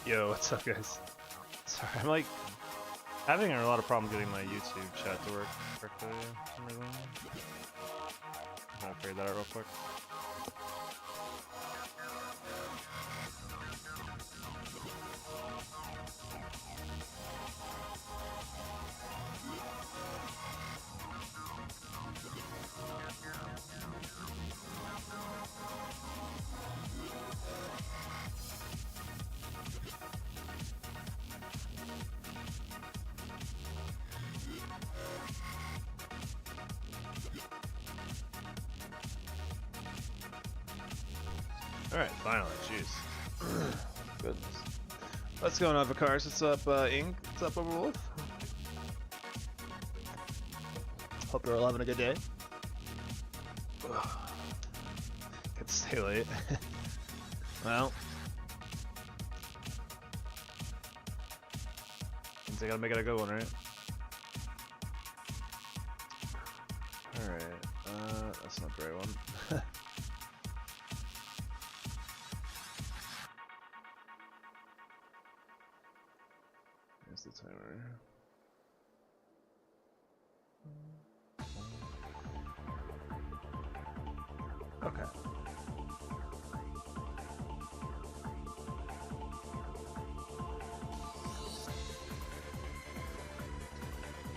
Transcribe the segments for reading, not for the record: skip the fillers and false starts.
Yo, what's up, guys? Sorry, I'm like having a lot of problems getting my YouTube chat to work correctly for some reason. I'm gonna figure that out real quick. Alright, finally, jeez. Goodness. What's going on, Vicars? What's up, Ink? What's up, Overwolf? Hope you're all having a good day. Could stay late. Well. Means I gotta make it a good one, right? Alright, that's not the right one. Here's the timer. Okay.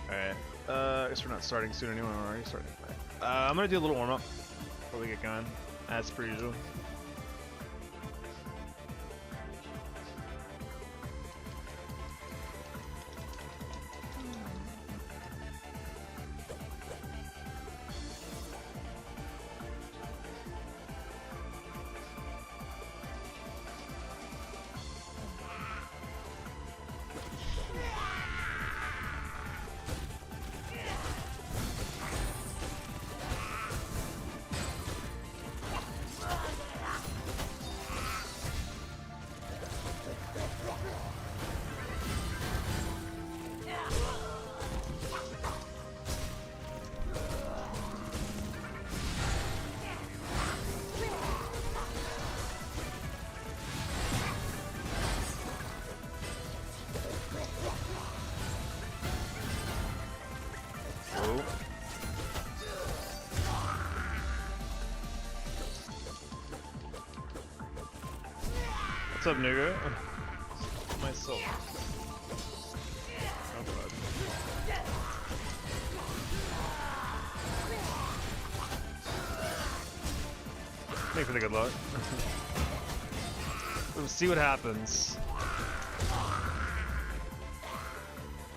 Alright. I guess we're not starting soon anyway. We're already starting. I'm gonna do a little warm up before we get going, as per usual. What's up, nigga? My soul. Oh, God. Make for the good luck. We'll see what happens.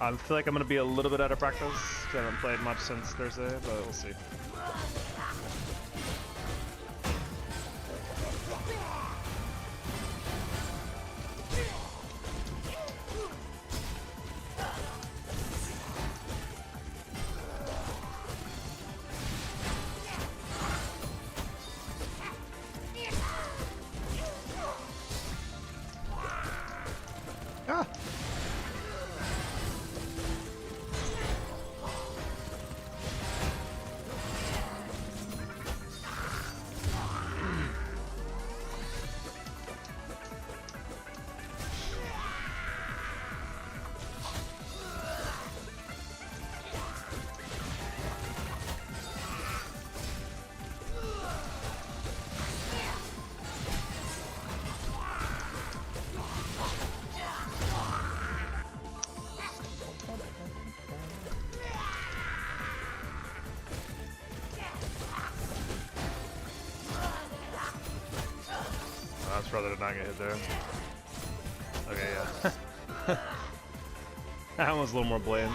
I feel like I'm gonna be a little bit out of practice because I haven't played much since Thursday, but we'll see. I'd rather did not get hit there. Okay, yeah. That one was a little more blatant.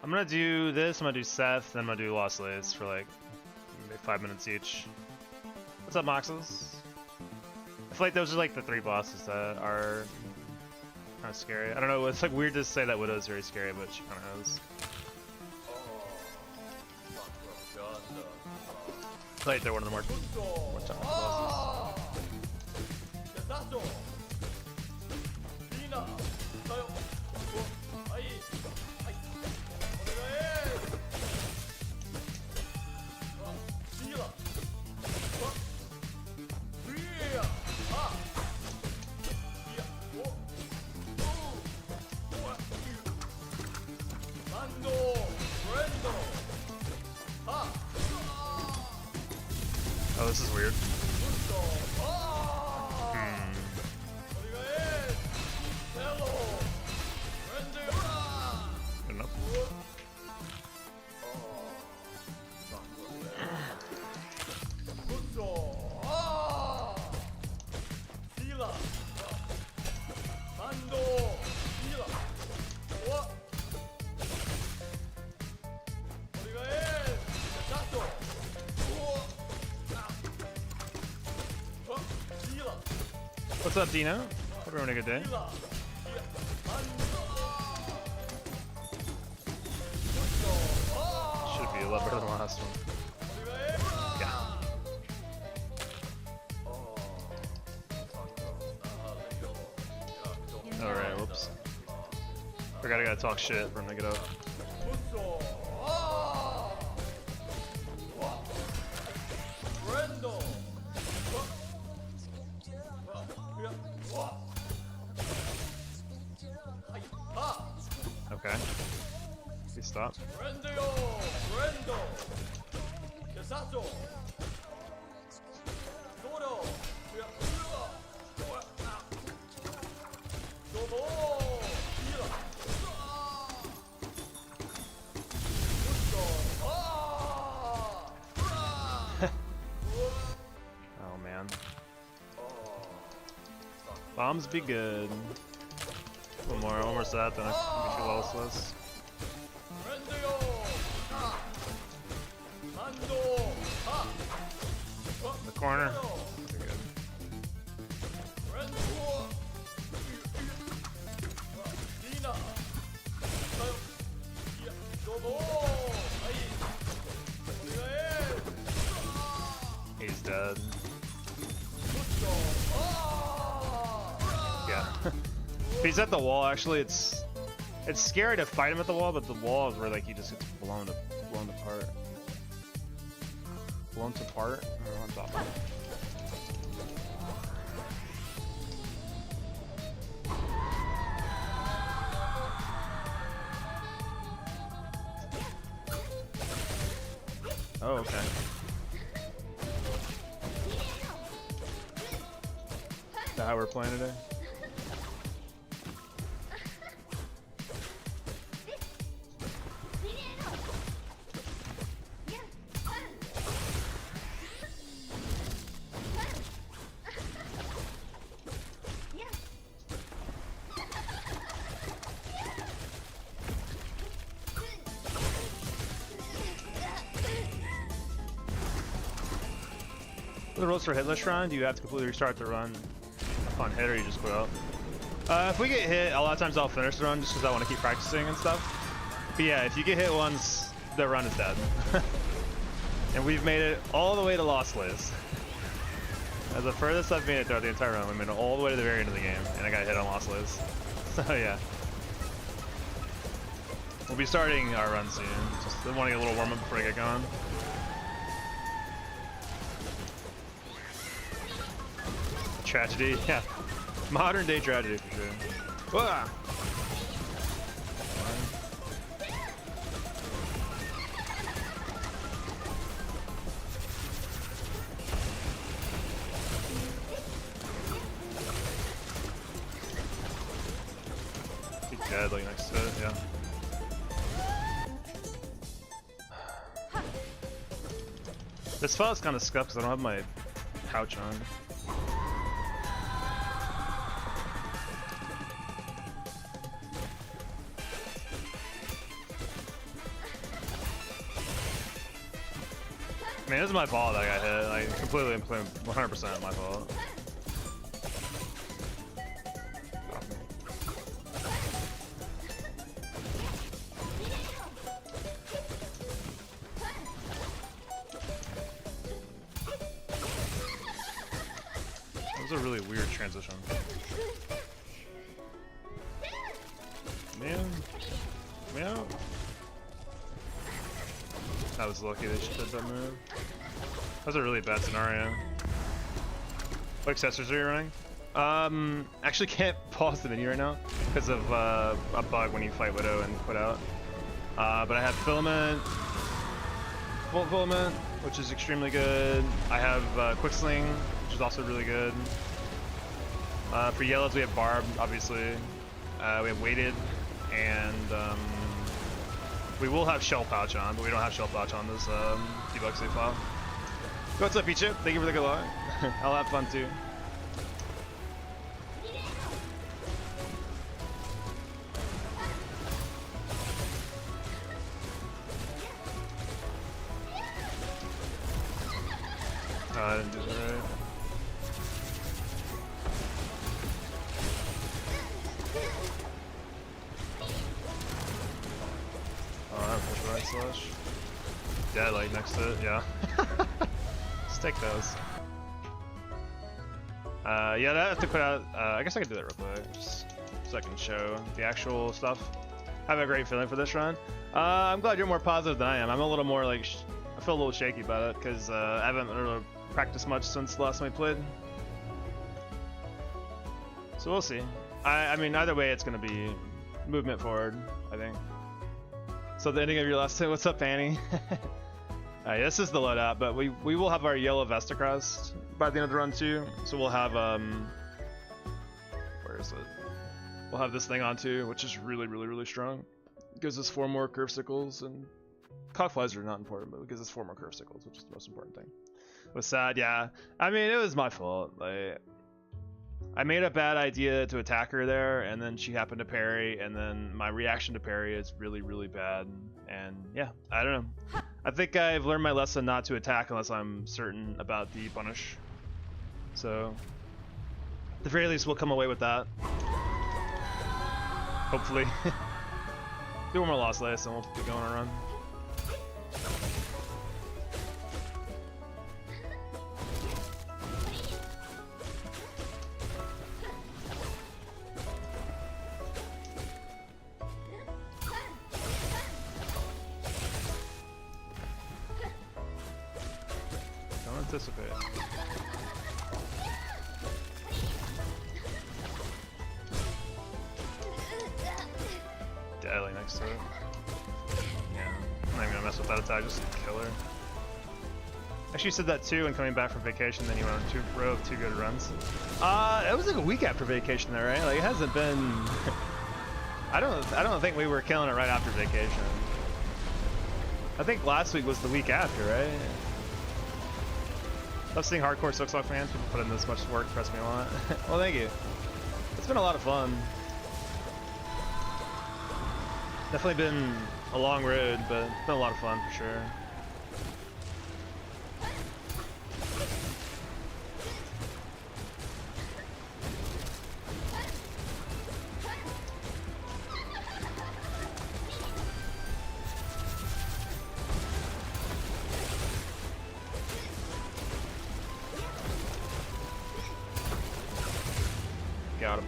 I'm gonna do this, I'm gonna do Seth, then I'm gonna do Lost Lays for like maybe 5 minutes each. What's up, Moxes? I feel like those are like the 3 bosses that are kind of scary. I don't know, it's like weird to say that Widow's very scary, but she kind of is. I feel like they're one of the more tough bosses. Oh, this is weird. Good enough. What's up, Dino? Hope you're having a good day. Should be a lot better than the last one. Yeah. Alright, whoops. Forgot I gotta talk shit for him to get up. Okay. Please stop. Oh man. Bombs be good. One more set, then I can get you lossless. In the corner. Pretty good. He's dead. Yeah. If he's at the wall, actually, it's scary to fight him at the wall, but the wall is where like he just gets blown apart. Blown apart? I don't know what I'm talking about. Oh, okay. Is that how we're playing today? The rules for Hitless run, do you have to completely restart the run upon hit, or you just quit out? If we get hit, a lot of times I'll finish the run just because I want to keep practicing and stuff. But yeah, if you get hit once, the run is dead. And we've made it all the way to Lost Lays. As the furthest I've made it throughout the entire run, we made it all the way to the very end of the game, and I got hit on Lost Lays. So yeah. We'll be starting our run soon. Just want to get a little warm up before I get going. Tragedy, yeah. Modern day tragedy for sure. Whoa! He's dead, like next to it, yeah. This file's kind of scuffed because I don't have my pouch on. Man, this is my fault that I got hit. Like, completely 100% my fault. That was a really weird transition. Man. Meow. That was lucky that she did that move. That was a really bad scenario. What accessories are you running? Actually can't pause the menu right now because of a bug when you fight Widow and quit out. But I have Filament, Volt Filament, which is extremely good. I have Quick Sling, which is also really good. For yellows we have Barb, obviously. We have Weighted, and we will have Shell Pouch on, but we don't have Shell Pouch on this debug save file. What's up, Pichu? Thank you for the good luck. I'll have fun too. I didn't do that right. Oh, I have push right slash. Dead like next to it, yeah. Let's take those. Yeah, I have to put out. I guess I could do that real quick, just so I can show the actual stuff. I have a great feeling for this run. I'm glad you're more positive than I am. I'm a little more like, I feel a little shaky about it because I haven't really practiced much since the last time we played. So we'll see. I mean, either way, it's gonna be movement forward, I think. So the ending of your last hit, what's up, Annie? This is the loadout, but we will have our yellow Vesta crest by the end of the run too. So we'll have where is it? We'll have this thing on too, which is really strong. It gives us 4 more curve sickles, and cogflies are not important, but it gives us 4 more curve sickles, which is the most important thing. It was sad, yeah. I mean, it was my fault. Like, I made a bad idea to attack her there, and then she happened to parry, and then my reaction to parry is really bad. And yeah, I don't know. I think I've learned my lesson not to attack unless I'm certain about the punish. So, at the very least, we'll come away with that. Hopefully. Do one more lost lace, and we'll be going on a run. Anticipate. Deadly next to it. Yeah, I'm not even gonna mess with that attack, just kill her. Actually, you said that too when coming back from vacation, then you went on 2 row of 2 good runs. It was like a week after vacation though, right? Like, it hasn't been... I don't think we were killing it right after vacation. I think last week was the week after, right? Love seeing hardcore Silksong fans. People put in this much work, press me a lot. Well, thank you. It's been a lot of fun. Definitely been a long road, but it's been a lot of fun for sure. Got him.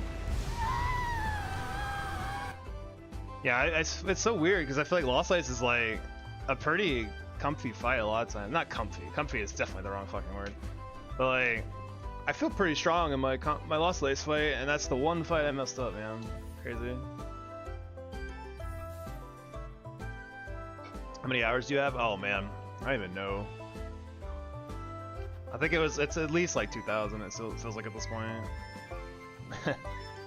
Yeah, it's so weird because I feel like Lost Lights is like a pretty comfy fight a lot of times. Not comfy. Comfy is definitely the wrong fucking word. But like, I feel pretty strong in my Lost Lights fight, and that's the one fight I messed up, man. Crazy. How many hours do you have? Oh man, I don't even know. I think it's at least like 2,000. It still feels like at this point.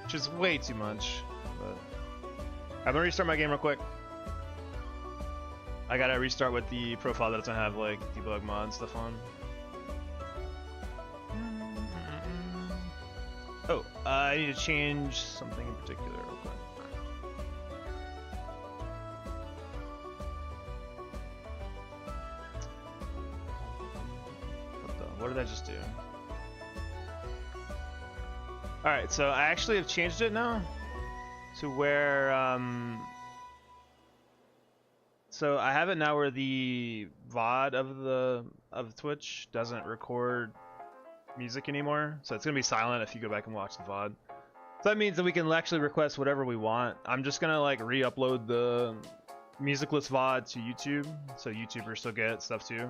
Which is way too much, but I'm gonna restart my game real quick. I gotta restart with the profile that doesn't have like debug mod and stuff on. Oh, I need to change something in particular real quick. did I just do? Alright, so I actually have changed it now to where, so I have it now where the VOD of Twitch doesn't record music anymore, so it's gonna be silent if you go back and watch the VOD. So that means that we can actually request whatever we want. I'm just gonna like re-upload the musicless VOD to YouTube, so YouTubers still get stuff too.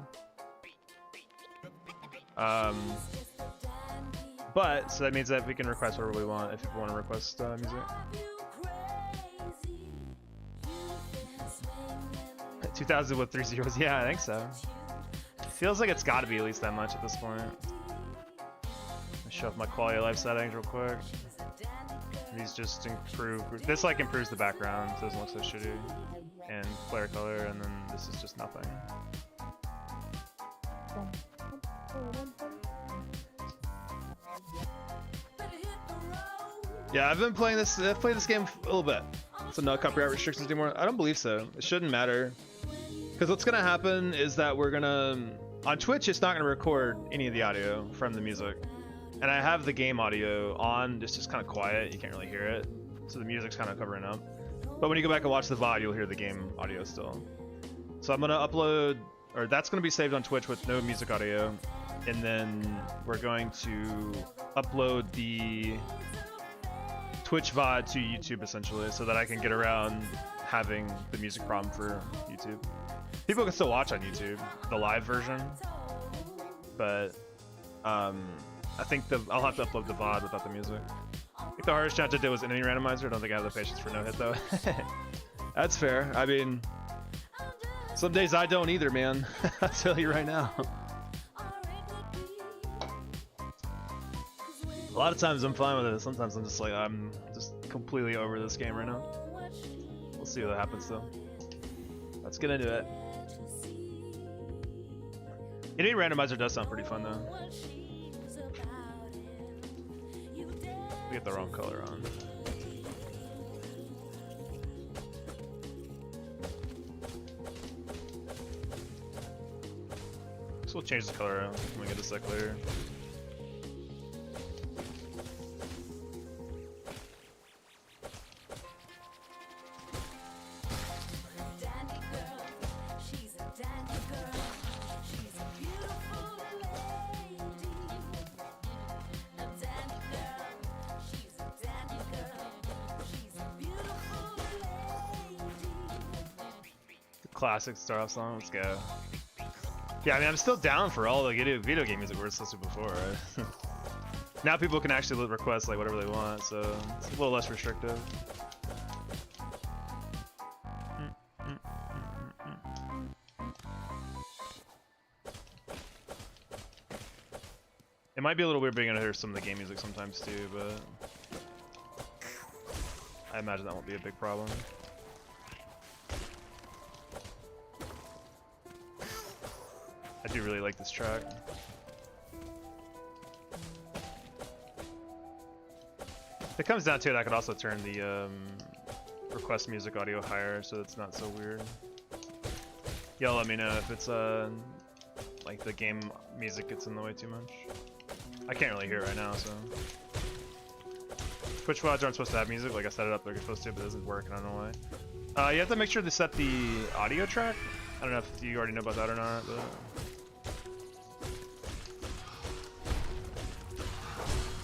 But so that means that we can request whatever we want if people want to request music. 2000 with 3 zeros, yeah, I think so. Feels like it's got to be at least that much at this point. Show off my quality of life settings real quick. These just improve. This like improves the background, so it doesn't look so shitty. And flare color, and then this is just nothing. Yeah, I've been playing this. I've played this game a little bit. So no copyright restrictions anymore. I don't believe so. It shouldn't matter. Because what's gonna happen is that we're gonna on Twitch. It's not gonna record any of the audio from the music. And I have the game audio on, it's just kind of quiet, you can't really hear it. So the music's kind of covering up. But when you go back and watch the VOD, you'll hear the game audio still. So I'm gonna upload, or that's gonna be saved on Twitch with no music audio. And then we're going to upload the Twitch VOD to YouTube essentially, so that I can get around having the music problem for YouTube. People can still watch on YouTube, the live version. But, I think I'll have to upload the VOD without the music. I think the hardest challenge I did was enemy randomizer. I don't think I have the patience for no hit though. That's fair. I mean, some days I don't either, man. I'll tell you right now. A lot of times I'm fine with it. Sometimes I'm just like, I'm just completely over this game right now. We'll see what happens though. Let's get into it. Enemy randomizer does sound pretty fun though. Get the wrong color on. So we'll change the color when we get a sec later. Classic start off song, let's go. Yeah, I mean, I'm still down for all the video game music we were listening to before, right? Now people can actually request like whatever they want, so it's a little less restrictive. It might be a little weird being able to hear some of the game music sometimes too, but I imagine that won't be a big problem. I do really like this track. If it comes down to it, I could also turn the request music audio higher so it's not so weird. Y'all let me know if it's like the game music gets in the way too much. I can't really hear it right now, so. Twitch VODs aren't supposed to have music, like I set it up they're supposed to, but it doesn't work, I don't know why. You have to make sure to set the audio track. I don't know if you already know about that or not, but...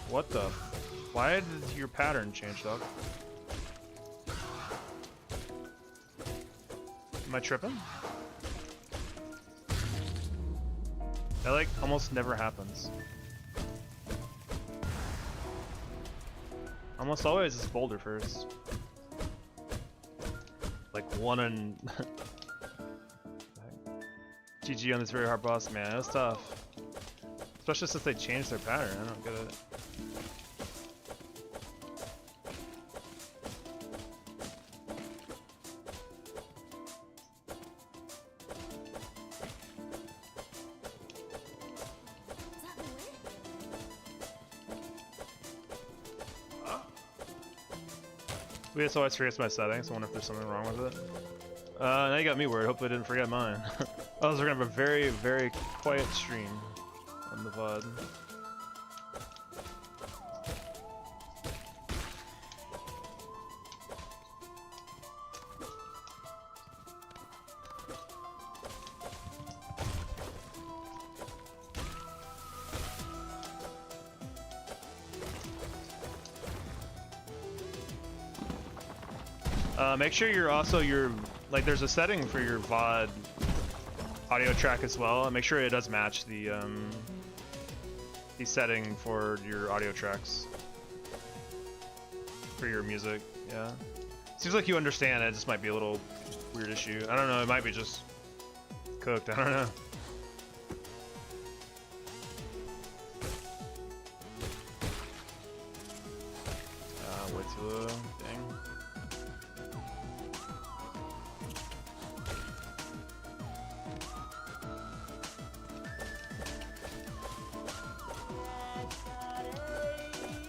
What the? Why did your pattern change, dog? Am I tripping? That like almost never happens. Almost always it's boulder first. Like one and GG on this very hard boss, man. That was tough. Especially since they changed their pattern. I don't get it. We just always forget my settings. I wonder if there's something wrong with it. Now you got me worried. Hopefully I didn't forget mine. Oh, we're gonna have a very, very quiet stream. on the VOD. Make sure you're also like there's a setting for your VOD audio track as well. Make sure it does match the setting for your audio tracks for your music. Yeah, seems like you understand. It just might be a little weird issue. I don't know. It might be just cooked. I don't know. Way too low. Dang.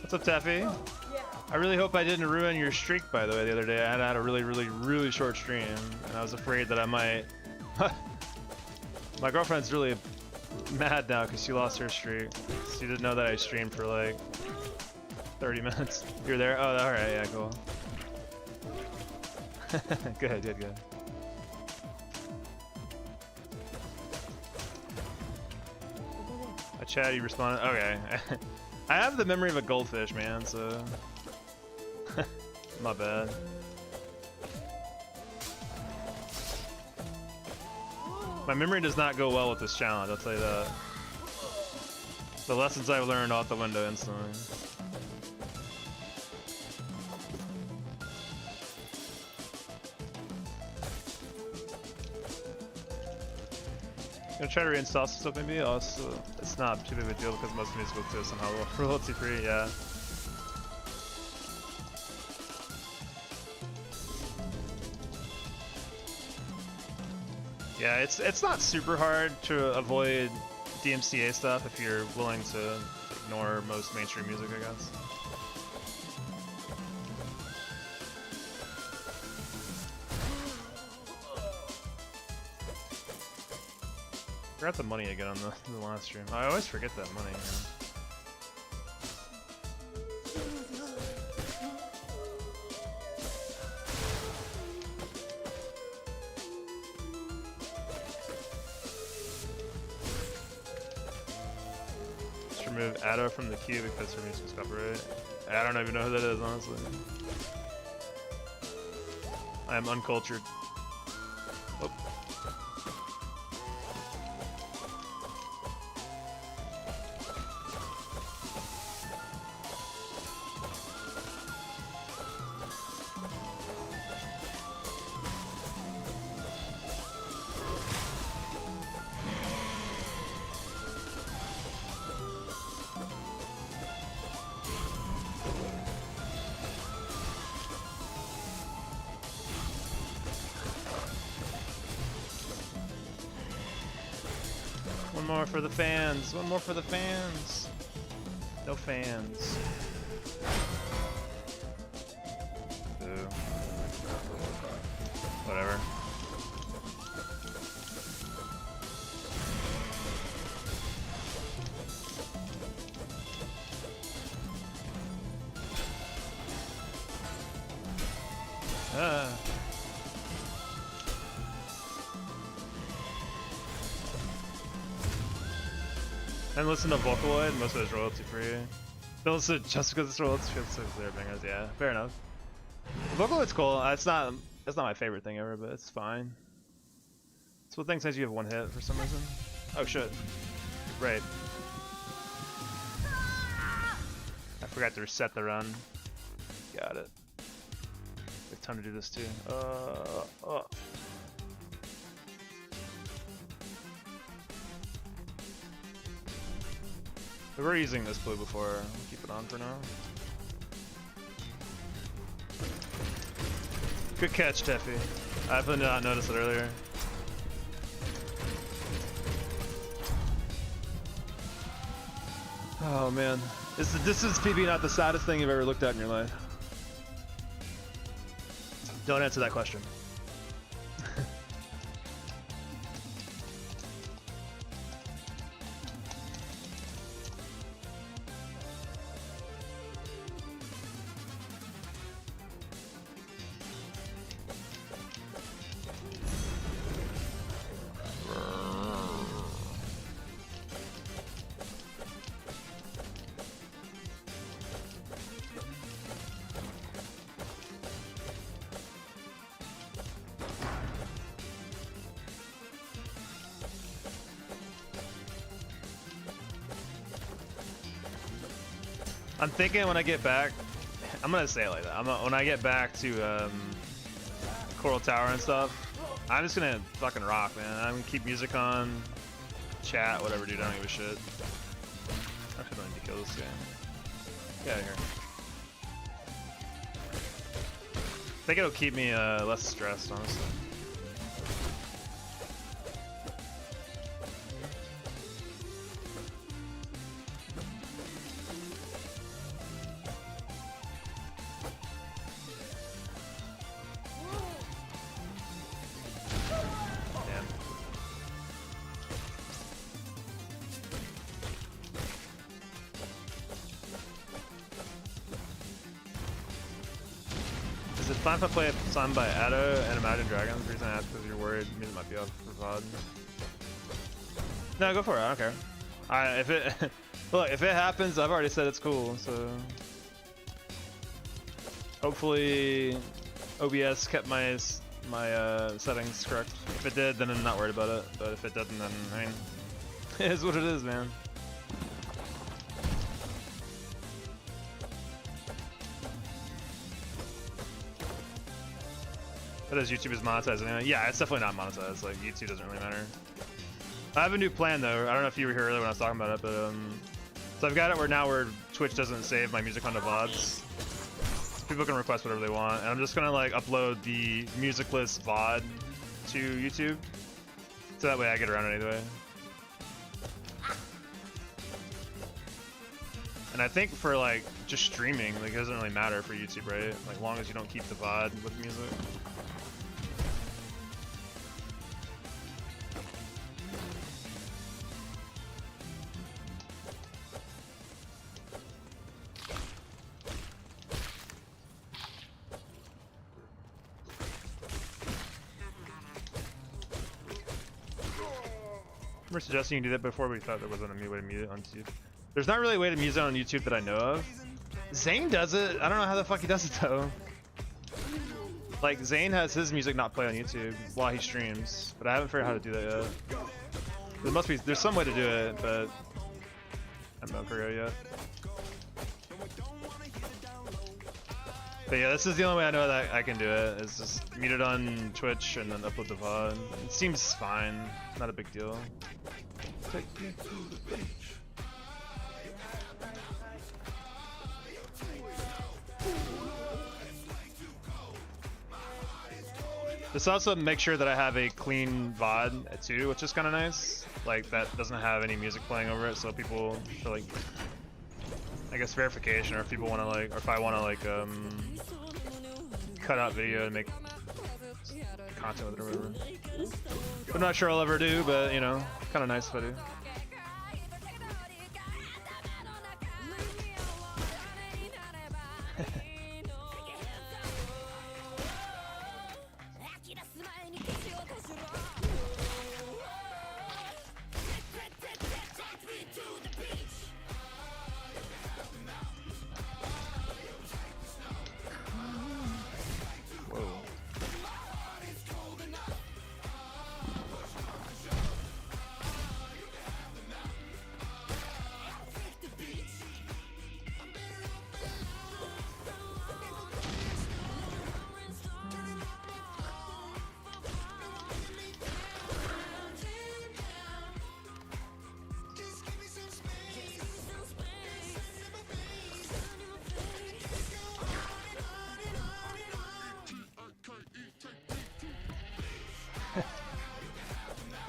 What's up, Taffy? Yeah. I really hope I didn't ruin your streak, by the way, the other day. I had a really short stream, and I was afraid that I might... My girlfriend's really mad now because she lost her streak. She didn't know that I streamed for like 30 minutes. You're there? Oh, alright, yeah, cool. Good. I chat, you responded? Okay. I have the memory of a goldfish, man, so... My bad. My memory does not go well with this challenge, I'll tell you that. The lessons I've learned out the window instantly. Gonna try to reinstall some stuff maybe. Also, it's not too big of a deal because most music will somehow royalty free. Yeah. Yeah, it's not super hard to avoid DMCA stuff if you're willing to ignore most mainstream music, I guess. Forgot the money again on the last stream. I always forget that money. Just remove Addo from the queue because her music's copyright. I don't even know who that is, honestly. I am uncultured. Oh. One more for the fans. One more for the fans. No fans. Boo. Whatever. And listen to Vocaloid, most of it's royalty free. Don't listen just because it's royalty free, so they're bangers, yeah, fair enough. Vocaloid's cool, it's not my favorite thing ever, but it's fine. It's what thing says you have one hit for some reason. Oh shit. Right. I forgot to reset the run. Got it. We have time to do this too. We were using this blue before. I'll keep it on for now. Good catch, Teffy. I did not notice it earlier. Oh man, this is PB not the saddest thing you've ever looked at in your life. Don't answer that question. I'm thinking when I get back, I'm gonna say it like that. When I get back to Coral Tower and stuff, I'm just gonna fucking rock, man. I'm gonna keep music on, chat, whatever, dude. I don't give a shit. Actually, don't need to kill this guy. Get out of here. I think it'll keep me less stressed, honestly. Is it fine if I play a song by Addo and Imagine Dragons? The reason I ask is you're worried music might be off for VOD. No, go for it. I don't care. If it look, if it happens, I've already said it's cool. So hopefully OBS kept my settings correct. If it did, then I'm not worried about it. But if it doesn't, then I mean, it is what it is, man. But as YouTube is monetized anyway. Yeah, it's definitely not monetized. Like, YouTube doesn't really matter. I have a new plan though. I don't know if you were here earlier when I was talking about it, but so I've got it where Twitch doesn't save my music onto VODs. People can request whatever they want, and I'm just gonna like upload the musicless VOD to YouTube, so that way I get around it either way. And I think for like just streaming, like it doesn't really matter for YouTube, right? Like long as you don't keep the VOD with music. We're suggesting you do that before, we thought there wasn't a way to mute it on YouTube. There's not really a way to mute it on YouTube that I know of. Zane does it. I don't know how the fuck he does it though. Like Zane has his music not play on YouTube while he streams, but I haven't figured out how to do that yet. There's some way to do it, but I haven't figured it out yet. But yeah, this is the only way I know that I can do it. Is just mute it on Twitch and then upload the VOD. It seems fine. Not a big deal. Take me to the beach. This also makes sure that I have a clean VOD too, which is kind of nice. Like that doesn't have any music playing over it, so people for like, I guess verification, or if people want to like, or if I want to like cut out video and make content with it or whatever. I'm not sure I'll ever do, but you know, kind of nice if I do.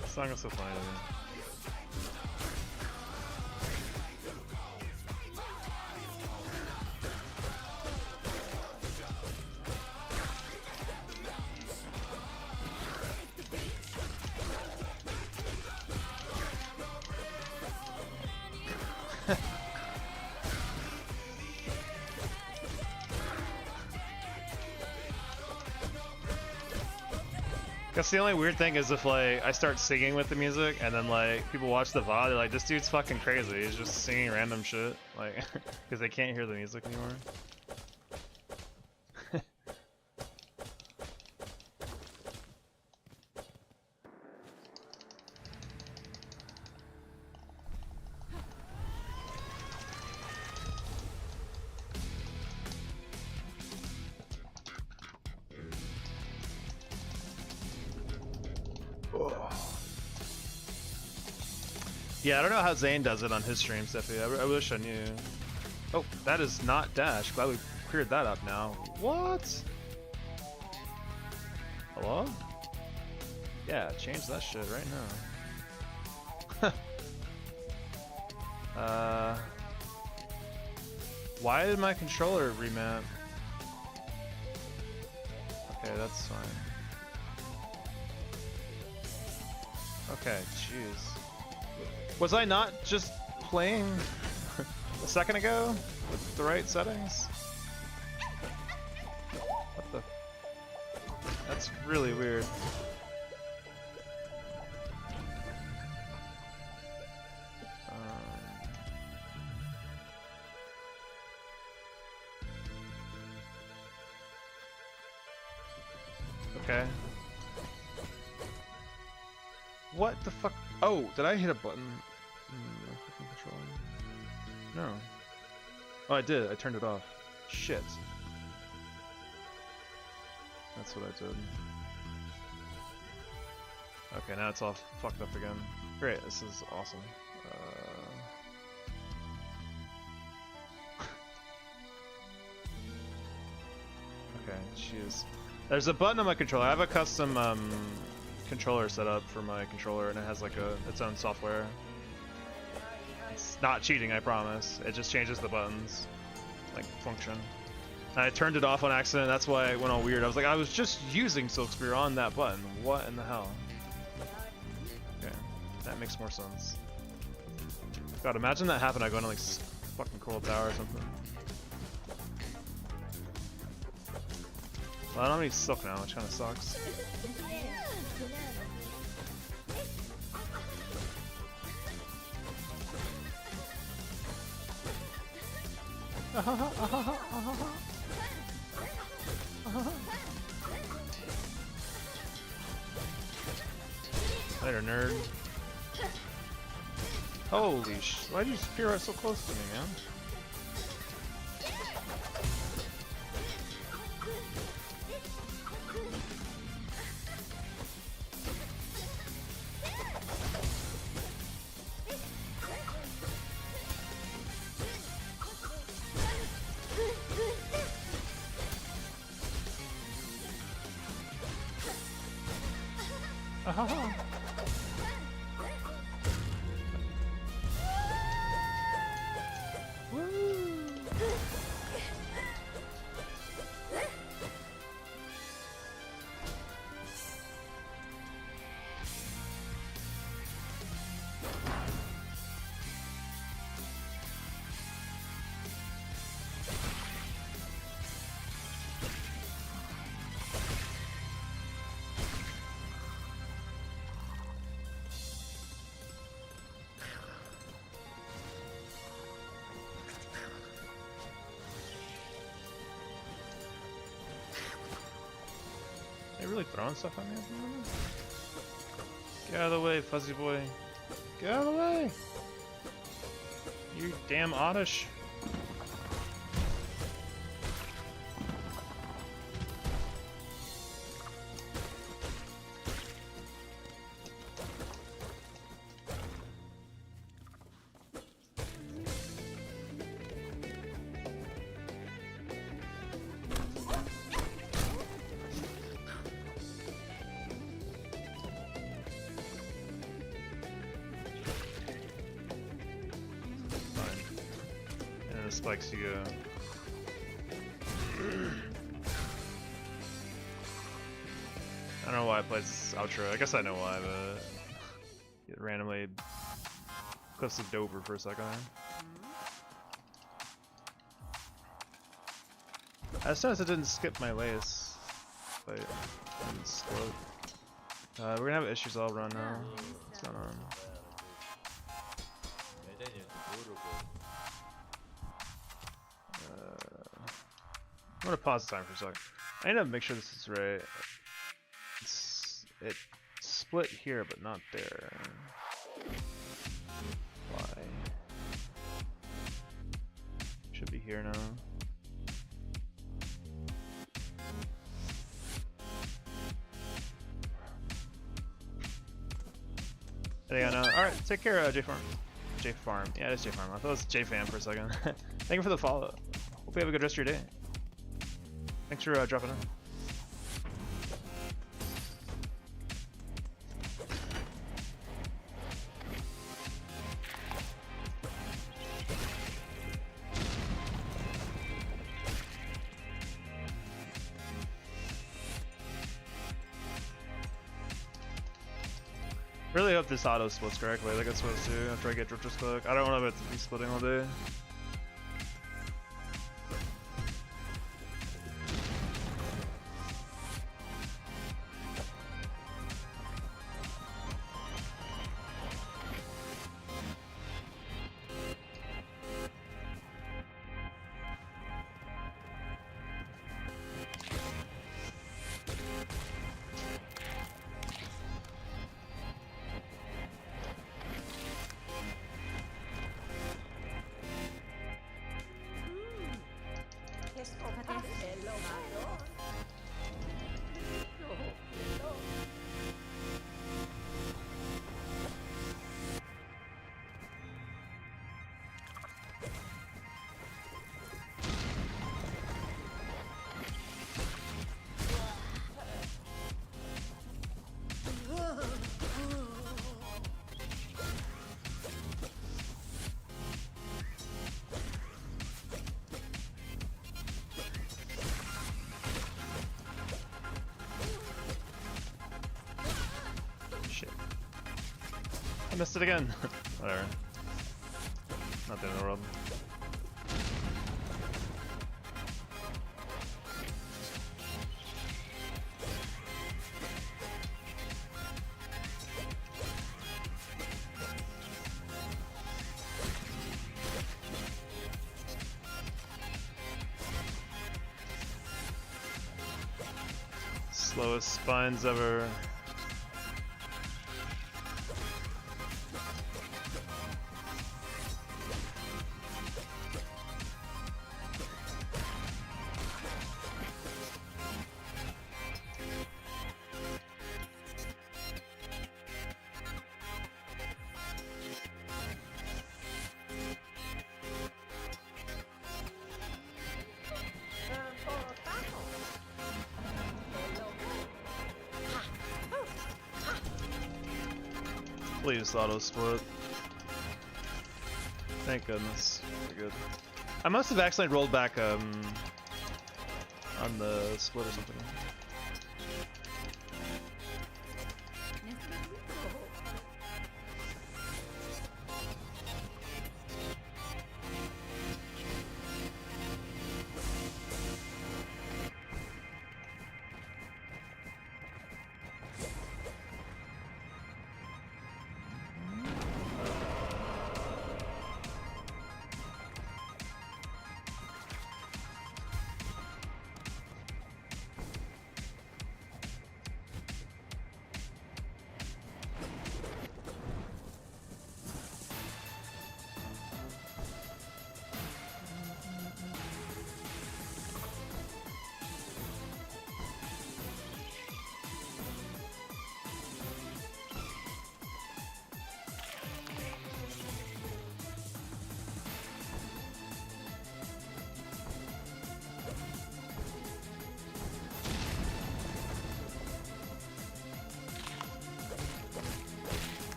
This song is so funny to me. Guess the only weird thing is if like I start singing with the music and then like people watch the VOD, they're like, this dude's fucking crazy. He's just singing random shit, like because they can't hear the music anymore. Yeah, I don't know how Zane does it on his stream, Steffi. I wish I knew. Oh, that is not dash. Glad we cleared that up now. What? Hello? Yeah, change that shit right now. Why did my controller remap? Okay, that's fine. Okay, jeez. Was I not just playing a second ago with the right settings? What the? That's really weird. Okay. What the fuck? Oh, did I hit a button? No. Oh, I did. I turned it off. Shit. That's what I did. Okay, now it's all fucked up again. Great, this is awesome. Okay, jeez. There's a button on my controller. I have a custom controller set up for my controller, and it has like its own software. It's not cheating, I promise. It just changes the buttons, like function. And I turned it off on accident. That's why it went all weird. I was like, I was just using Silksong on that button. What in the hell? Okay, that makes more sense. God, imagine that happened. I go into like fucking Coral Tower or something. Well, I don't have any silk now, which kind of sucks. Later, nerd. Holy sh! Why did you spear right so close to me, man? Really throwing stuff at me at the moment? Get out of the way, fuzzy boy. Get out of the way! You damn oddish. Spikes you go. I don't know why I played this outro. I guess I know why, but it randomly clips of Dover for a second. I just noticed it didn't skip my lace. But it didn't explode. We're gonna have issues all run now. What's going on? I'm gonna pause the time for a second. I need to make sure this is right. It split here, but not there. Why? Should be here now. I know. Alright, take care, J Farm. J Farm. Yeah, it's J Farm. I thought it was J Fam for a second. Thank you for the follow. Hope you have a good rest of your day. Thanks for dropping in. Really hope this auto splits correctly like it's supposed to after I get Drip Just Click. I don't want it to be splitting all day. Missed it again. Whatever. Not the end of the world. Slowest spines ever. Please auto split. Thank goodness. We're good. I must have accidentally rolled back on the split or something.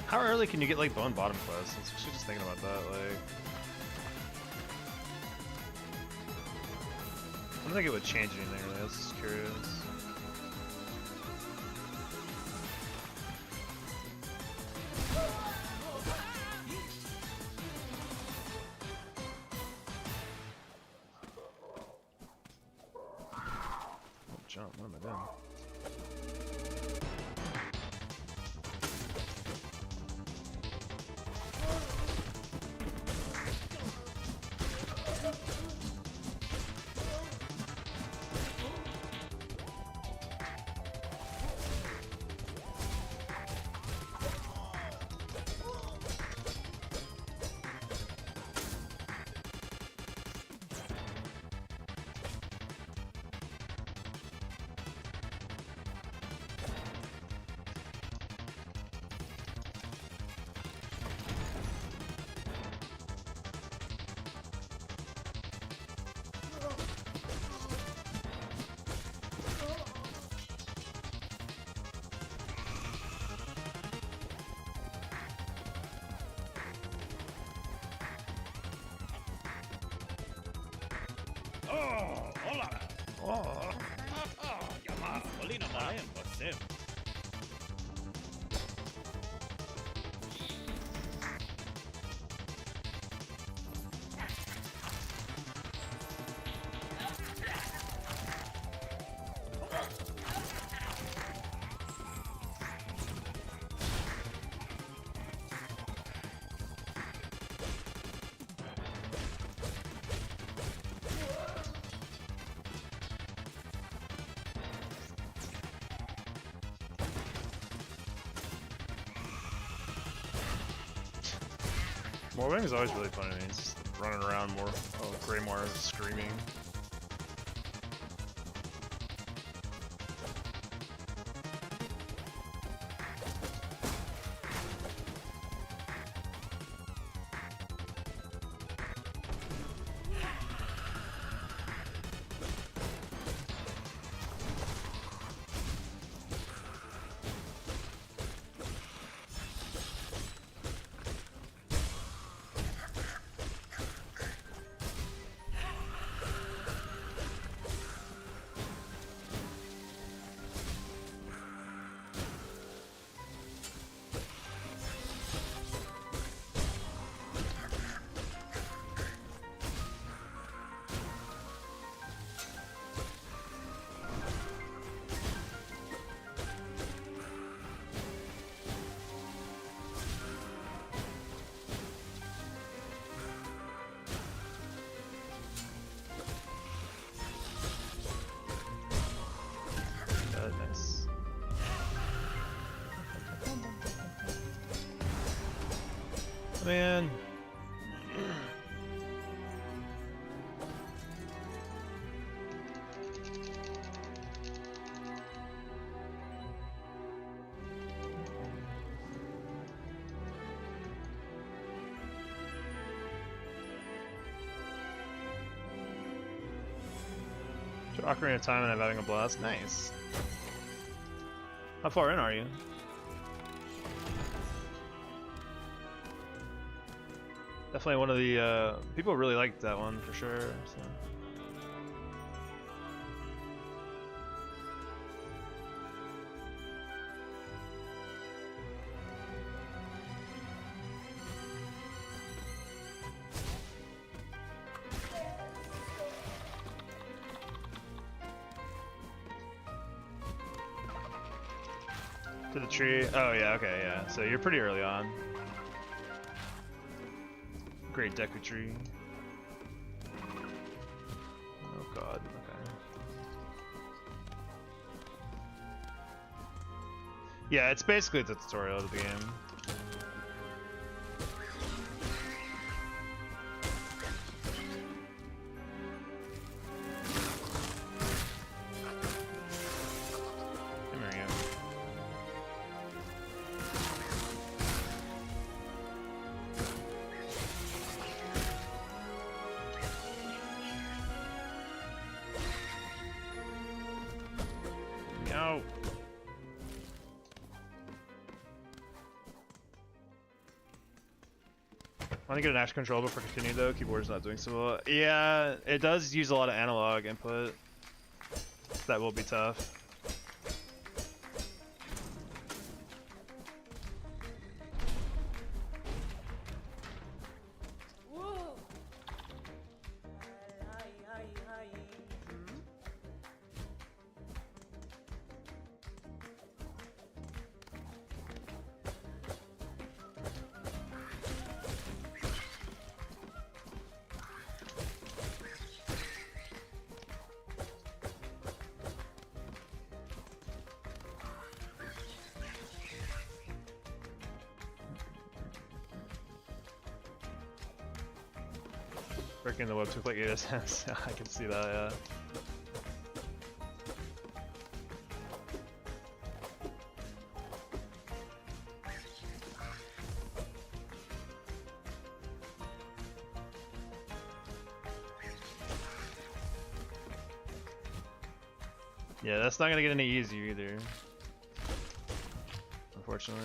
How early can you get like bone bottom quests? I was actually just thinking about that. Like, I don't think it would change anything really. I was just curious. am I doing? Oh, hola. Oh. Llamada, Molina Malem, você. Morbing is always really fun to me. It's just running around more. Oh, Greymoor is screaming. Nice. Man. Ocarina of Time and I'm having a blast. Nice. How far in are you? Definitely one of the people really liked that one for sure. So. To the tree. Oh yeah, okay, yeah. So you're pretty early on. Great Deku tree. Oh god, okay. Yeah, it's basically the tutorial of the game. No. Want to get an action control before continue though? Keyboard's not doing so well. Yeah, it does use a lot of analog input. That will be tough. Breaking the web took like 8 cents. I can see that, yeah. Yeah, that's not gonna get any easier either. Unfortunately.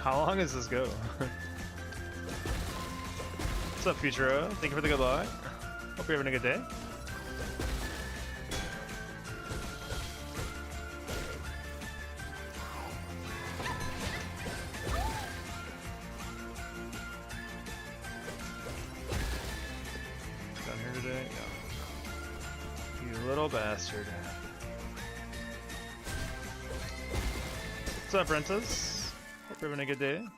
How long does this go? What's up, Futuro? Thank you for the good luck. Hope you're having a good day. Down here today? Yeah. You little bastard. What's up, Rentas? Hope you're having a good day. I'm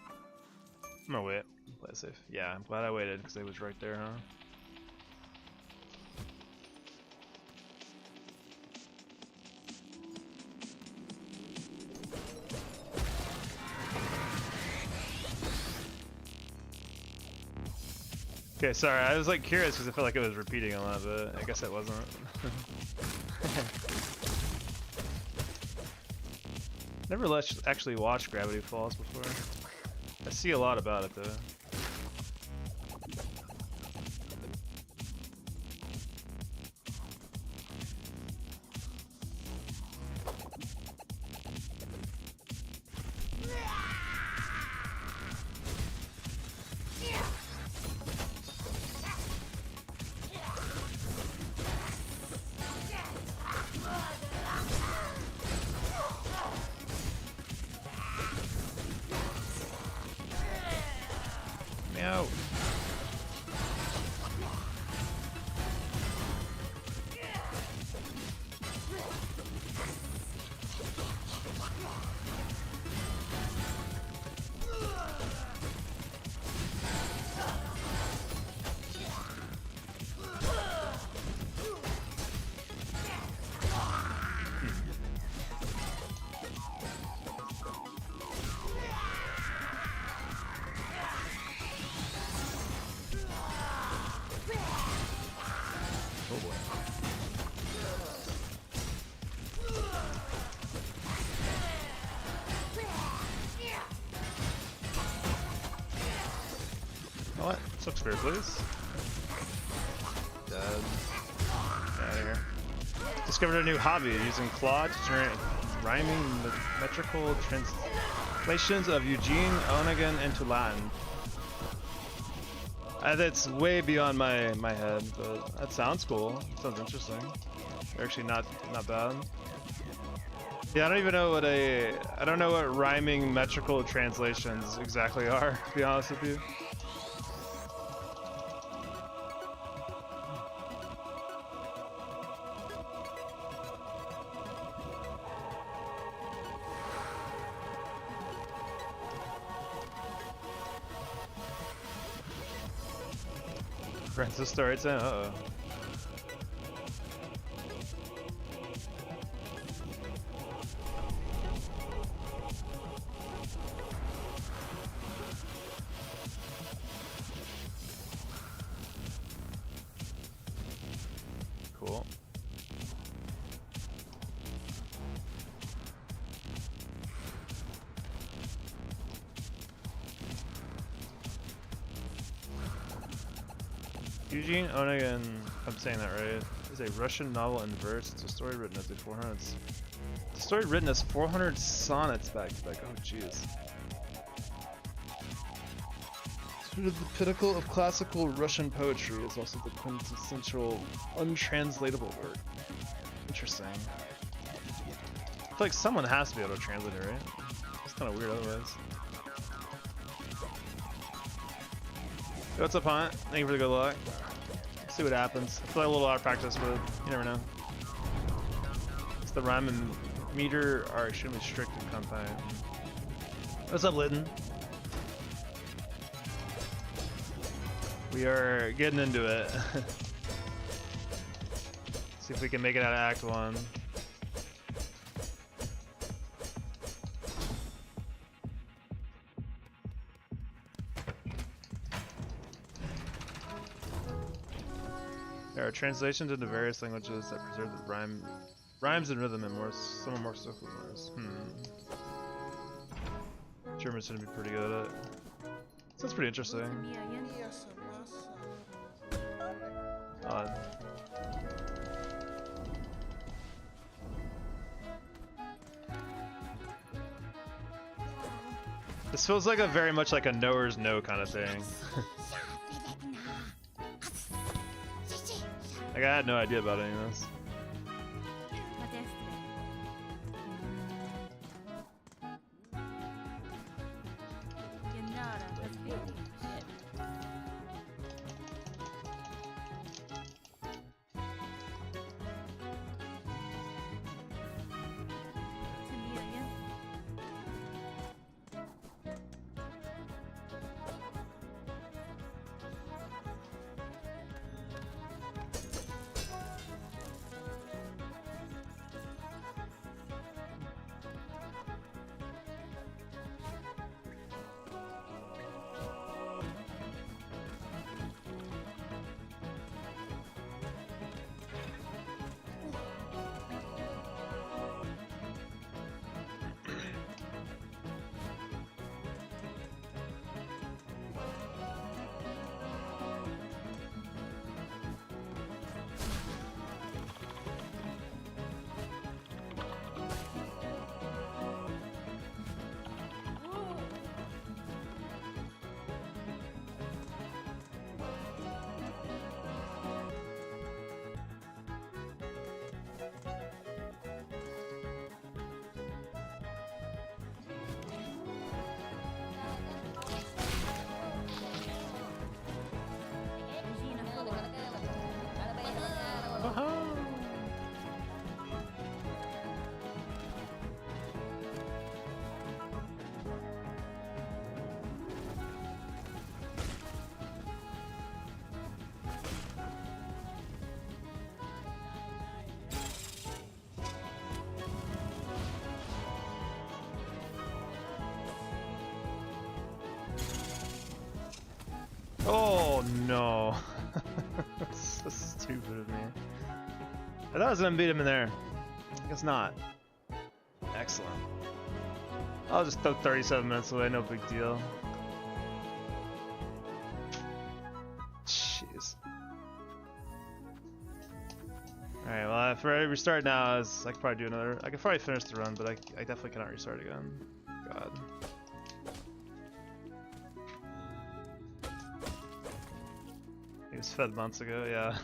gonna wait. Play it safe. Yeah, I'm glad I waited because it was right there, huh? Okay, sorry. I was like curious because I felt like it was repeating a lot, but I guess it wasn't. Never actually watched Gravity Falls before. I see a lot about it though. Meow. Oh boy. What? Suck spirit, please. Dead. Get out of here. Discovered a new hobby using Claude to generate rhyming metrical translations of Eugene Onegin into Latin. That's way beyond my head, but that sounds cool. Sounds interesting. They're actually not bad. Yeah, I don't even know I don't know what rhyming metrical translations exactly are, to be honest with you. Francis story time? Uh-oh. Cool. Eugene Onegin, if I'm saying that right, is a Russian novel in verse. It's a story written as 400. It's a story written as 400 sonnets back to back. Oh, jeez. Sort of the pinnacle of classical Russian poetry is also the quintessential untranslatable work. Interesting. I feel like someone has to be able to translate it, right? It's kind of weird otherwise. Yo, what's up, Hunt? Thank you for the good luck. Let's see what happens. I feel like a little out of practice, but you never know. It's the rhyme and meter are extremely strict and compact. What's up, Lytton? We are getting into it. See if we can make it out of Act 1. There are translations into various languages that preserve the rhymes and rhythm and some are more social than others. German's gonna be pretty good at it. Sounds pretty interesting. Odd. This feels like a very much like a knowers know kind of thing. Like I had no idea about any of this. Oh no. That's so stupid of me. I thought I was gonna beat him in there. I guess not. Excellent. I'll just throw 37 minutes away, no big deal. Jeez. Alright, well if I restart now, I could probably do another. I could probably finish the run, but I definitely cannot restart again. God. He was fed months ago, yeah.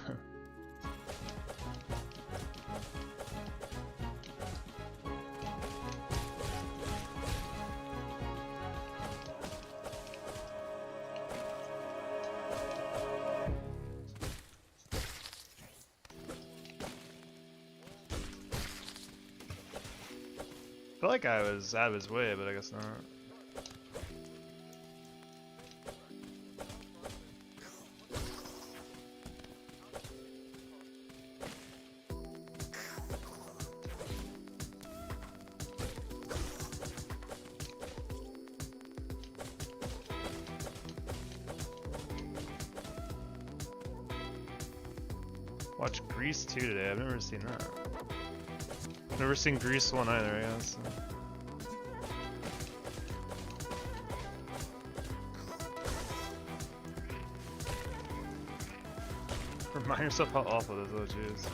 I feel like I was out of his way, but I guess not. Grease 2 today. I've never seen that. Never seen Grease 1 either, I guess. Remind yourself how awful it is, oh jeez.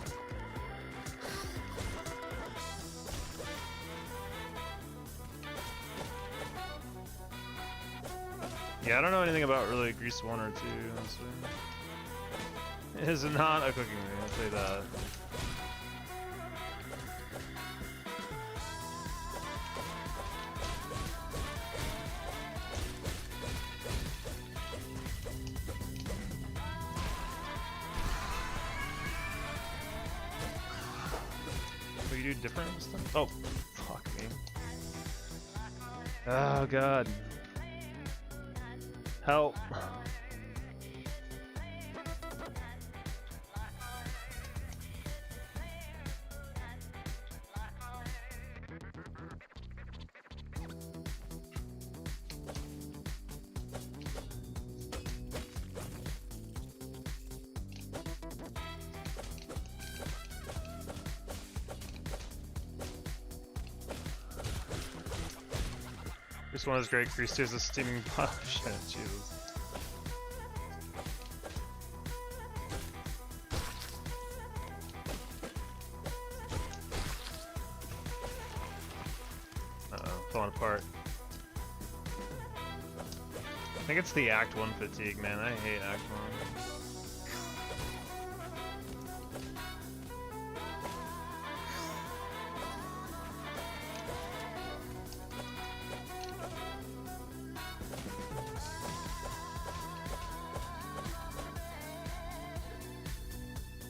Yeah, I don't know anything about really Grease 1 or 2, honestly. It is not a cooking movie, I'll say that. So you do different stuff? Oh, fuck me. Oh god. Help. This one is great. Grease 2 is a steaming pot of shit. Jesus. Uh-oh, falling apart. I think it's the Act 1 fatigue, man. I hate Act 1.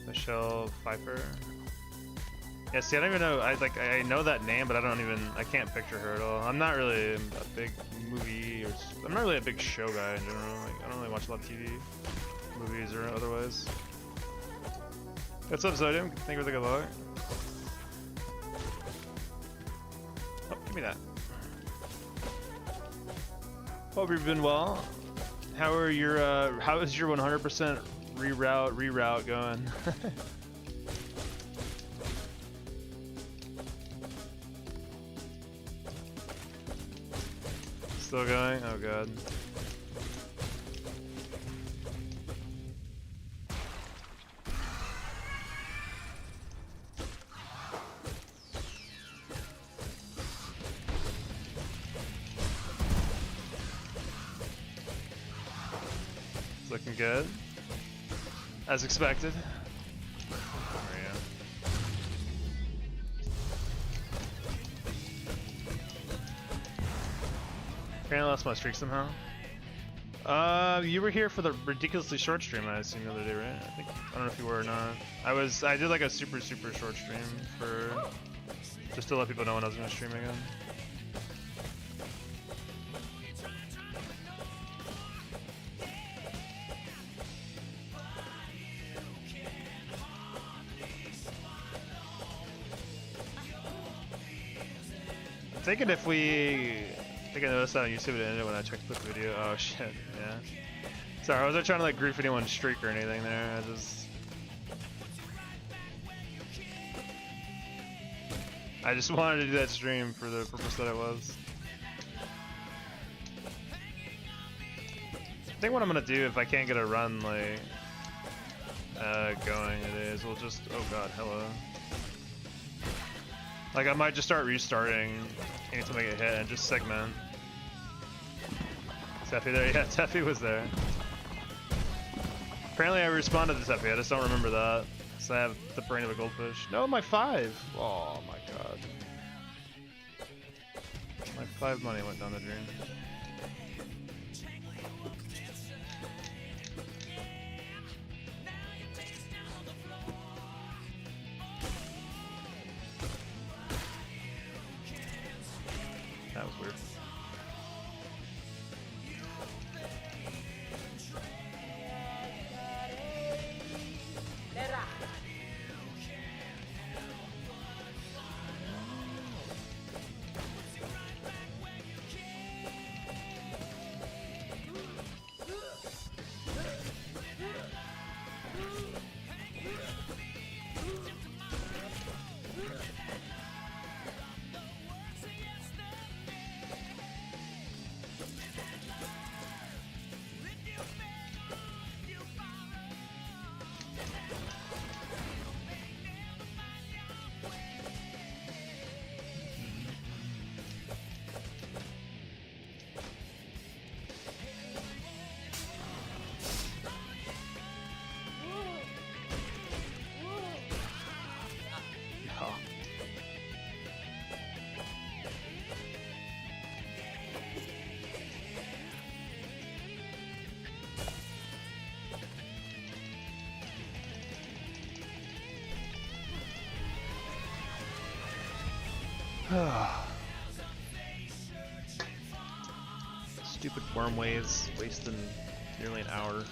Michelle Pfeiffer. Yeah, see, I don't even know. I know that name, but I can't picture her at all. I'm not really a big movie, I'm not really a big show guy in general. Like, I don't really watch a lot of TV, movies, or otherwise. What's up, Zodium? Thank you for the good luck. Oh, give me that. Hope you've been well. How is your 100% reroute going? Still going? Oh god. It's looking good. As expected. There we go. Apparently I lost my streak somehow. You were here for the ridiculously short stream I assume the other day, right? I don't know if you were or not. I did like a super short stream for just to let people know when I was gonna stream again. I think I noticed that on YouTube it ended when I checked the video. Oh shit, yeah. Sorry, I wasn't trying to like grief anyone's streak or anything there. I just wanted to do that stream for the purpose that it was. I think what I'm gonna do if I can't get a run like going today is we'll just, oh god, hello. Like I might just start restarting anytime I get hit and just segment. Teffy there? Yeah, Teffy was there. Apparently I responded to Teffy, I just don't remember that. So I have the brain of a goldfish. No, my 5! Oh my god. My 5 money went down the drain. That was weird. Stupid worm waves, wasting nearly an hour.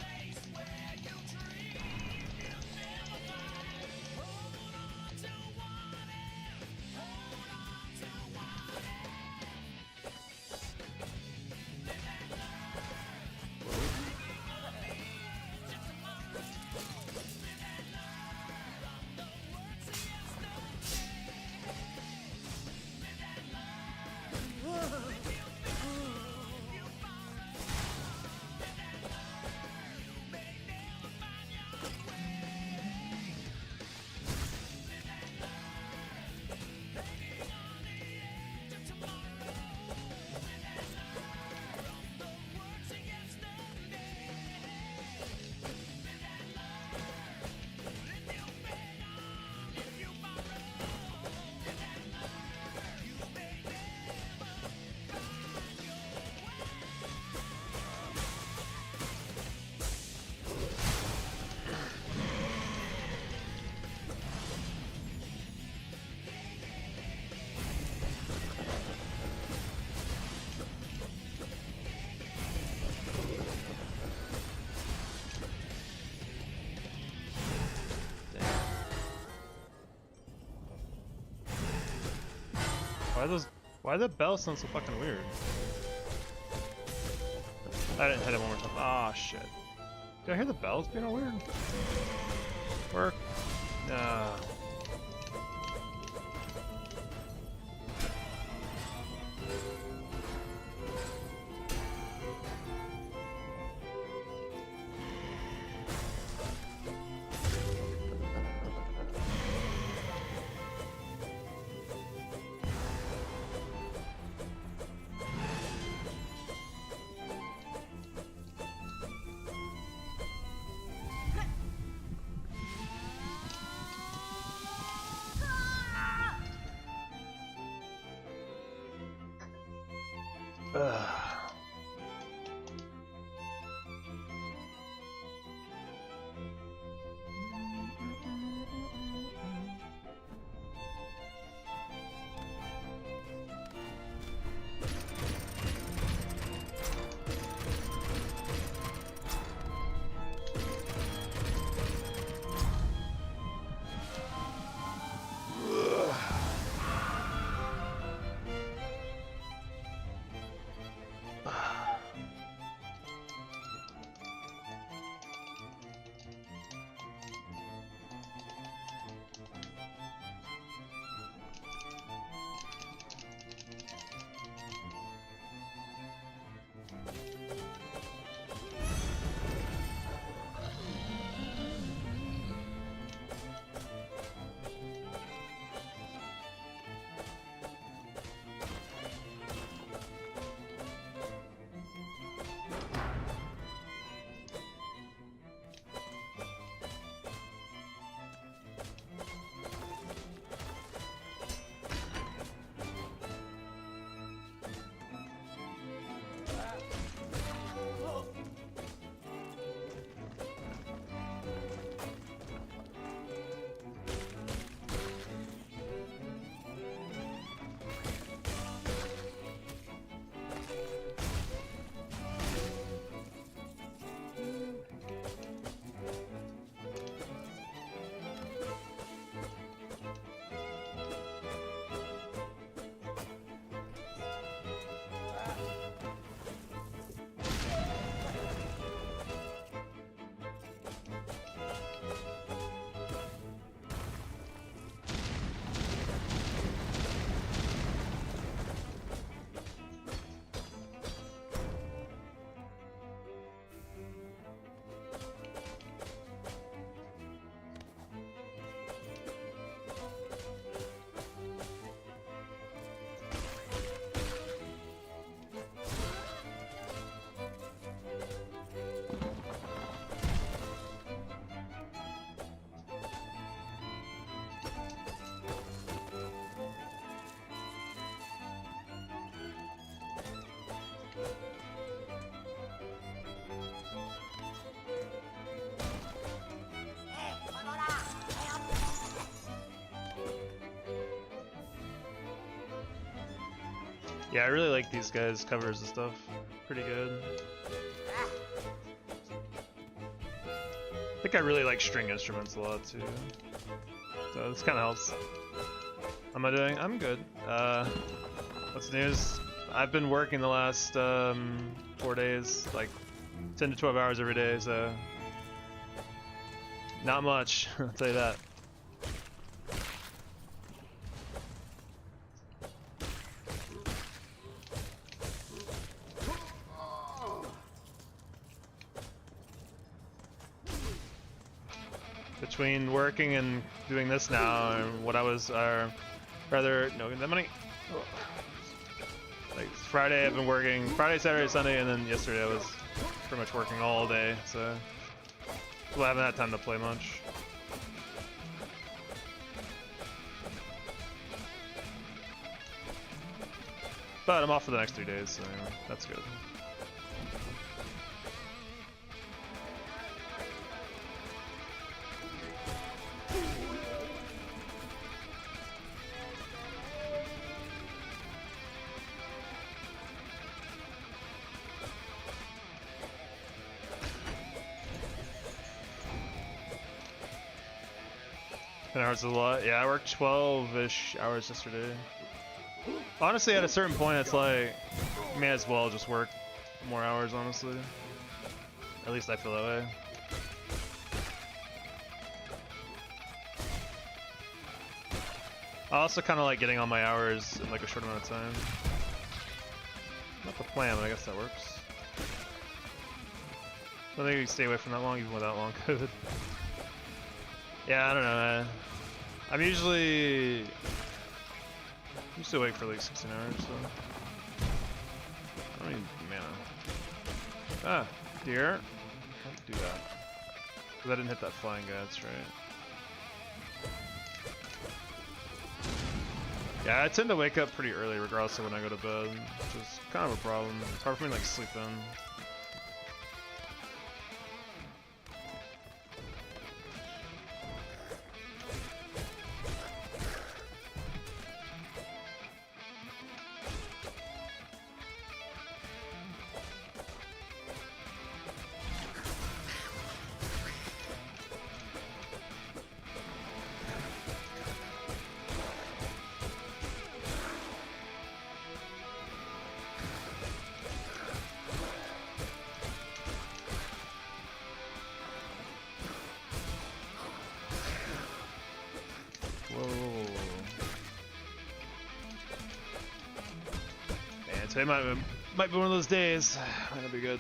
Why the bells sound so fucking weird? I didn't hit it one more time. Ah, shit. Did I hear the bells being all weird? Work. Nah. Yeah, I really like these guys' covers and stuff. Pretty good. I think I really like string instruments a lot too. So this kind of helps. How am I doing? I'm good. What's news? I've been working the last 4 days, like 10 to 12 hours every day, so not much, I'll tell you that. Between working and doing this now, and what I was, rather, no, that money. Like Friday, I've been working Friday, Saturday, Sunday, and then yesterday I was pretty much working all day, so I haven't had time to play much. But I'm off for the next 3 days, so that's good. Hours is a lot. Yeah, I worked 12-ish hours yesterday. Honestly, at a certain point, it's like, may as well just work more hours, honestly. At least I feel that way. I also kind of like getting all my hours in like a short amount of time. Not the plan, but I guess that works. I don't think you can stay away from that long, even without long code. Yeah, I don't know, man. I'm usually awake for like 16 hours, so I don't need mana. Ah, deer. Don't do that. Because I didn't hit that flying guy, that's right. Yeah, I tend to wake up pretty early regardless of when I go to bed, which is kind of a problem. It's hard for me to like sleep in. Today might be one of those days. Might not be good.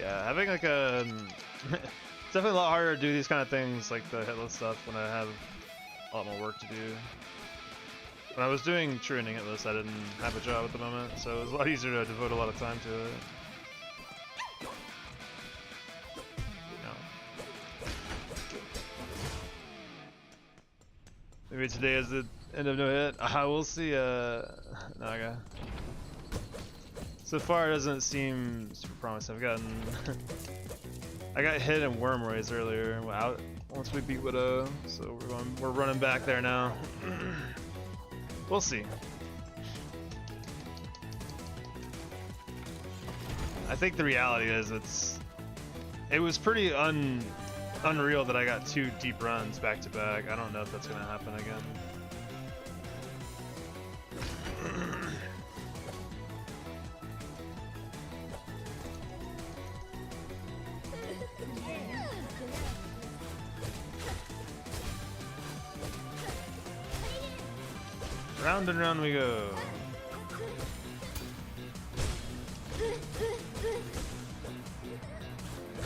Yeah, having like a it's definitely a lot harder to do these kind of things like the Hitless stuff when I have a lot more work to do. When I was doing True Ending Hitless, I didn't have a job at the moment, so it was a lot easier to devote a lot of time to it. Maybe today is the end of no hit. We'll see. Naga. So far, it doesn't seem super promising. I've gotten. I got hit in Wormrays earlier. Out once we beat Widow, so we're running back there now. We'll see. I think the reality is it was pretty unreal that I got 2 deep runs back to back. I don't know if that's gonna happen again. Round and round we go.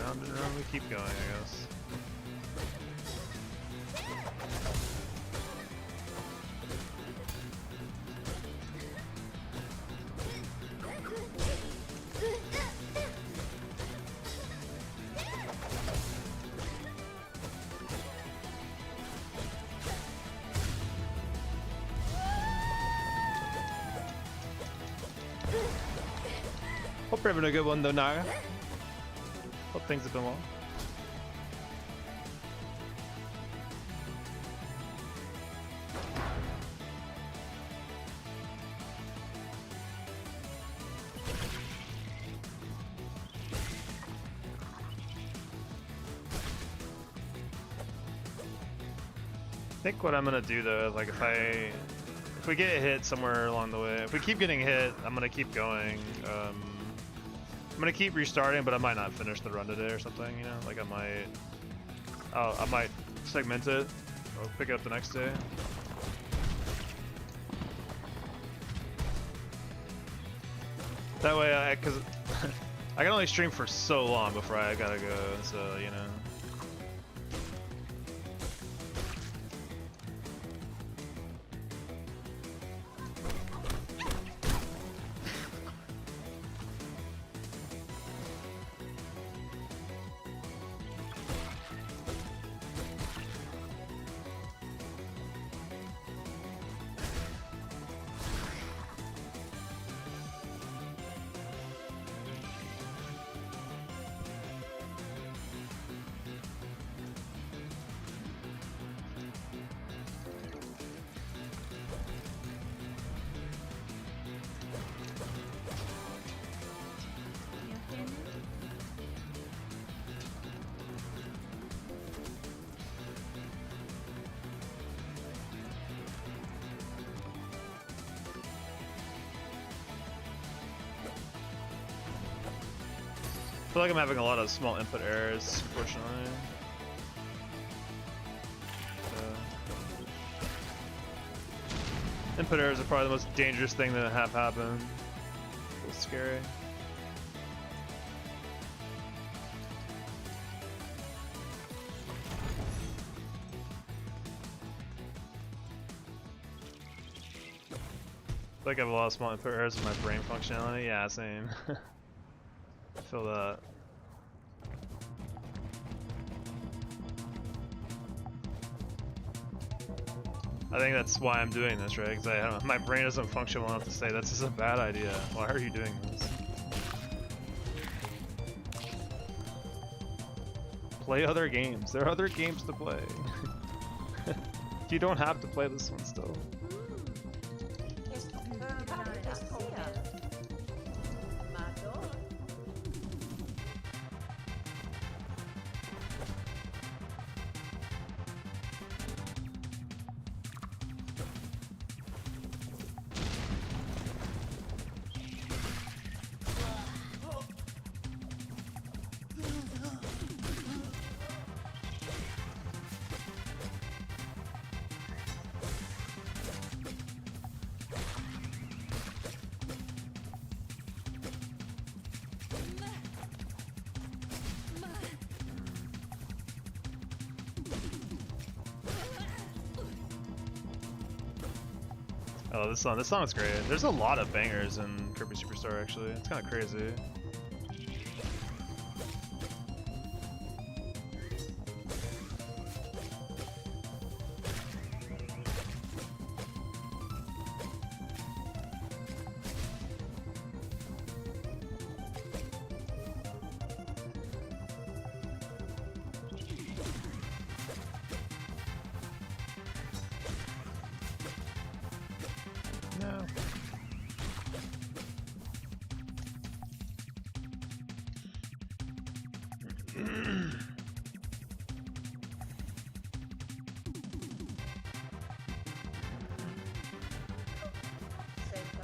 Round and round we keep going, I guess. Hope you're having a good one though, Naga. Hope things have been well. I think what I'm gonna do though is like if we get hit somewhere along the way, if we keep getting hit, I'm gonna keep going. I'm gonna keep restarting, but I might not finish the run today or something. You know, like I might segment it or pick it up the next day. That way, because I can only stream for so long before I gotta go. So you know. I feel like I'm having a lot of small input errors, unfortunately. Input errors are probably the most dangerous thing that have happened. It's scary. I feel like I have a lot of small input errors in my brain functionality. Yeah, same. I feel that. I think that's why I'm doing this, right? Because my brain doesn't function well enough to say this is a bad idea. Why are you doing this? Play other games. There are other games to play. You don't have to play this one still. Oh, this song is great. There's a lot of bangers in Kirby Superstar actually. It's kind of crazy.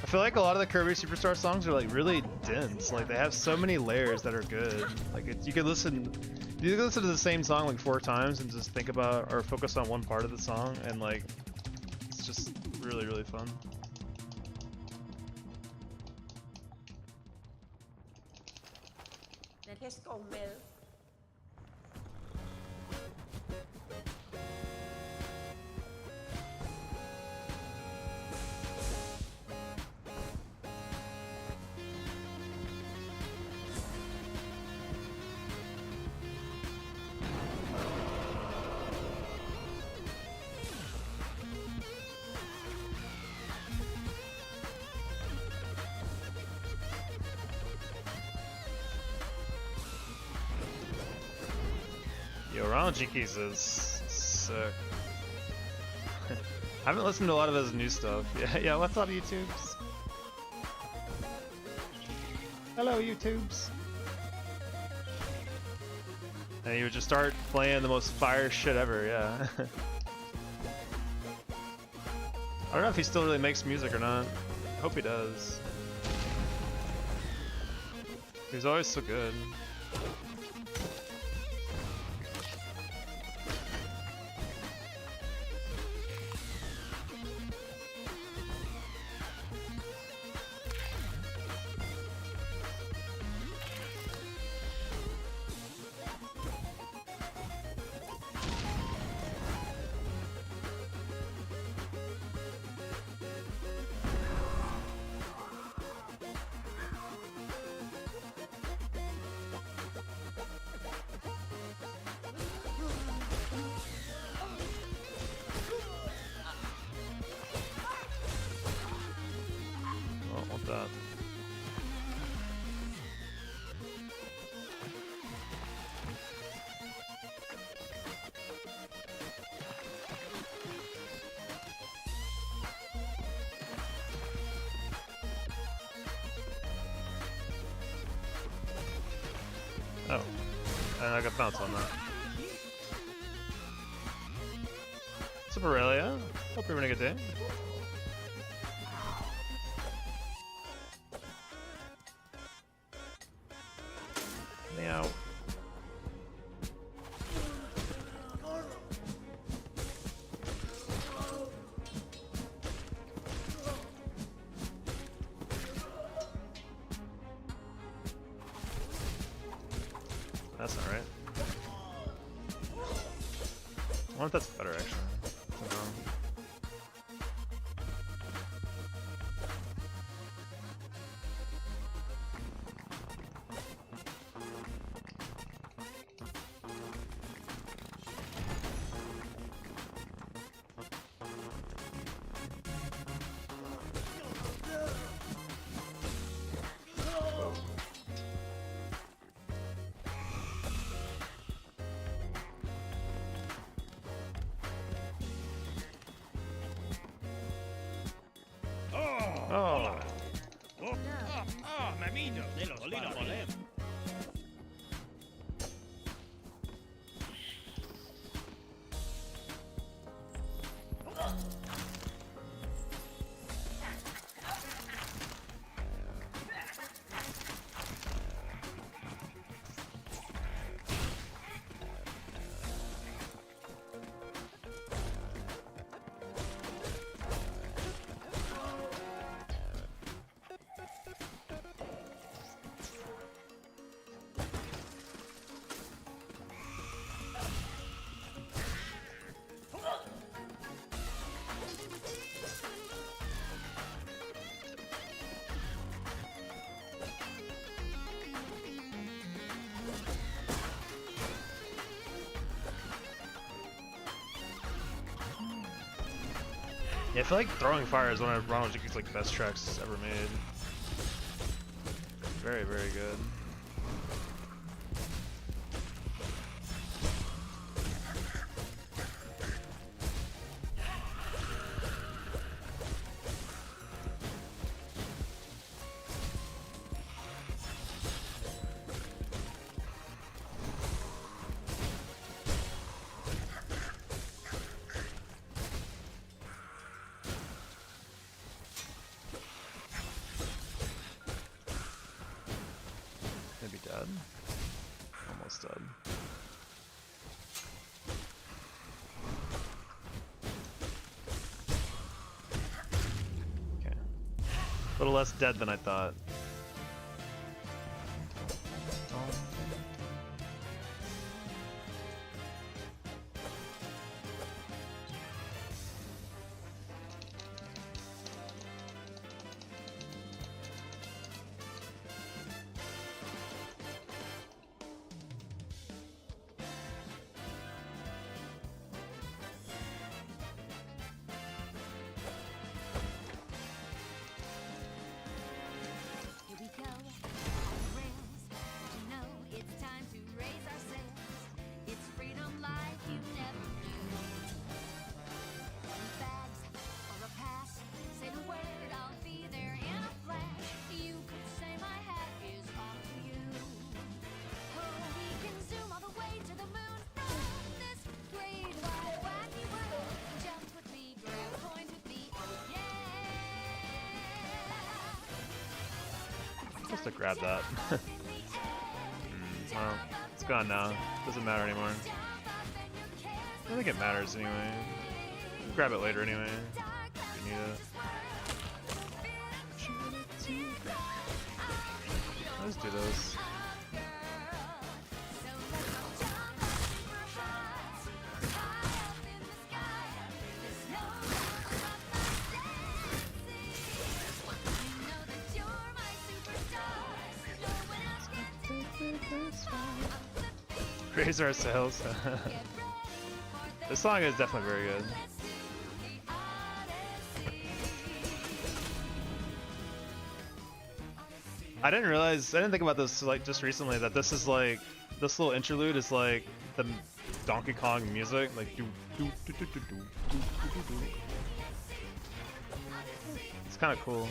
I feel like a lot of the Kirby Superstar songs are like really dense. Like they have so many layers that are good. Like you could listen to the same song like 4 times and just think about or focus on one part of the song, and like it's just really, really fun. Ronald Jenkins is sick. I haven't listened to a lot of his new stuff. Yeah, what's up, YouTubes? Hello, YouTubes. And he would just start playing the most fire shit ever, yeah. I don't know if he still really makes music or not. I hope he does. He's always so good. That. Oh, and I got bounce on that. Super Aurelia, hope you're having a good day. Meow. That's not right. I wonder if that's better actually. Oh. Mamito, de los Polemos. Yeah, I feel like Throwing Fire is one of Ronald Jenkins' like best tracks ever made. Very, very good. Maybe dead? Almost dead. Okay. A little less dead than I thought. supposed to grab that. Well, it's gone now. Doesn't matter anymore. I don't think it matters anyway. We'll grab it later anyway. If we need it. Let's do this. Raise our sails. This song is definitely very good. I didn't think about this like just recently, that this is like, this little interlude is like the Donkey Kong music, like do do do do do do do do do. It's kind of cool.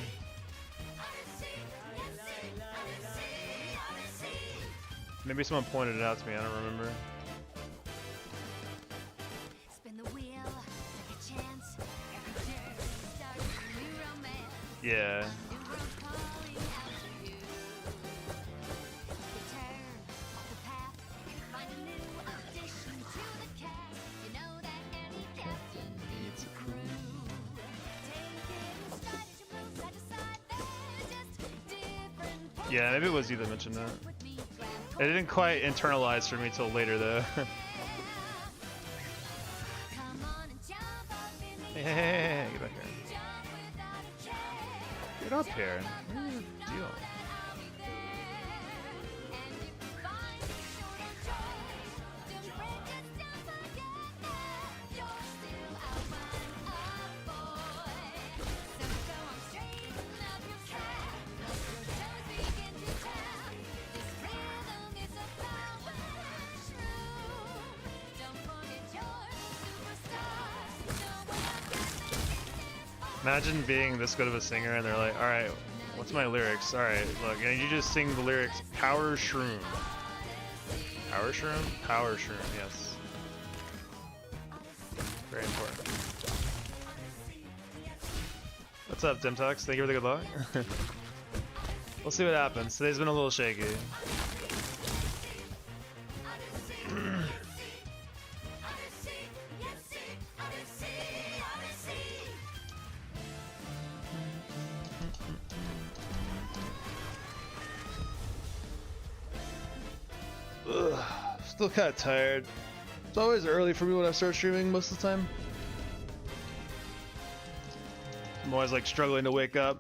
Maybe someone pointed it out to me, I don't remember. Yeah. Yeah, maybe it was you that mentioned that. It didn't quite internalize for me till later though. Hey, get back here. Get up here. What's your deal? Imagine being this good of a singer and they're like, alright, what's my lyrics? Alright, look, and you just sing the lyrics, Power Shroom. Power Shroom? Power Shroom, yes. Very important. What's up, Dimtux? Thank you for the good luck. We'll see what happens. Today's been a little shaky. Ugh, still kind of tired. It's always early for me when I start streaming most of the time. I'm always like struggling to wake up.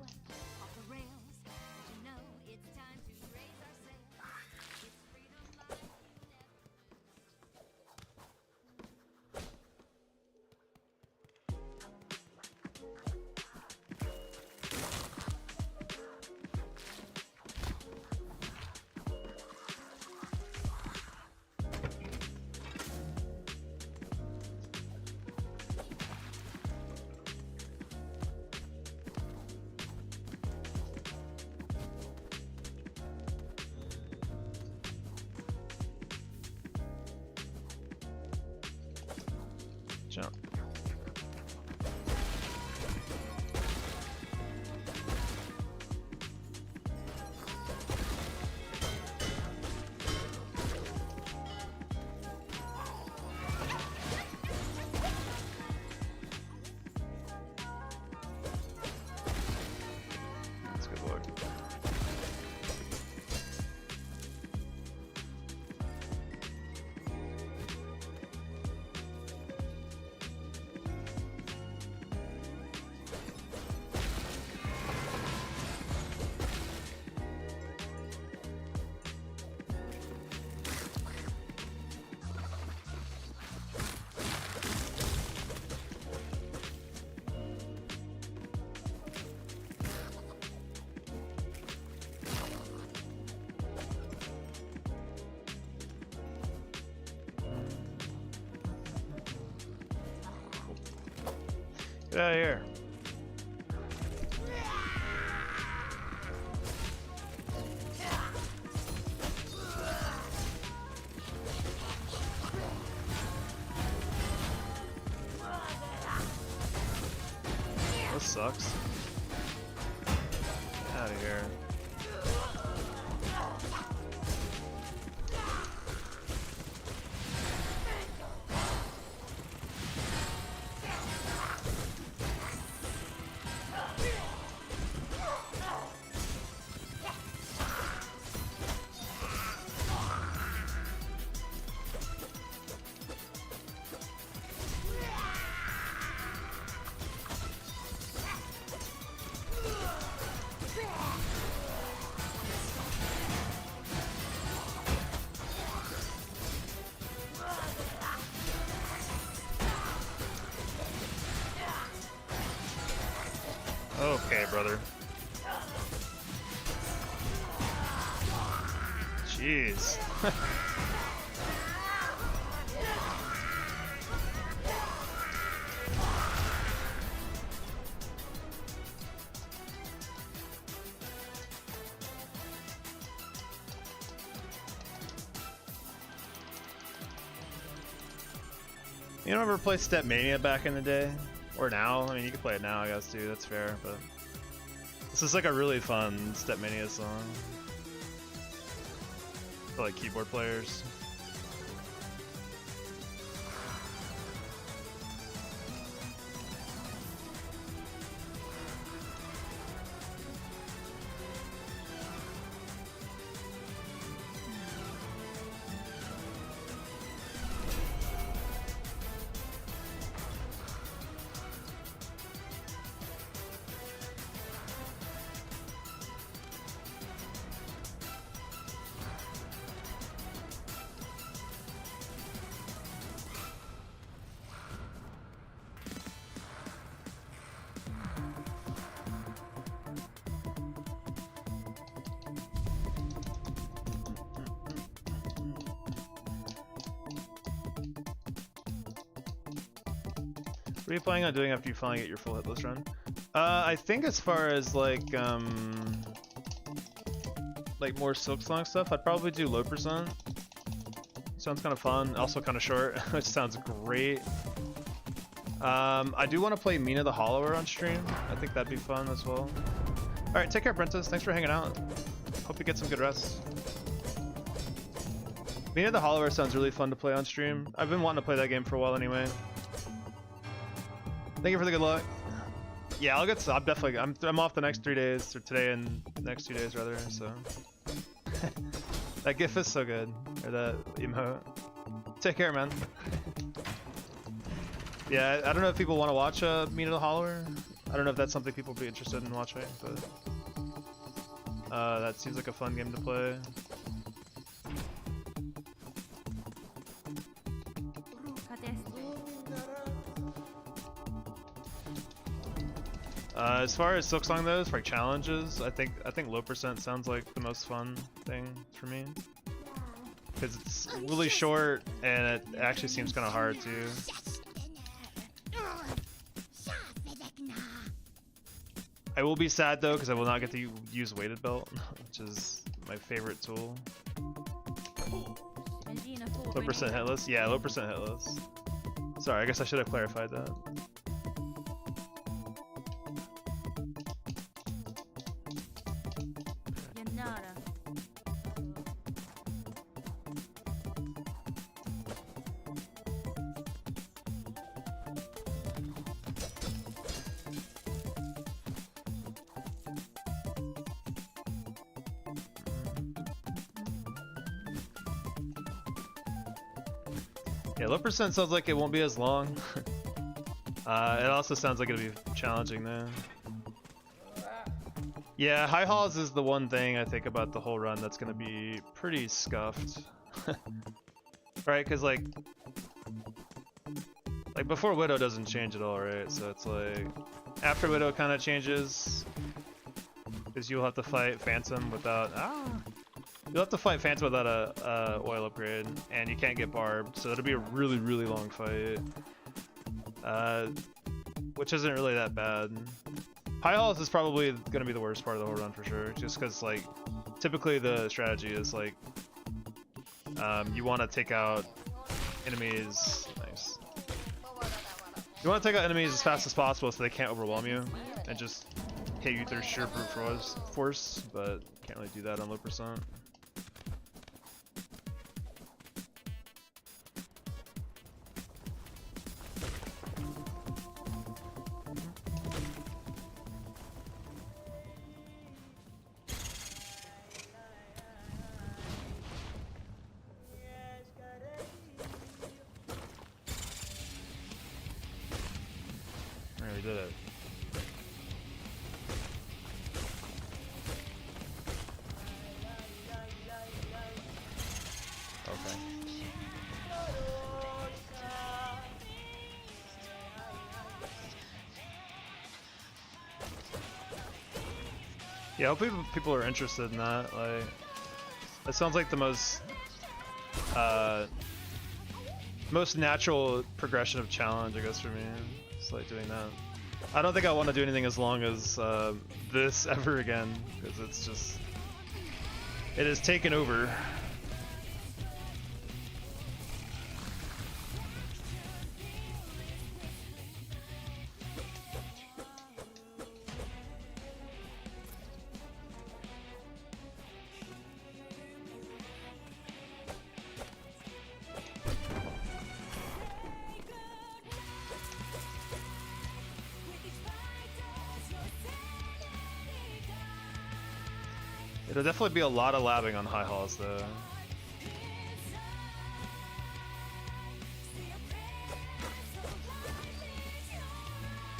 Jump. That's good luck. Get out of here. This sucks. Get out of here. Okay, brother. Jeez. You don't ever play Step Mania back in the day? Or now? I mean, you can play it now, I guess, too. That's fair, but... This is like a really fun Step Mania song. For like keyboard players. What are you planning on doing after you finally get your full Hitless run? I think as far as like more Silksong stuff, I'd probably do low percent. Sounds kind of fun, also kind of short, which sounds great. I do want to play Mina the Hollower on stream. I think that'd be fun as well. Alright, take care, Princess. Thanks for hanging out. Hope you get some good rest. Mina the Hollower sounds really fun to play on stream. I've been wanting to play that game for a while anyway. Thank you for the good luck. Yeah, I'll get. I'm definitely. I'm off the next 3 days, or today and the next 2 days rather. So that GIF is so good, or that emote. Take care, man. Yeah, I don't know if people want to watch Mina the Hollower. I don't know if that's something people would be interested in watching, but that seems like a fun game to play. As far as Silksong though, for like challenges, I think low percent sounds like the most fun thing for me, because it's really short and it actually seems kind of hard too. I will be sad though because I will not get to use weighted belt, which is my favorite tool. Low percent hitless? Yeah, low percent hitless. Sorry, I guess I should have clarified that. Yeah, low percent sounds like it won't be as long. It also sounds like it'll be challenging though. Yeah, high hauls is the one thing I think about the whole run that's gonna be pretty scuffed. Right, because like before Widow doesn't change at all, right? So it's like after Widow kind of changes, because you'll have to fight Phantom without you'll have to fight Phantom without a oil upgrade, and you can't get barbed, so it'll be a really, really long fight. Which isn't really that bad. High hauls is probably going to be the worst part of the whole run for sure, just because like typically the strategy is like you want to take out enemies. Nice. You want to take out enemies as fast as possible so they can't overwhelm you and just hit you through sheer brute force, but can't really do that on low percent. We did it. Okay. Yeah, hopefully people are interested in that. Like, that sounds like the most natural progression of challenge, I guess, for me. It's like doing that. I don't think I want to do anything as long as this ever again, because it's just, it has taken over. It'll definitely be a lot of labbing on high halls though.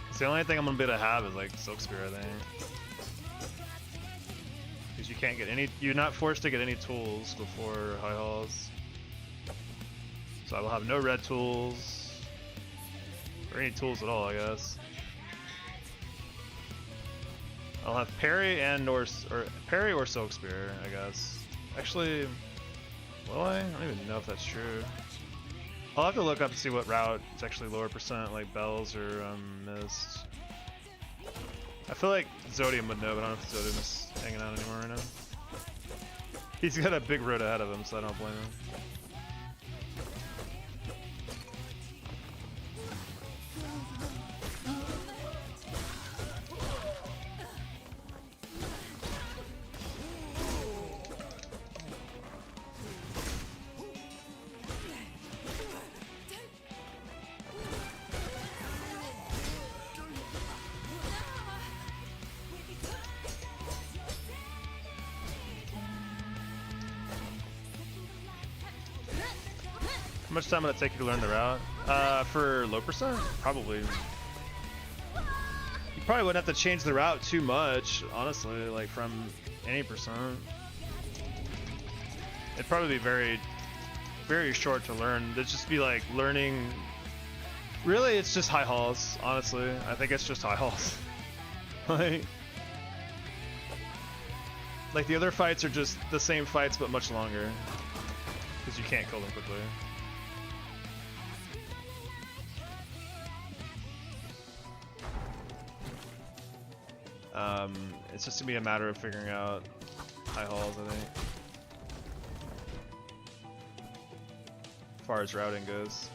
It's the only thing I'm gonna be able to have is like Silk Spear, I think. Because you can't get any, you're not forced to get any tools before high halls. So I will have no red tools. Or any tools at all, I guess. I'll have parry and or parry or Silk Spear, I guess. Actually, will I? I don't even know if that's true. I'll have to look up to see what route it's actually lower percent, like Bells or Mist. I feel like Zodium would know, but I don't know if Zodium is hanging out anymore right now. He's got a big road ahead of him, so I don't blame him. How much time would it take you to learn the route? For low percent? Probably. You probably wouldn't have to change the route too much, honestly, like from any percent. It'd probably be very, very short to learn. It'd just be like learning. Really, it's just high halls, honestly. I think it's just high halls. Like the other fights are just the same fights but much longer. Because you can't kill them quickly. It's just gonna be a matter of figuring out high halls, I think. As far as routing goes.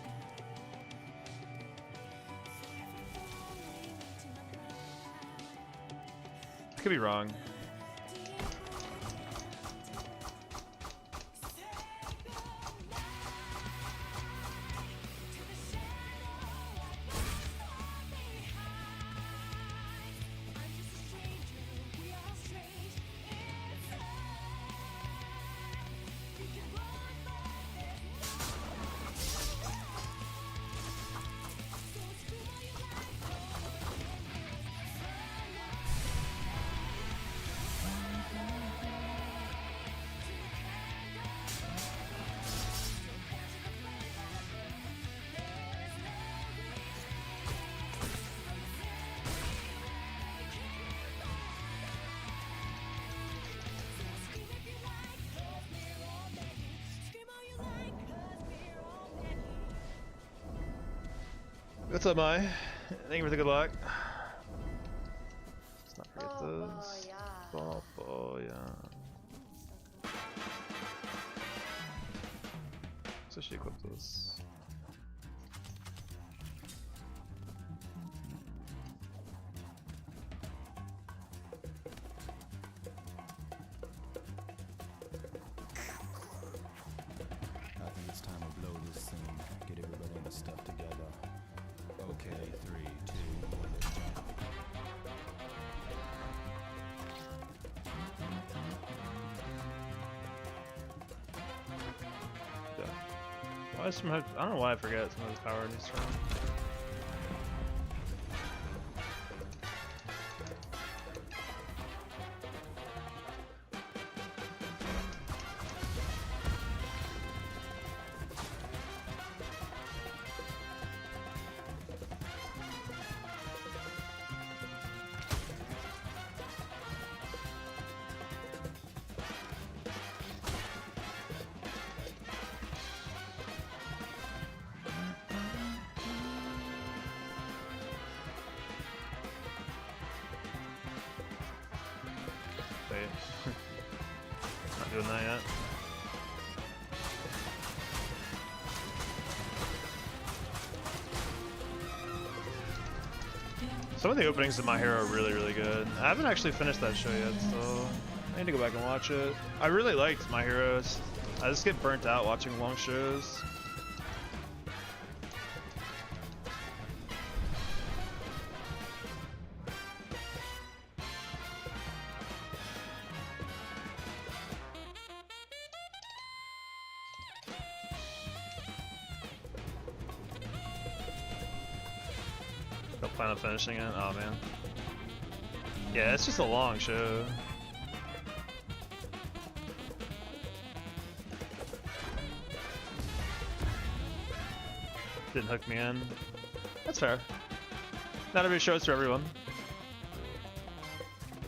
Could be wrong. What's up, Mai? Thank you for the good luck. Let's not forget those. Oh, yeah. So she equipped those. I think it's time to blow this scene. Get everybody in the stuff together. Okay, 3, 2, 1, let's jump. Yeah. Why is I don't know why I forget some of his power in these turns. wait. Not doing that yet. Some of the openings of My Hero are really, really good. I haven't actually finished that show yet, so I need to go back and watch it. I really liked My Heroes. I just get burnt out watching long shows. Don't plan on finishing it? Oh man. Yeah, it's just a long show. Didn't hook me in. That's fair. Not every show is for everyone.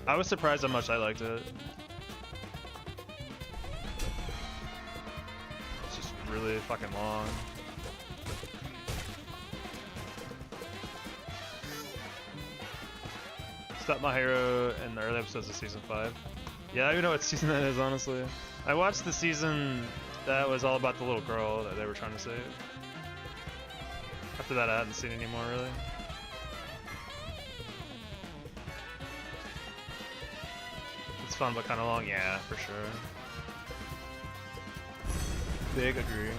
I was surprised how much I liked it. It's just really fucking long. Stopped My Hero in the early episodes of season 5. Yeah, I don't even know what season that is, honestly. I watched the season that was all about the little girl that they were trying to save. After that, I hadn't seen any more, really. It's fun, but kind of long. Yeah, for sure. Big agree.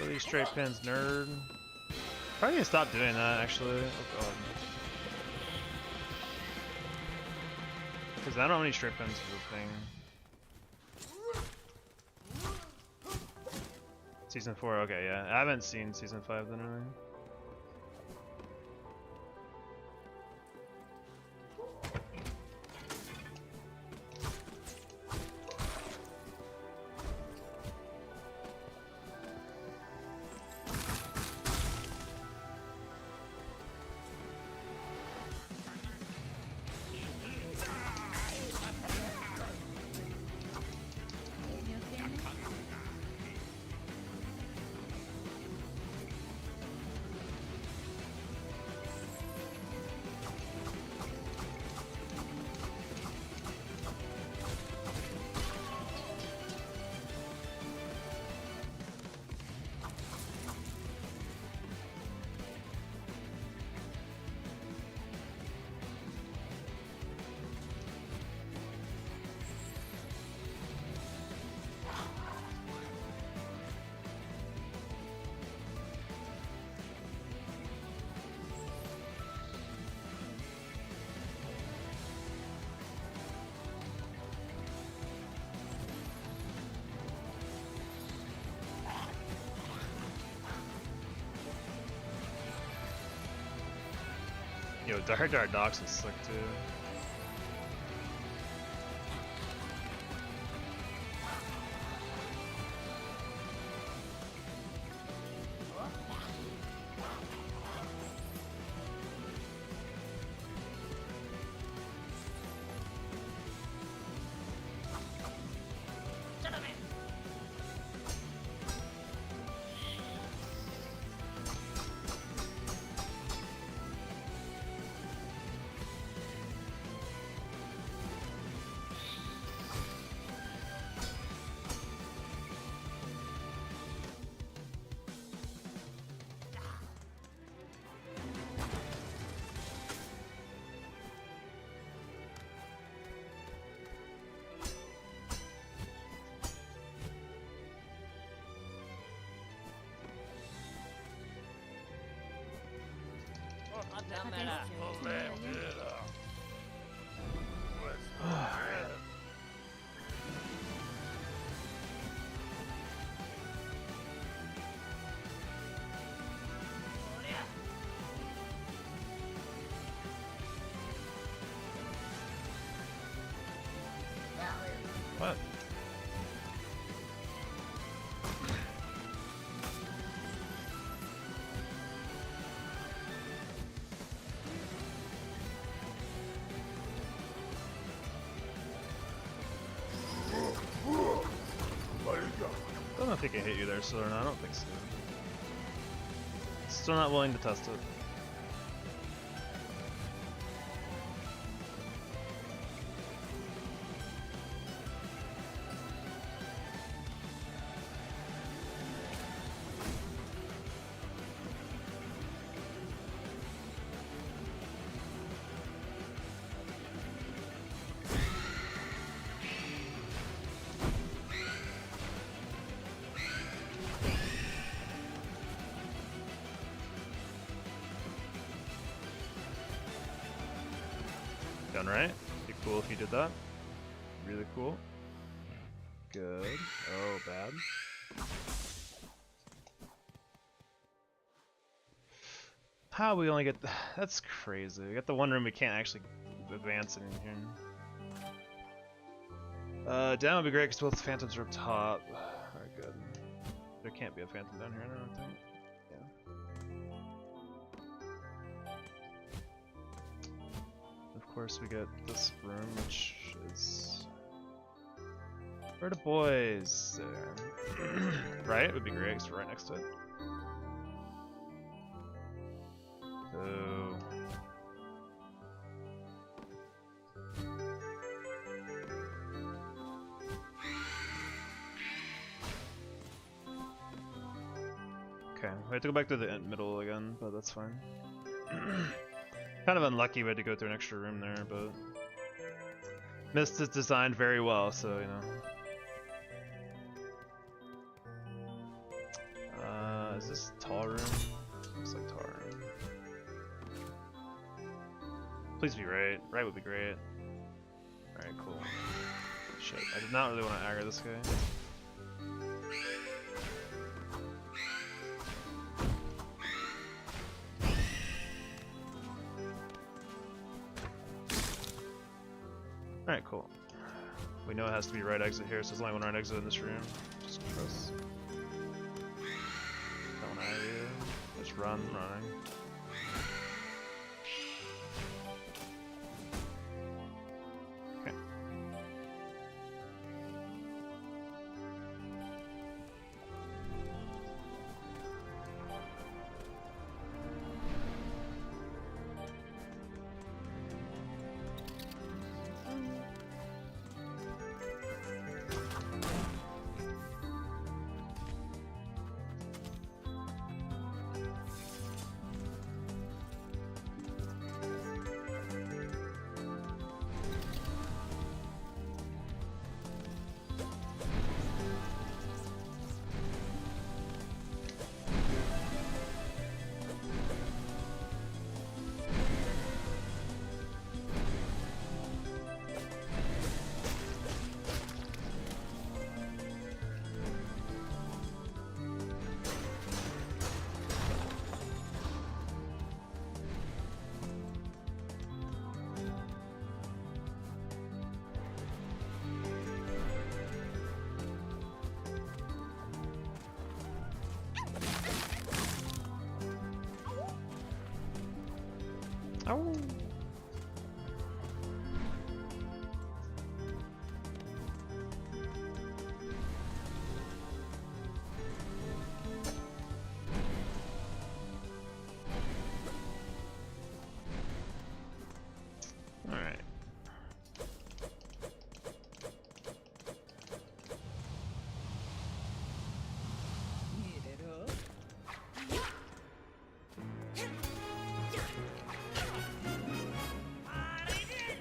These straight pins, nerd. Probably need to stop doing that, actually. Oh god. Because I don't have any straight pins for the thing. Season 4, okay, yeah. I haven't seen season 5 then, really. Yo, Dark Docs is slick too. What? know if he can hit you there, so or not. I don't think so. Still not willing to test it. Done right? Be cool if you did that. Really cool. Good. Oh, bad. How we only get... That's crazy. We got the one room we can't actually advance in here. Down would be great because both phantoms are up top. Alright, good. There can't be a phantom down here, I don't think. Of course we get this room, which is... Where are the boys? There. Right? It would be great because we're right next to it. So... Okay, we have to go back to the middle again, but that's fine. Kind of unlucky we had to go through an extra room there, but Mist is designed very well, so you know. Is this tall room? Looks like tall room. Please be right. Right would be great. Alright, cool. Shit, I did not really want to aggro this guy. Alright, cool. We know it has to be right exit here, so there's only one right exit in this room. Just gross. Don't want to you. Just running. Okay. Oh. All right.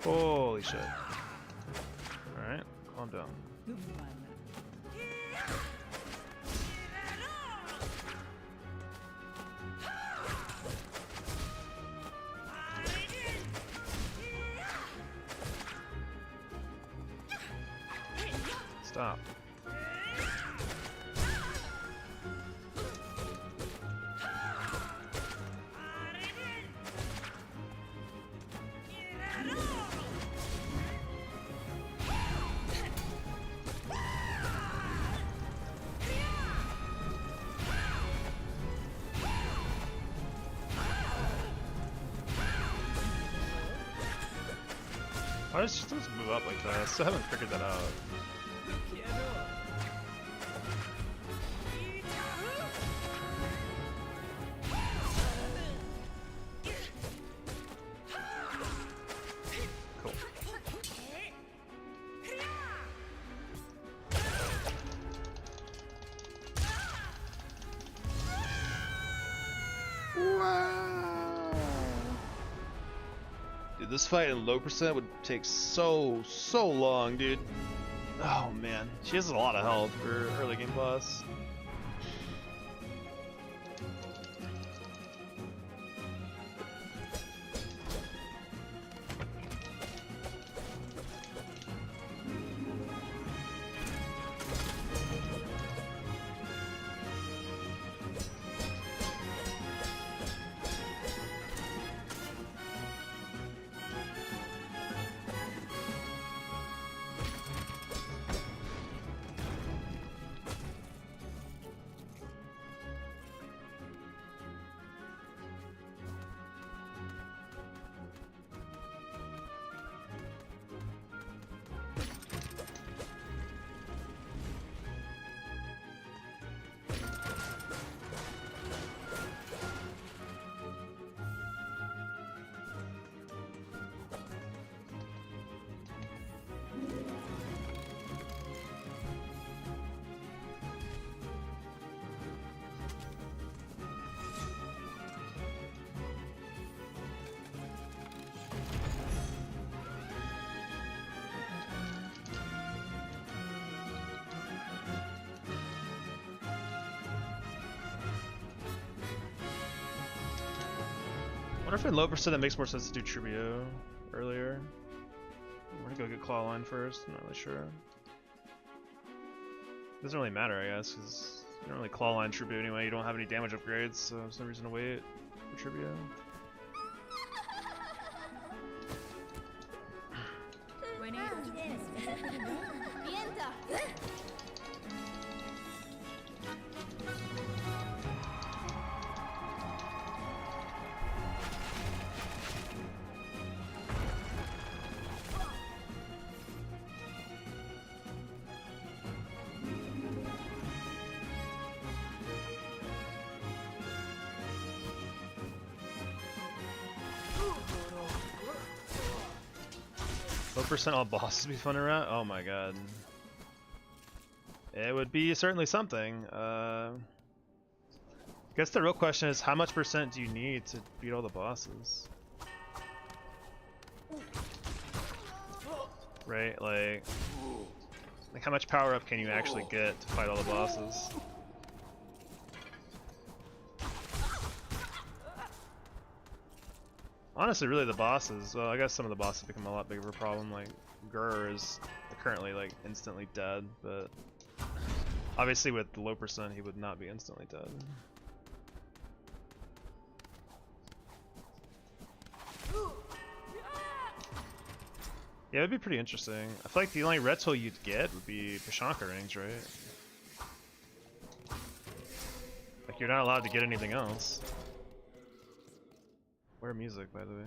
Holy shit. Alright, calm down. Stop. Why does she just move up like that? I still haven't figured that out. this fight in low percent would take so long, dude. Oh man, she has a lot of health for early game boss. I wonder if in low percent it makes more sense to do Tribio earlier. We're gonna go get Claw Line first, I'm not really sure. Doesn't really matter, I guess, because you don't really Claw Line Tribio anyway, you don't have any damage upgrades, so there's no reason to wait for Tribio. What percent all bosses be fun around? Oh my god. It would be certainly something. I guess the real question is how much percent do you need to beat all the bosses? Right, like how much power up can you actually get to fight all the bosses? Honestly, really the bosses. Well, I guess some of the bosses become a lot bigger of a problem. Like Gur is currently like instantly dead, but obviously with the low percent, he would not be instantly dead. Yeah, it'd be pretty interesting. I feel like the only red tool you'd get would be Pashanka rings, right? Like you're not allowed to get anything else. Where music, by the way?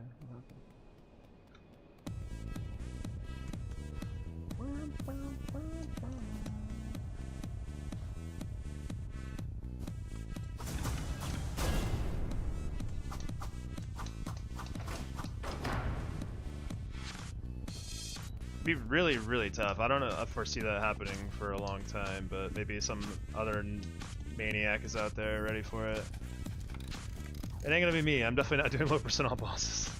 Be really, really tough. I don't know. I foresee that happening for a long time, but maybe some other maniac is out there ready for it. It ain't gonna be me. I'm definitely not doing low percent all bosses.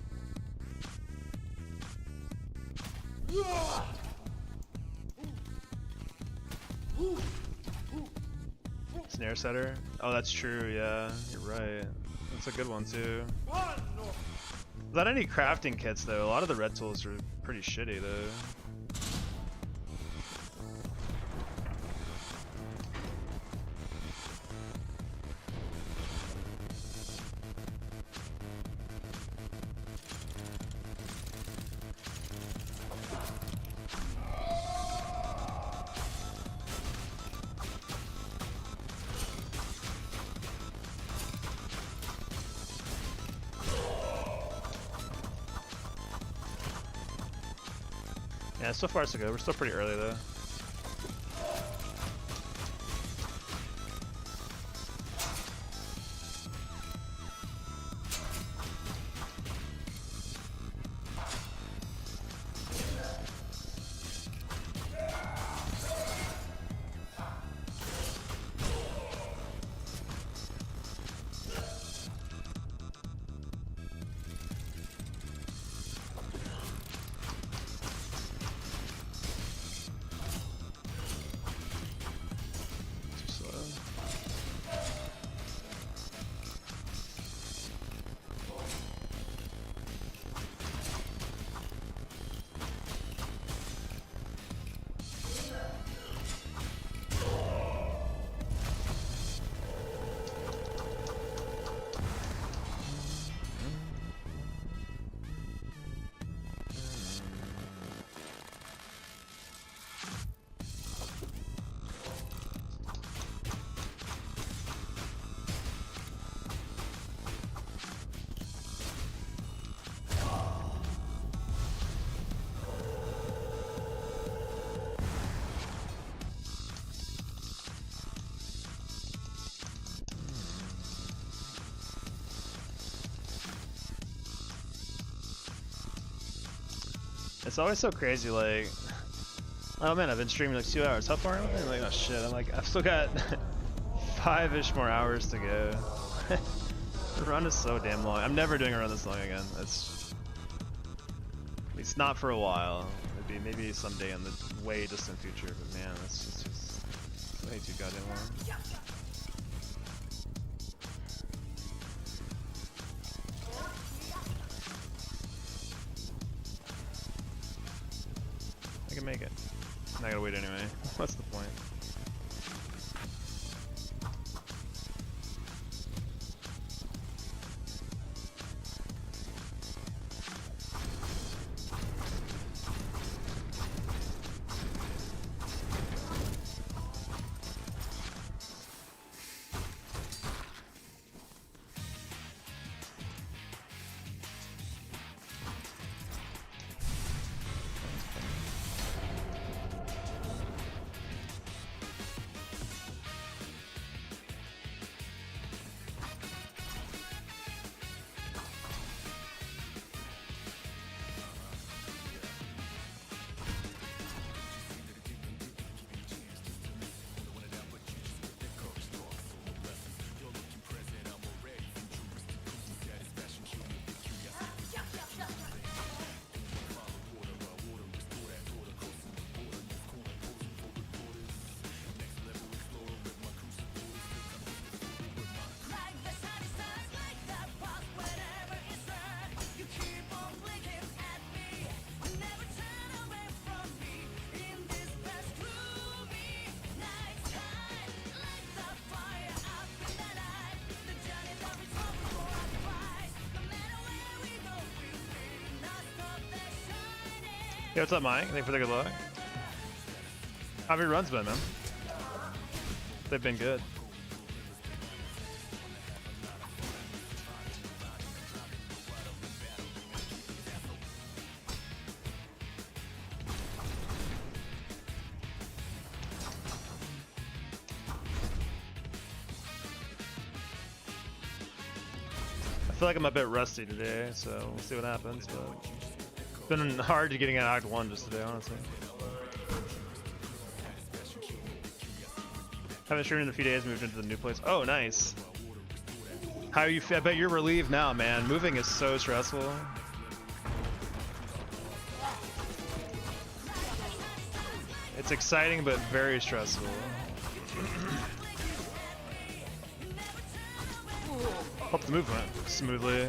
Snare setter? Oh, that's true. Yeah, you're right. That's a good one too. Without any crafting kits though, a lot of the red tools are pretty shitty though. Yeah, so far so good. We're still pretty early though. It's always so crazy, like, oh man, I've been streaming like 2 hours. How far am I? I'm like, oh shit, I'm like, I've still got 5-ish more hours to go. The run is so damn long. I'm never doing a run this long again. It's at least not for a while. Maybe someday in the way distant future, but man, it's just way too goddamn long. I can make it. I'm not gonna wait anyway. What's the point? Hey, what's up, Mike? Thank you for the good luck. How have your runs been, man? They've been good. I feel like I'm a bit rusty today, so we'll see what happens, but it's been hard to getting out Act 1 just today, honestly. Haven't streamed in a few days, moved into the new place. Oh, nice. How are you? I bet you're relieved now, man. Moving is so stressful. It's exciting, but very stressful. Hope the move went smoothly.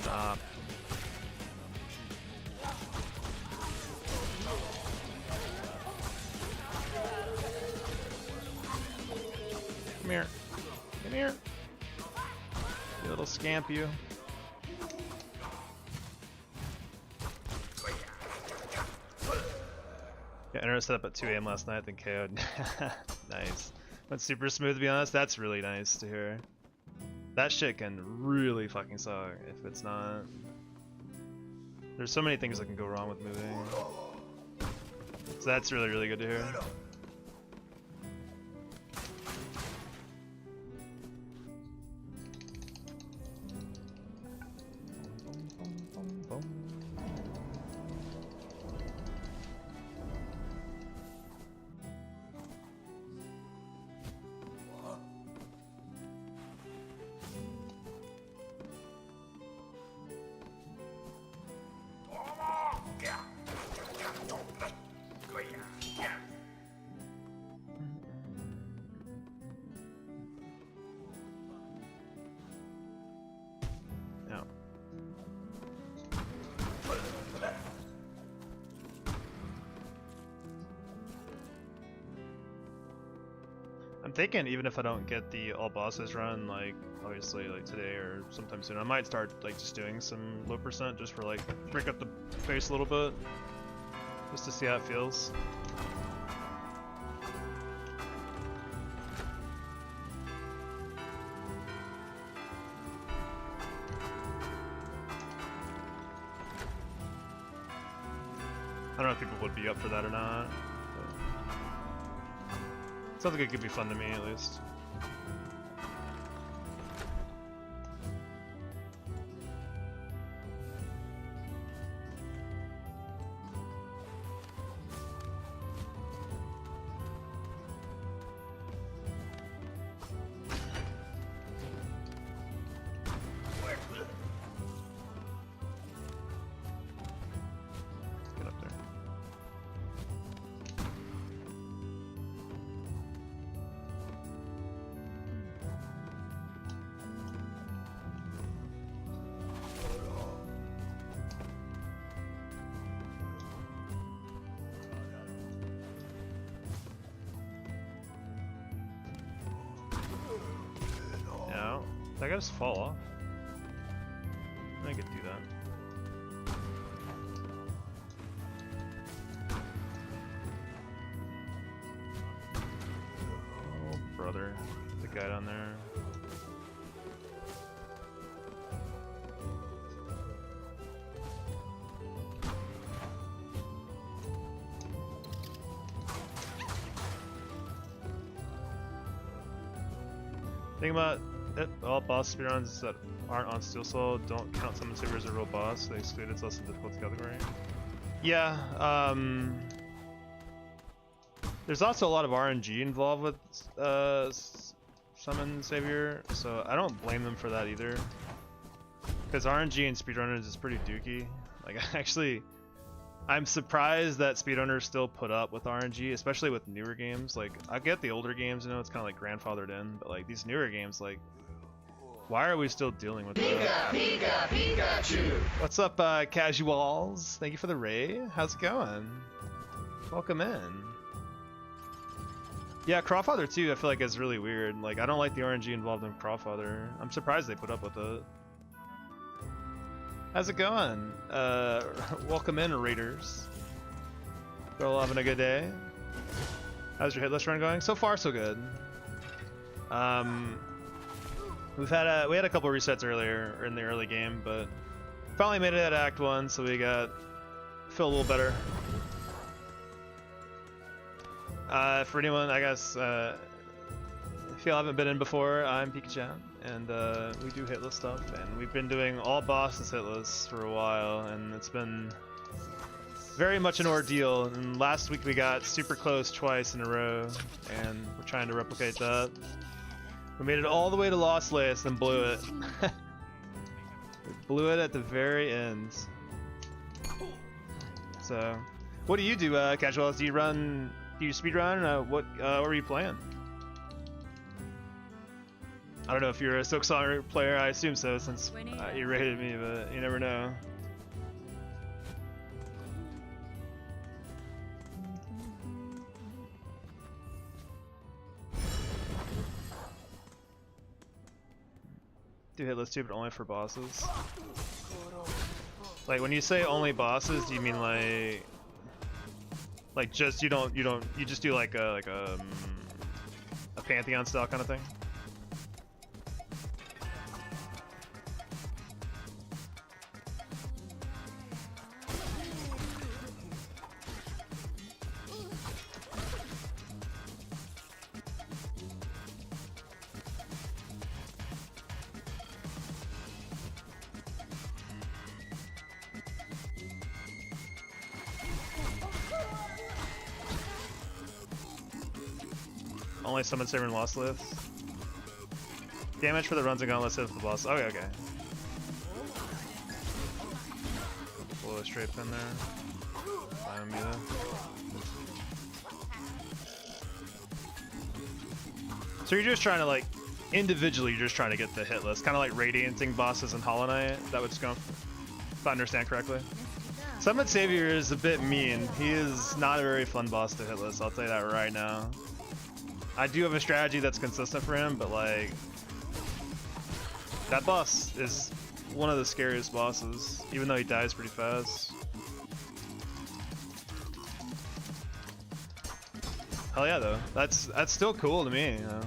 Stop. Come here. Come here. You little scamp, you. Yeah, internet set up at 2 AM last night, then KO'd. Nice. Went super smooth, to be honest. That's really nice to hear. That shit can really fucking suck if it's not. There's so many things that can go wrong with moving. So that's really, really good to hear. Yeah. I'm thinking even if I don't get the all bosses run, like obviously like today or sometime soon, I might start like just doing some low percent just for like break up the pace a little bit, just to see how it feels. I don't know if people would be up for that or not. But sounds like it could be fun to me at least. I gotta just fall off. I could do that. Oh, brother. The guy down there. Think about it, all boss speedruns that aren't on Steel Soul don't count Summon Savior as a real boss. They exclude its less than difficult category. Yeah, there's also a lot of RNG involved with Summon Savior, so I don't blame them for that either. Because RNG in speedrunners is pretty dookie. Like, actually, I'm surprised that speedrunners still put up with RNG, especially with newer games. Like, I get the older games, you know, it's kind of like grandfathered in, but like these newer games, like, why are we still dealing with that? Pikachu! What's up, casuals? Thank you for the raid. How's it going? Welcome in. Yeah, Crawfather too, I feel like is really weird. Like, I don't like the RNG involved in Crawfather. I'm surprised they put up with it. How's it going? Welcome in, raiders. They're all having a good day. How's your Hitless run going? So far, so good. We had a couple resets earlier in the early game, but finally made it at Act 1, so we feel a little better. For anyone, I guess, if you haven't been in before, I'm Pikachu, and we do Hitless stuff, and we've been doing all bosses Hitless for a while, and it's been very much an ordeal. And last week we got super close twice in a row, and we're trying to replicate that. We made it all the way to Lost List and blew it. We blew it at the very end. So, what do you do, Casuals? Do you speedrun? What were you playing? I don't know if you're a Silksong player. I assume so, since you rated me, but you never know. Do Hitless too, but only for bosses. Like, when you say only bosses, do you mean like just you just do like a Pantheon style kind of thing? Only Summon Savior and Lost List. Damage for the runs and gauntlets hit the boss. Okay, okay. Blow a straight pin there. Biometa. So you're just trying to, like, individually, you're just trying to get the hit list. Kind of like radianting bosses in Hollow Knight. That would just go, if I understand correctly. Summon Savior is a bit mean. He is not a very fun boss to hit list, I'll tell you that right now. I do have a strategy that's consistent for him, but like, that boss is one of the scariest bosses, even though he dies pretty fast. Hell yeah, though. That's still cool to me, you know.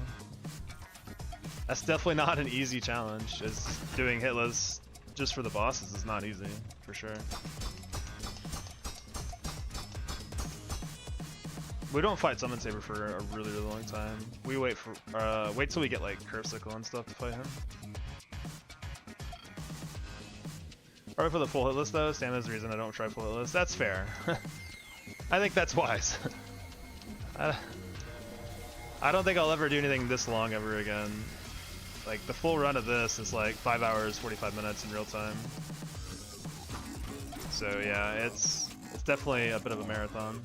That's definitely not an easy challenge. Just doing hitless just for the bosses is not easy, for sure. We don't fight Summon Saber for a really, really long time. We wait for wait till we get like Curve Sickle and stuff to fight him. Probably for the full Hitless though. Stamina's the reason I don't try full Hitless. That's fair. I think that's wise. I don't think I'll ever do anything this long ever again. Like the full run of this is like 5 hours, 45 minutes in real time. So yeah, it's definitely a bit of a marathon.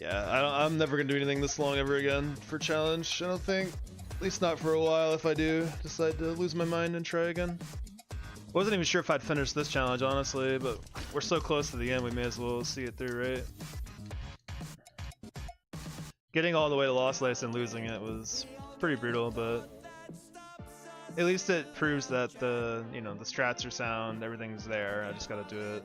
Yeah, I'm never gonna do anything this long ever again for challenge, I don't think. At least not for a while if I do decide to lose my mind and try again. Wasn't even sure if I'd finish this challenge, honestly, but we're so close to the end, we may as well see it through, right? Getting all the way to Lost Lace and losing it was pretty brutal, but at least it proves that the strats are sound, everything's there, I just gotta do it.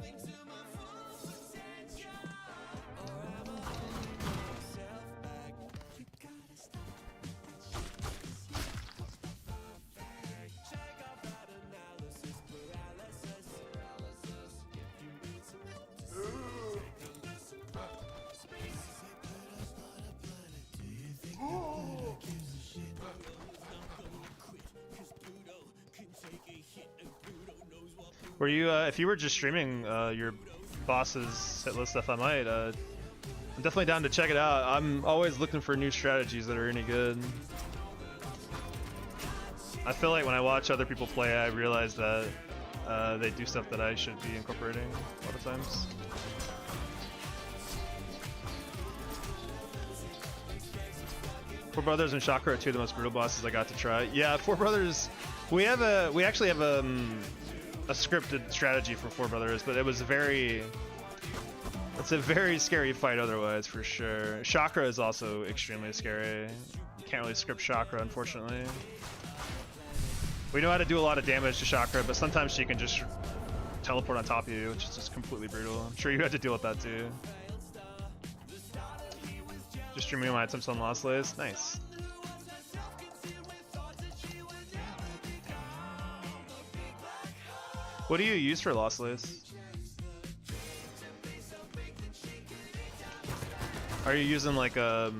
Were you, if you were just streaming your boss's Hitless stuff, I might. I'm definitely down to check it out. I'm always looking for new strategies that are any good. I feel like when I watch other people play, I realize that they do stuff that I should be incorporating a lot of times. Four Brothers and Chakra are two of the most brutal bosses I got to try. Yeah, Four Brothers. We actually have a scripted strategy for Four Brothers, but it's a very scary fight otherwise, for sure. Chakra is also extremely scary. You can't really script Chakra, unfortunately. We know how to do a lot of damage to Chakra, but sometimes she can just teleport on top of you, which is just completely brutal. I'm sure you had to deal with that too. Just streaming my attempts on Lost Lace. Nice. What do you use for Lost Lace? Are you using like I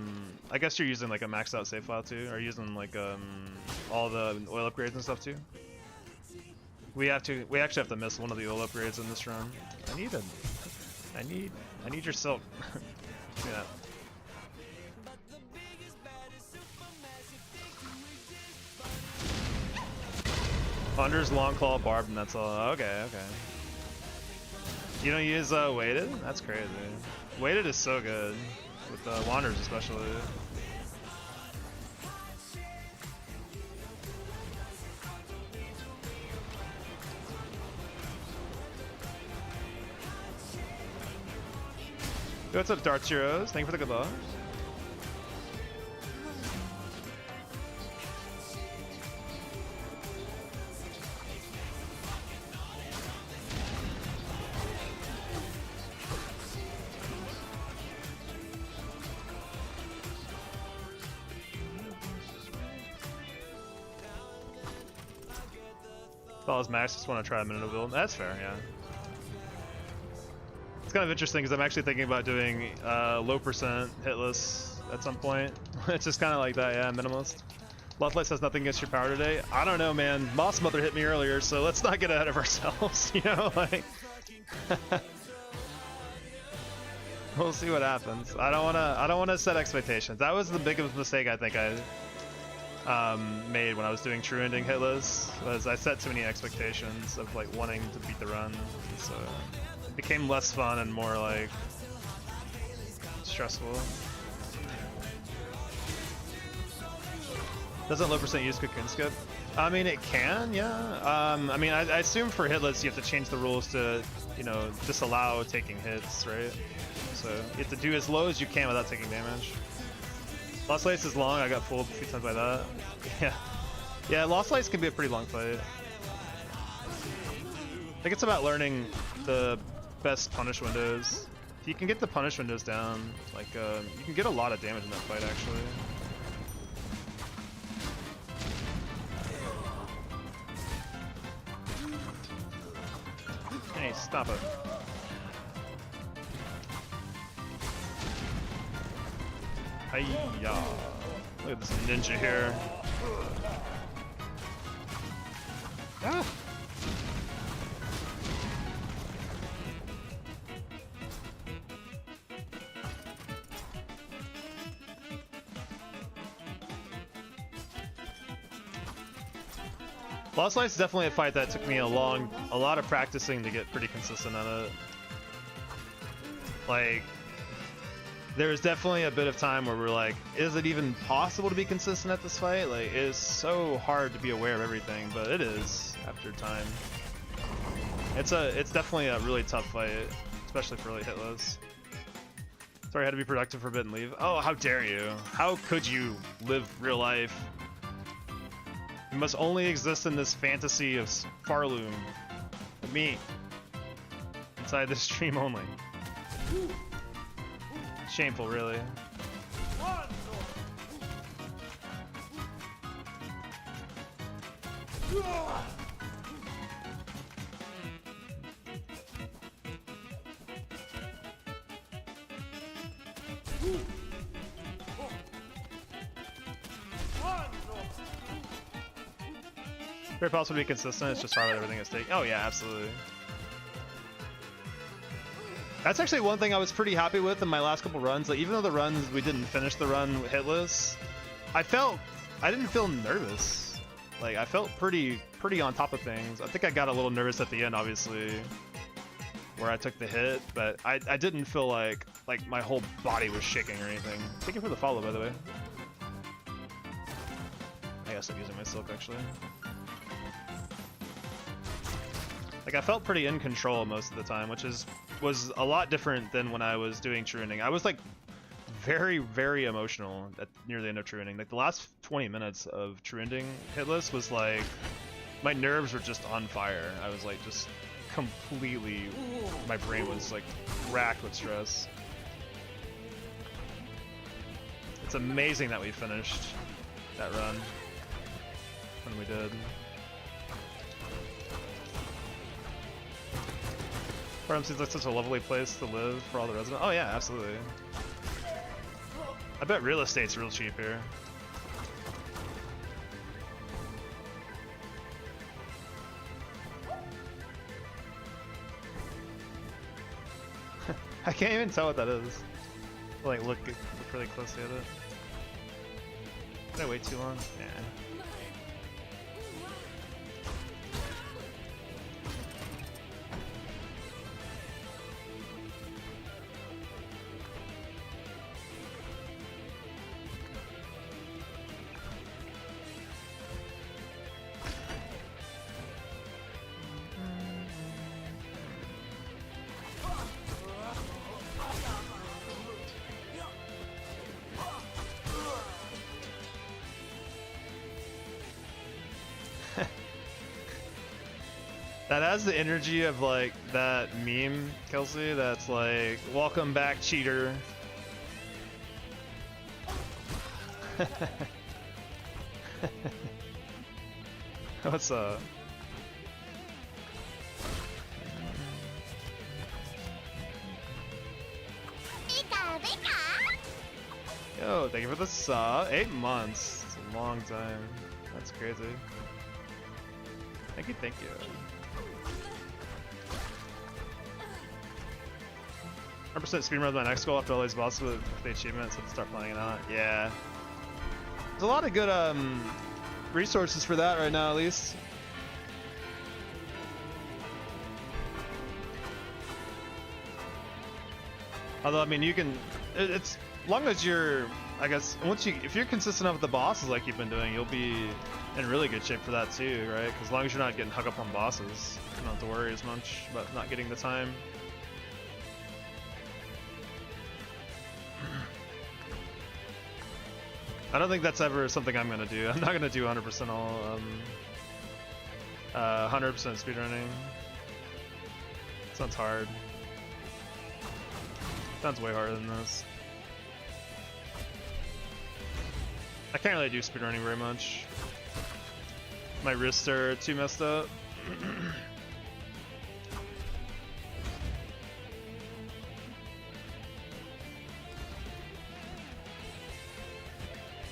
guess you're using like a maxed out save file too? Are you using like all the oil upgrades and stuff too? We actually have to miss one of the oil upgrades in this run. I need your silk. See that. Thunder's Long Claw Barb, and that's all. Okay. You don't use Weighted? That's crazy. Weighted is so good, with Wanderers especially. Yo, what's up, Darts Heroes? Thank you for the good love. Follows Max, just want to try a minute of build. That's fair, yeah. It's kind of interesting because I'm actually thinking about doing low percent hitless at some point. It's just kind of like that, yeah, minimalist. Lost Lace has nothing against your power today. I don't know, man. Moss Mother hit me earlier, so let's not get ahead of ourselves. You know, like we'll see what happens. I don't wanna set expectations. That was the biggest mistake I think I made when I was doing true ending hitless, was I set too many expectations of like wanting to beat the run, so it became less fun and more like stressful. Doesn't low percent use Cocoon Skip? I mean, it can, yeah. I mean, I assume for hitless you have to change the rules to, you know, disallow taking hits, right? So you have to do as low as you can without taking damage. Lost Lights is long. I got fooled a few times by that. Yeah, yeah. Lost Lights can be a pretty long fight. I think it's about learning the best punish windows. If you can get the punish windows down, like you can get a lot of damage in that fight actually. Hey, stop it. Hiya. Look at this ninja here. Ah. Lost Lights is definitely a fight that took me a lot of practicing to get pretty consistent at it. Like, there was definitely a bit of time where we're like, is it even possible to be consistent at this fight? Like, it is so hard to be aware of everything, but it is after time. It's definitely a really tough fight, especially for like hitless. Sorry, I had to be productive for a bit and leave. Oh, how dare you? How could you live real life? You must only exist in this fantasy of Farloom. Me. Inside this stream only. Shameful, really. Very possible to be consistent, it's just hard with everything at stake. Oh yeah, absolutely. That's actually one thing I was pretty happy with in my last couple runs. Like, even though the runs we didn't finish the run hitless, I didn't feel nervous. Like, I felt pretty on top of things. I think I got a little nervous at the end, obviously, where I took the hit, but I didn't feel like my whole body was shaking or anything. Thank you for the follow, by the way. I guess I'm using my silk actually. Like, I felt pretty in control most of the time, which was a lot different than when I was doing True Ending. I was like very, very emotional near the end of True Ending. Like, the last 20 minutes of True Ending hitless was like, my nerves were just on fire. I was like just completely, my brain was like racked with stress. It's amazing that we finished that run when we did. Farm seems like such a lovely place to live for all the residents. Oh yeah, absolutely. I bet real estate's real cheap here. I can't even tell what that is. Like, look really closely at it. Did I wait too long? Yeah. That has the energy of like that meme, Kelsey, that's like, welcome back, cheater. What's up? Yo, thank you for the sub. 8 months. It's a long time. That's crazy. Thank you, thank you. 100% speedrun my next goal after all these bosses with the achievements and start playing it out. Yeah. There's a lot of good resources for that right now, at least. Although, I mean, you can, as long as you're, I guess, if you're consistent enough with the bosses like you've been doing, you'll be in really good shape for that too, right? Because as long as you're not getting hung up on bosses, you don't have to worry as much about not getting the time. I don't think that's ever something I'm gonna do. I'm not gonna do 100% all 100% speedrunning. Sounds hard. Sounds way harder than this. I can't really do speedrunning very much. My wrists are too messed up.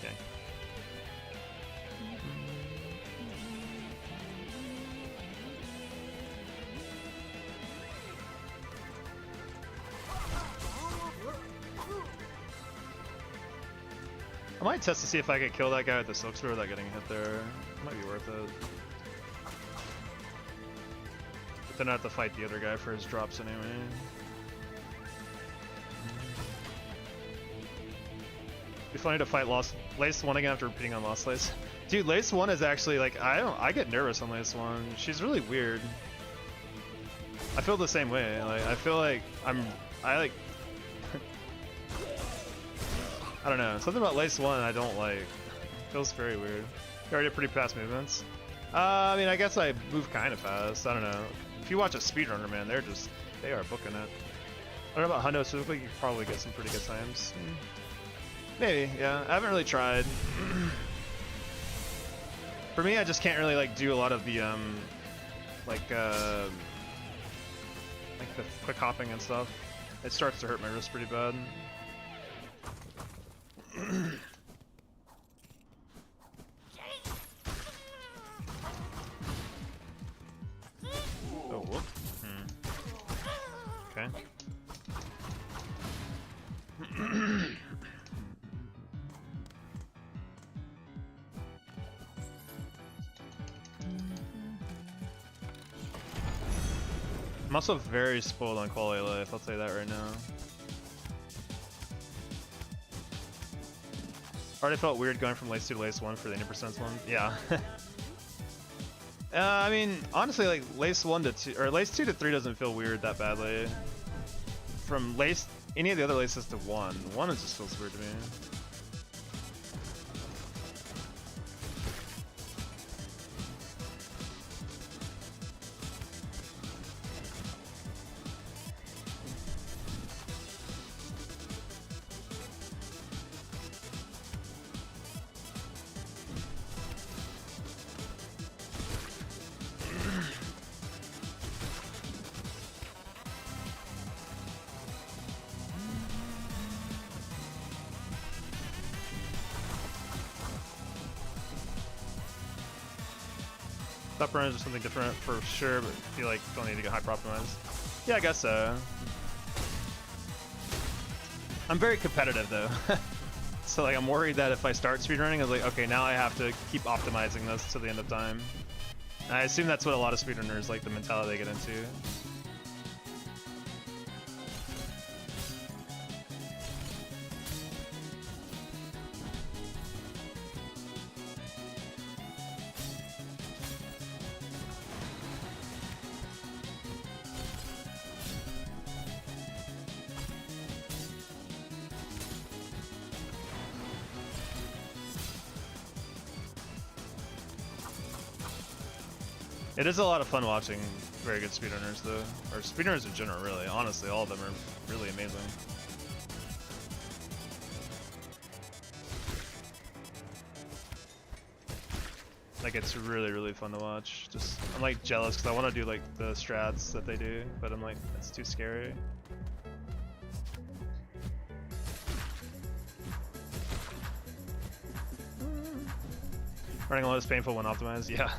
Okay. I might test to see if I could kill that guy with the Silksong without getting hit there. Might be worth it. But then I have to fight the other guy for his drops anyway. Be funny to fight Lace 1 again after repeating on Lost Lace. Dude, Lace 1 is actually like I get nervous on Lace 1. She's really weird. I feel the same way. Like I feel like I don't know. Something about Lace 1 I don't like. It feels very weird. You already have pretty fast movements. I mean, I guess I move kind of fast. I don't know. If you watch a speedrunner, man, they are booking it. I don't know about Hundo specifically. You could probably get some pretty good times. Maybe, yeah. I haven't really tried. For me, I just can't really like do a lot of the like the quick hopping and stuff. It starts to hurt my wrist pretty bad. Oh, whoop. Okay. I'm also very spoiled on quality of life, I'll tell you that right now. Already felt weird going from Lace 2 to Lace 1 for the 80% one. Yeah. I mean, honestly, like Lace 1 to 2, or Lace 2 to 3 doesn't feel weird that badly. From Lace, any of the other Laces to 1 it just feels weird to me. Top runners are something different for sure, but I feel like don't need to get hyper optimized. Yeah, I guess so. I'm very competitive though. So like I'm worried that if I start speedrunning, I was like, okay, now I have to keep optimizing this to the end of time. And I assume that's what a lot of speedrunners, like the mentality they get into. It is a lot of fun watching very good speedrunners though, or speedrunners in general really, honestly all of them are really amazing. Like it's really fun to watch. Just I'm like jealous because I want to do like the strats that they do, but I'm like, it's too scary. Running alone is painful when optimized, yeah.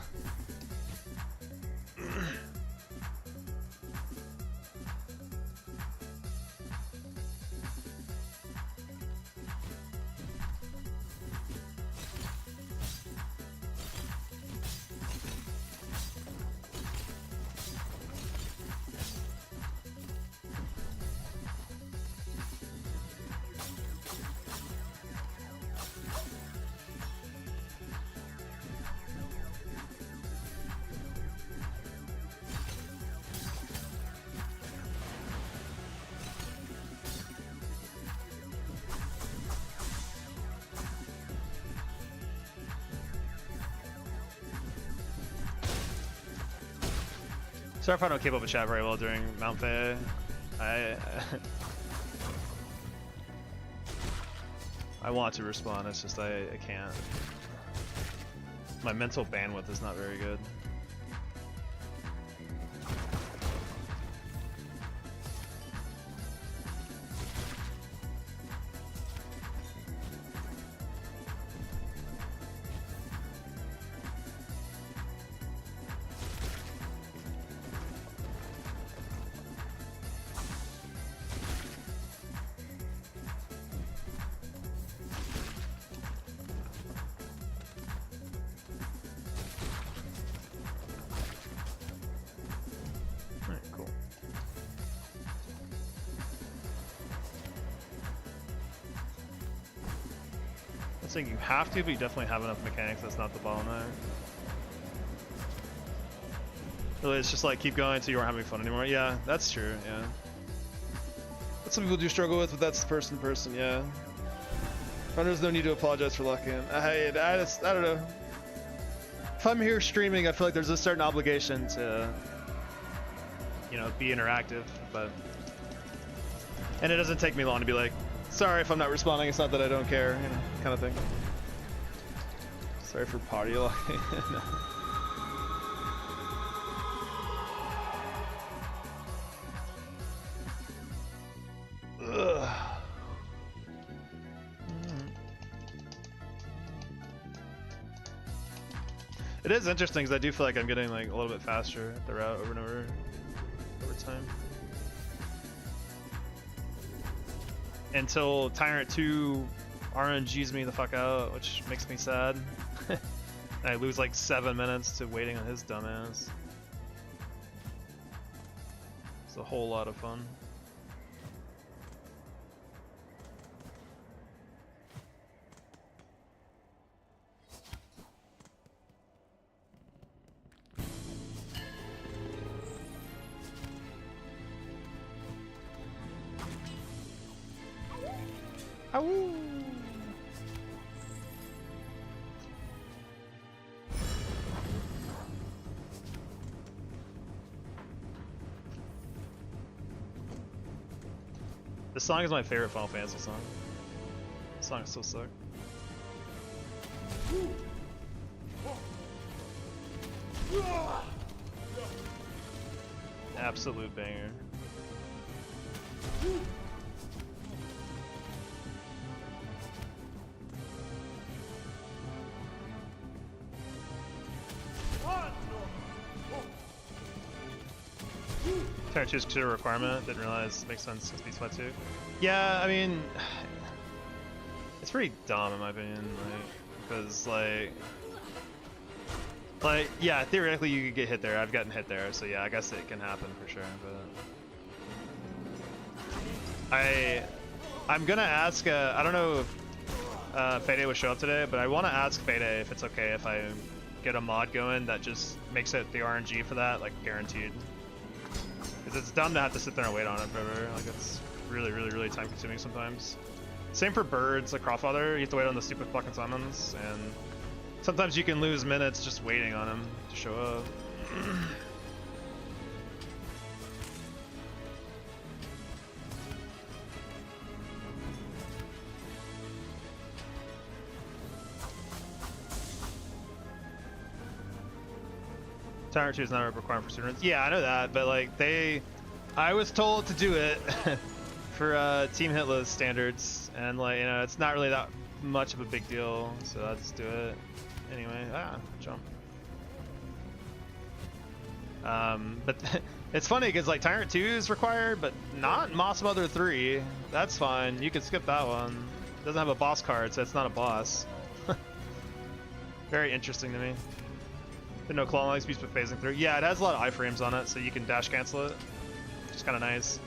Sorry if I don't keep up with chat very well during Mount Faye. I want to respond, it's just I can't. My mental bandwidth is not very good. Saying you have to, but you definitely have enough mechanics. That's not the bottleneck. Really, it's just like keep going until you aren't having fun anymore. Yeah, that's true. Yeah, that's some people do struggle with, but that's person to person. Yeah, there's no need to apologize for lucking. I don't know. If I'm here streaming, I feel like there's a certain obligation to, you know, be interactive. And it doesn't take me long to be like, sorry if I'm not responding, it's not that I don't care, you know, kind of thing. Sorry for party locking. It is interesting because I do feel like I'm getting like a little bit faster at the route over and over time. Until Tyrant 2 RNGs me the fuck out, which makes me sad. And I lose like 7 minutes to waiting on his dumbass. It's a whole lot of fun. Ow! This song is my favorite Final Fantasy song. This song is so sick. Absolute banger. Trying to choose consider requirement, didn't realize it makes sense since beats by 2. Yeah, I mean, it's pretty dumb in my opinion, like, because like, yeah, theoretically you could get hit there. I've gotten hit there, so yeah, I guess it can happen for sure. But I'm gonna ask. I don't know if Fede will show up today, but I want to ask Fede if it's okay if I get a mod going that just makes it the RNG for that, like guaranteed. Because it's dumb to have to sit there and wait on it forever. Like it's really time consuming sometimes. Same for birds, like Crawfather. You have to wait on the stupid fucking summons, and sometimes you can lose minutes just waiting on him to show up. Tyrant 2 is not a requirement for students. Yeah, I know that, but like I was told to do it for Team Hitless standards, and like, you know, it's not really that much of a big deal, so I'll just do it anyway. Jump. But it's funny because like Tyrant 2 is required, but not Moss Mother 3. That's fine. You can skip that one. It doesn't have a boss card, so it's not a boss. Very interesting to me. Didn't know Claw likes beats but phasing through. Yeah, it has a lot of iframes on it, so you can dash cancel it, which is kind of nice.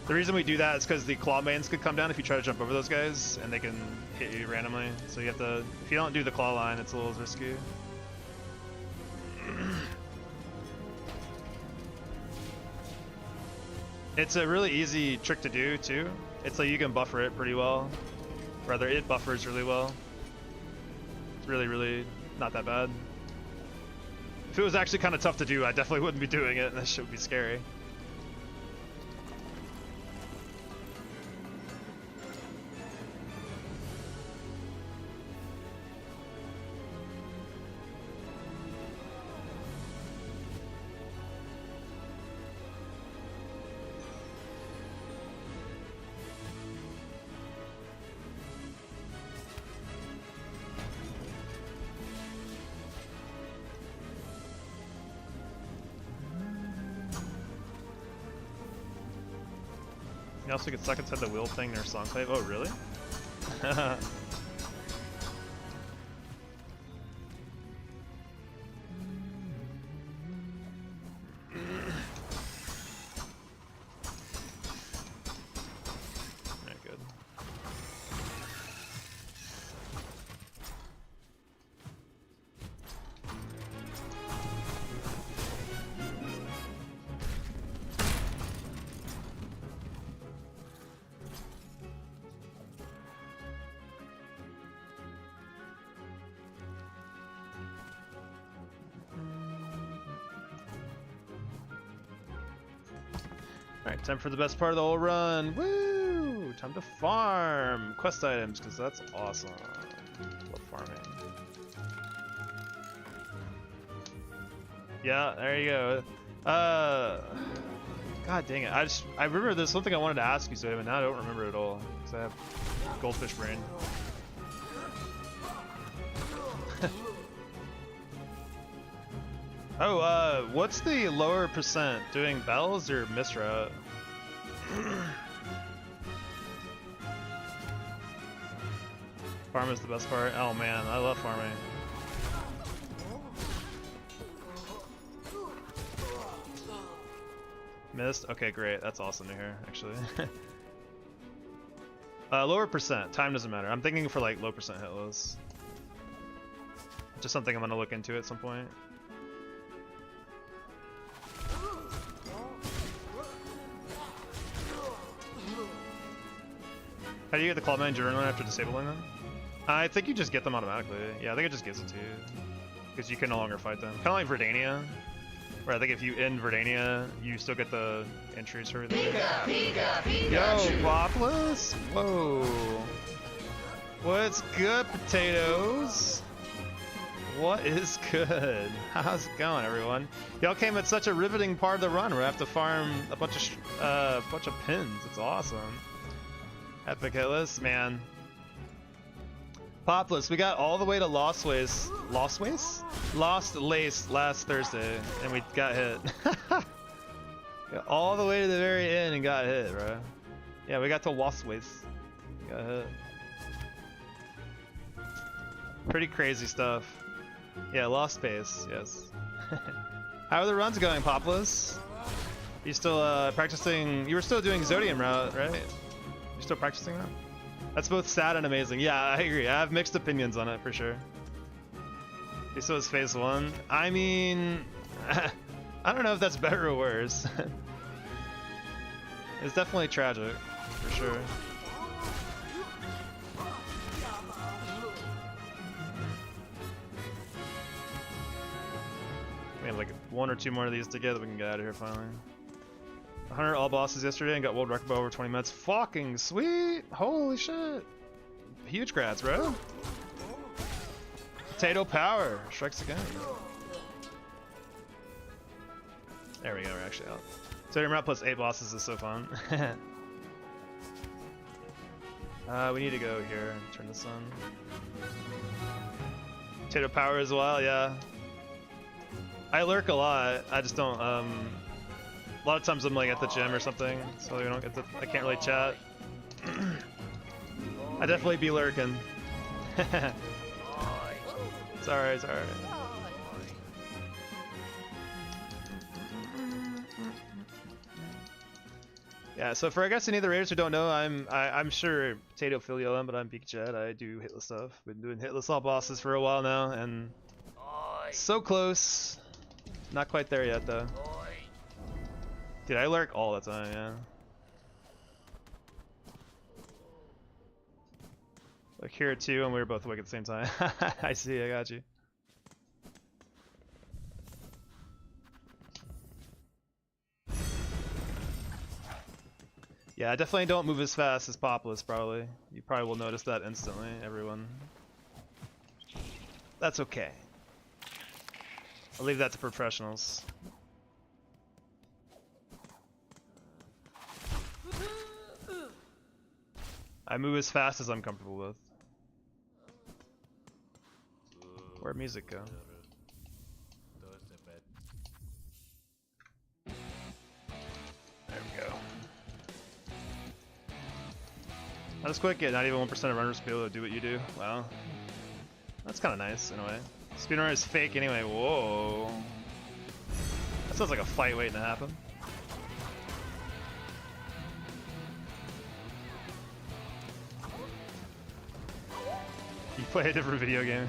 The reason we do that is because the claw mains could come down if you try to jump over those guys, and they can hit you randomly. So you have to, if you don't do the claw line, it's a little risky. It's a really easy trick to do too. It's like you can buffer it pretty well. Rather, it buffers really well. It's really not that bad. If it was actually kind of tough to do, I definitely wouldn't be doing it. That shit would be scary. You also get stuck inside the wheel playing their song play. Oh, really? Alright, good. Alright, time for the best part of the whole run. Woo! Time to farm quest items, because that's awesome. Love farming. Yeah, there you go. God dang it. I remember there's something I wanted to ask you, so but now I don't remember it at all. Because I have goldfish brain. Oh, what's the lower percent? Doing bells or mist route? Farm is the best part. Oh man, I love farming. Missed? Okay, great. That's awesome to hear, actually. Lower percent. Time doesn't matter. I'm thinking for like low percent hitless. Just something I'm gonna look into at some point. How do you get the Clubman Journal after disabling them? I think you just get them automatically. Yeah, I think it just gives it to you. Because you can no longer fight them. Kind of like Verdania. Where I think if you end Verdania, you still get the entries for everything. Yo, Bopless? Whoa. What's good, potatoes? What is good? How's it going, everyone? Y'all came at such a riveting part of the run where I have to farm a bunch of pins. It's awesome. Epic Hitless, man. Popless, we got all the way to Lost Lace last Thursday, and we got hit. Got all the way to the very end and got hit, bro. Yeah, we got to Lost Waste. Got hit. Pretty crazy stuff. Yeah, Lost Pace, yes. How are the runs going, Popless? You still practicing? You were still doing Zodium route, right? You're still practicing that? That's both sad and amazing. Yeah, I agree. I have mixed opinions on it for sure. This was phase 1. I mean, I don't know if that's better or worse. It's definitely tragic, for sure. We have like 1 or 2 more of these together. We can get out of here finally. 100 all bosses yesterday and got world record by over 20 minutes. Fucking sweet! Holy shit! Huge grats, bro. Potato power strikes again. There we go. We're actually out. So route plus 8 bosses is so fun. We need to go here. Turn this on. Potato power as well. Yeah. I lurk a lot. I just don't. A lot of times I'm like at the gym or something, so we don't get to, I can't really chat. I definitely be lurking. It's alright, it's alright. Yeah, so for I guess any of the raiders who don't know, I'm sure Potato Filiolum, but I'm Beak Jet. I do hitless stuff. Been doing hitless all bosses for a while now, and so close. Not quite there yet though. Dude, I lurk all the time, yeah. Like here too, and we were both awake at the same time. I see, I got you. Yeah, I definitely don't move as fast as Populous, probably. You probably will notice that instantly, everyone. That's okay. I'll leave that to professionals. I move as fast as I'm comfortable with. Where'd music go? There we go. That was quick, yeah, not even 1% of runners will be able to do what you do. Wow. That's kind of nice, in a way. Speedrunner is fake anyway, whoa. That sounds like a fight waiting to happen. You play a different video game.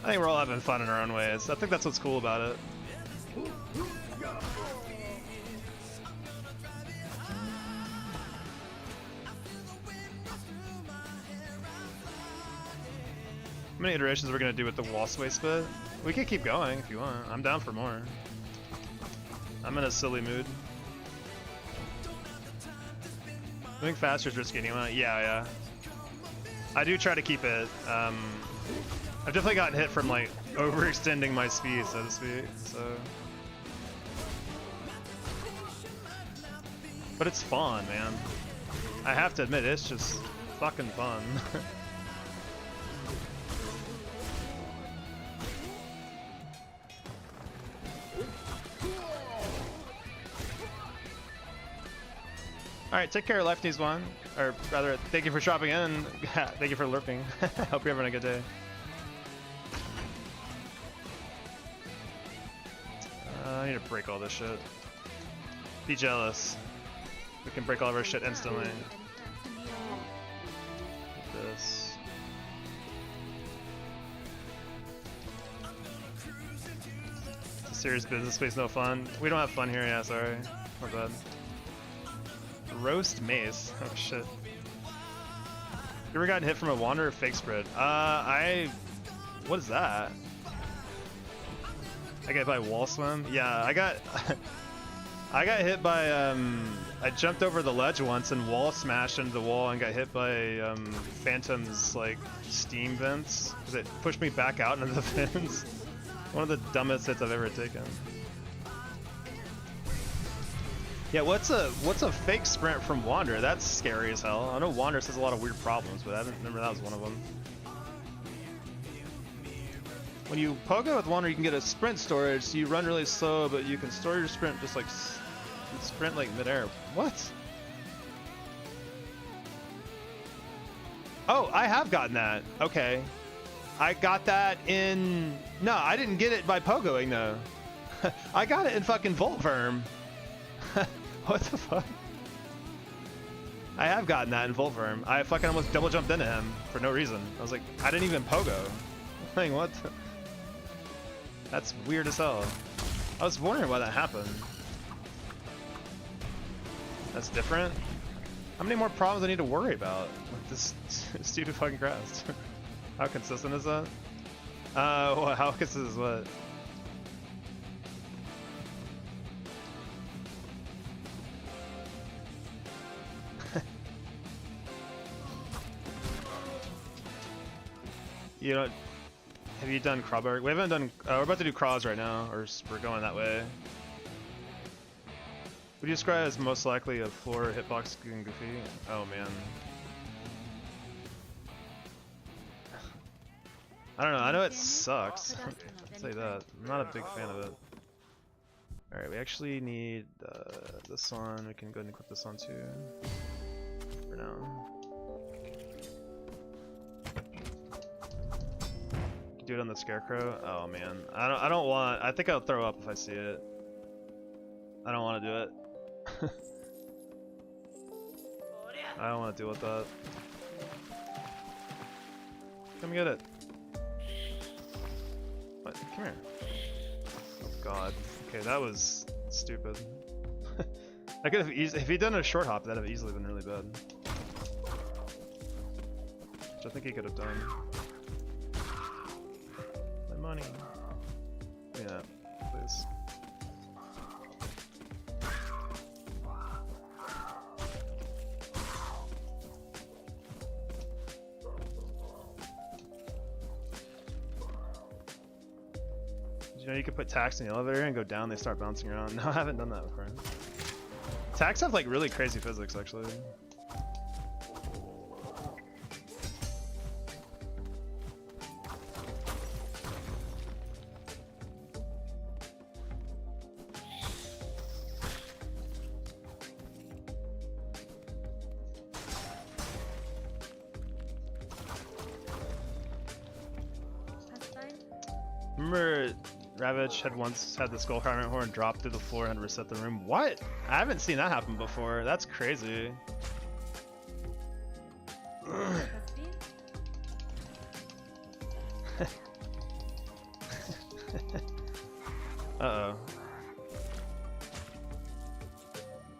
I think we're all having fun in our own ways. I think that's what's cool about it. How many iterations are we gonna do with the wall sway spit? We can keep going if you want. I'm down for more. I'm in a silly mood. Moving faster is risky anyway. Yeah. I do try to keep it. I've definitely gotten hit from like overextending my speed, so to speak. So, but it's fun, man. I have to admit, it's just fucking fun. Alright, take care, Lefties one. Or rather, thank you for shopping in. Thank you for lurking. Hope you're having a good day. I need to break all this shit. Be jealous. We can break all of our shit instantly. Like this. It's a serious business space, no fun. We don't have fun here, yeah, sorry. We're bad. Roast mace. Oh shit. You ever gotten hit from a wander or fake spread? What is that? I got hit by wall swim? Yeah, I got I got hit by I jumped over the ledge once and wall smashed into the wall and got hit by Phantom's like steam vents because it pushed me back out into the vents. One of the dumbest hits I've ever taken. Yeah, what's a fake sprint from Wander? That's scary as hell. I know Wander has a lot of weird problems, but I didn't remember that was one of them. When you pogo with Wander, you can get a sprint storage, so you run really slow, but you can store your sprint just like sprint like midair. What? Oh, I have gotten that. Okay, I got that in. No, I didn't get it by pogoing though. I got it in fucking Voltverm. What the fuck? I have gotten that in Voltverm. I fucking almost double jumped into him for no reason. I was like, I didn't even pogo. Like, what? That's weird as hell. I was wondering why that happened. That's different? How many more problems I need to worry about with this stupid fucking crest? How consistent is that? How consistent is what? You know, have you done Crawberg? We haven't done. We're about to do crawls right now, or we're going that way. Would you describe as most likely a floor hitbox and goofy? Oh man. I don't know. I know it sucks. I'll say that. I'm not a big fan of it. All right, we actually need this one. We can go ahead and equip this one too. For now. Do it on the scarecrow. Oh man, I don't want. I think I'll throw up if I see it. I don't want to do it. I don't want to deal with that. Come get it. What? Come here. Oh god. Okay, that was stupid. I could have if he'd done a short hop, that'd have easily been really bad. Which I think he could have done. Money. Yeah, please. You know, you can put tacks in the elevator and go down, they start bouncing around. No, I haven't done that before. Tacks have like really crazy physics, actually. Remember Ravage had once had the Skull Carving Horn drop through the floor and reset the room? What? I haven't seen that happen before. That's crazy. Uh-oh.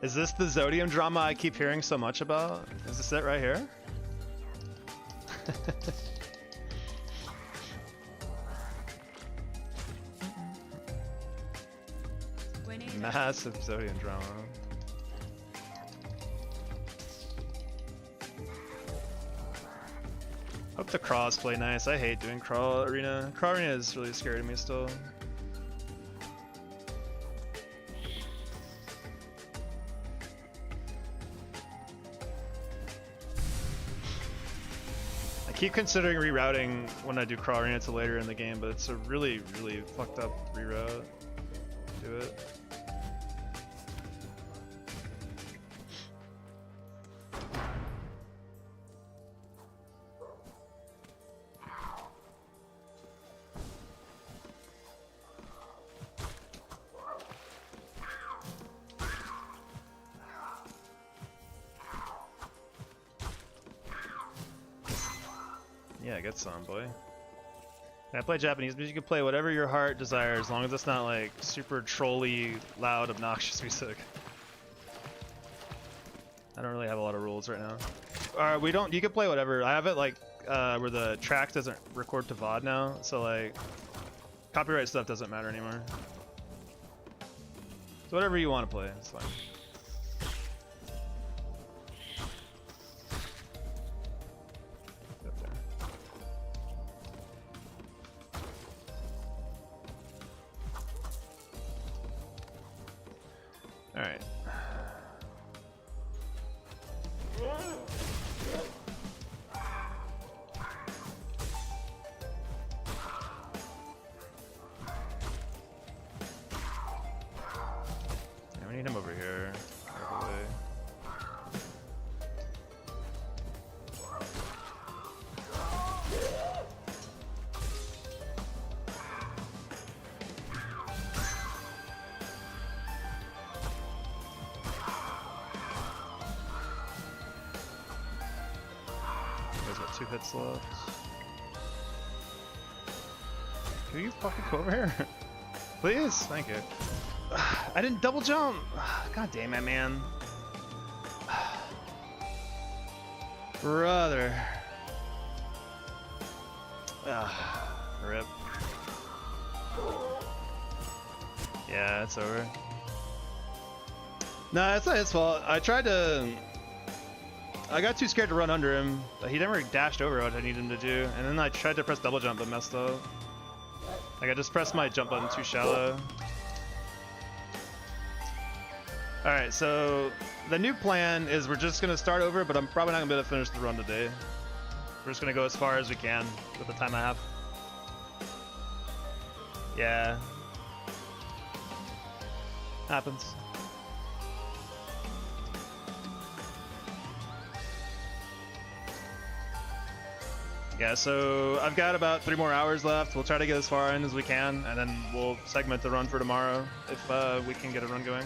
Is this the Zodium drama I keep hearing so much about? Is this it right here? Massive Zodium drama. Hope the crawls play nice. I hate doing crawl arena. Crawl arena is really scary to me still. I keep considering rerouting when I do crawl arena to later in the game, but it's a really, really fucked up reroute. Do it. Yeah, get some, boy. I play Japanese music. You can play whatever your heart desires, as long as it's not like super trolly, loud, obnoxious music. I don't really have a lot of rules right now. We don't. You can play whatever. I have it like where the track doesn't record to VOD now, so like copyright stuff doesn't matter anymore. So whatever you want to play, it's fine. Alright. Yeah, we need him over here. Probably. Got 2 hits left. Can you fucking come over here? Please? Thank you. I didn't double jump! God damn it, man. Brother. Rip. Yeah, it's over. Nah, it's not his fault. I tried to... I got too scared to run under him. He never dashed over what I needed him to do, and then I tried to press double jump but messed up. Like I just pressed my jump button too shallow. Alright, so the new plan is we're just going to start over, but I'm probably not going to be able to finish the run today. We're just going to go as far as we can with the time I have. Yeah. Happens. Yeah, so I've got about 3 more hours left. We'll try to get as far in as we can, and then we'll segment the run for tomorrow if we can get a run going.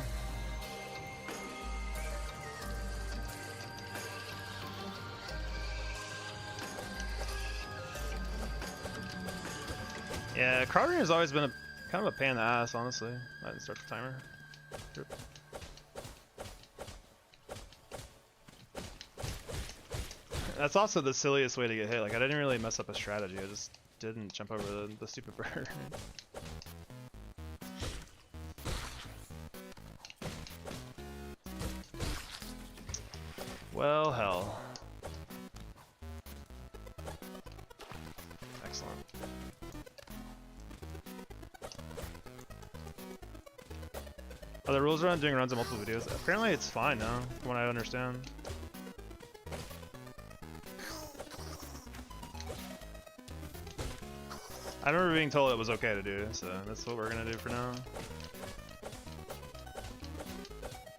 Yeah, crawl arena has always been kind of a pain in the ass, honestly. I didn't start the timer. Sure. That's also the silliest way to get hit. Like, I didn't really mess up a strategy. I just didn't jump over the stupid bird. Well, hell. Excellent. Are the rules around doing runs in multiple videos? Apparently it's fine now, from what I understand. I remember being told it was okay to do, so that's what we're gonna do for now.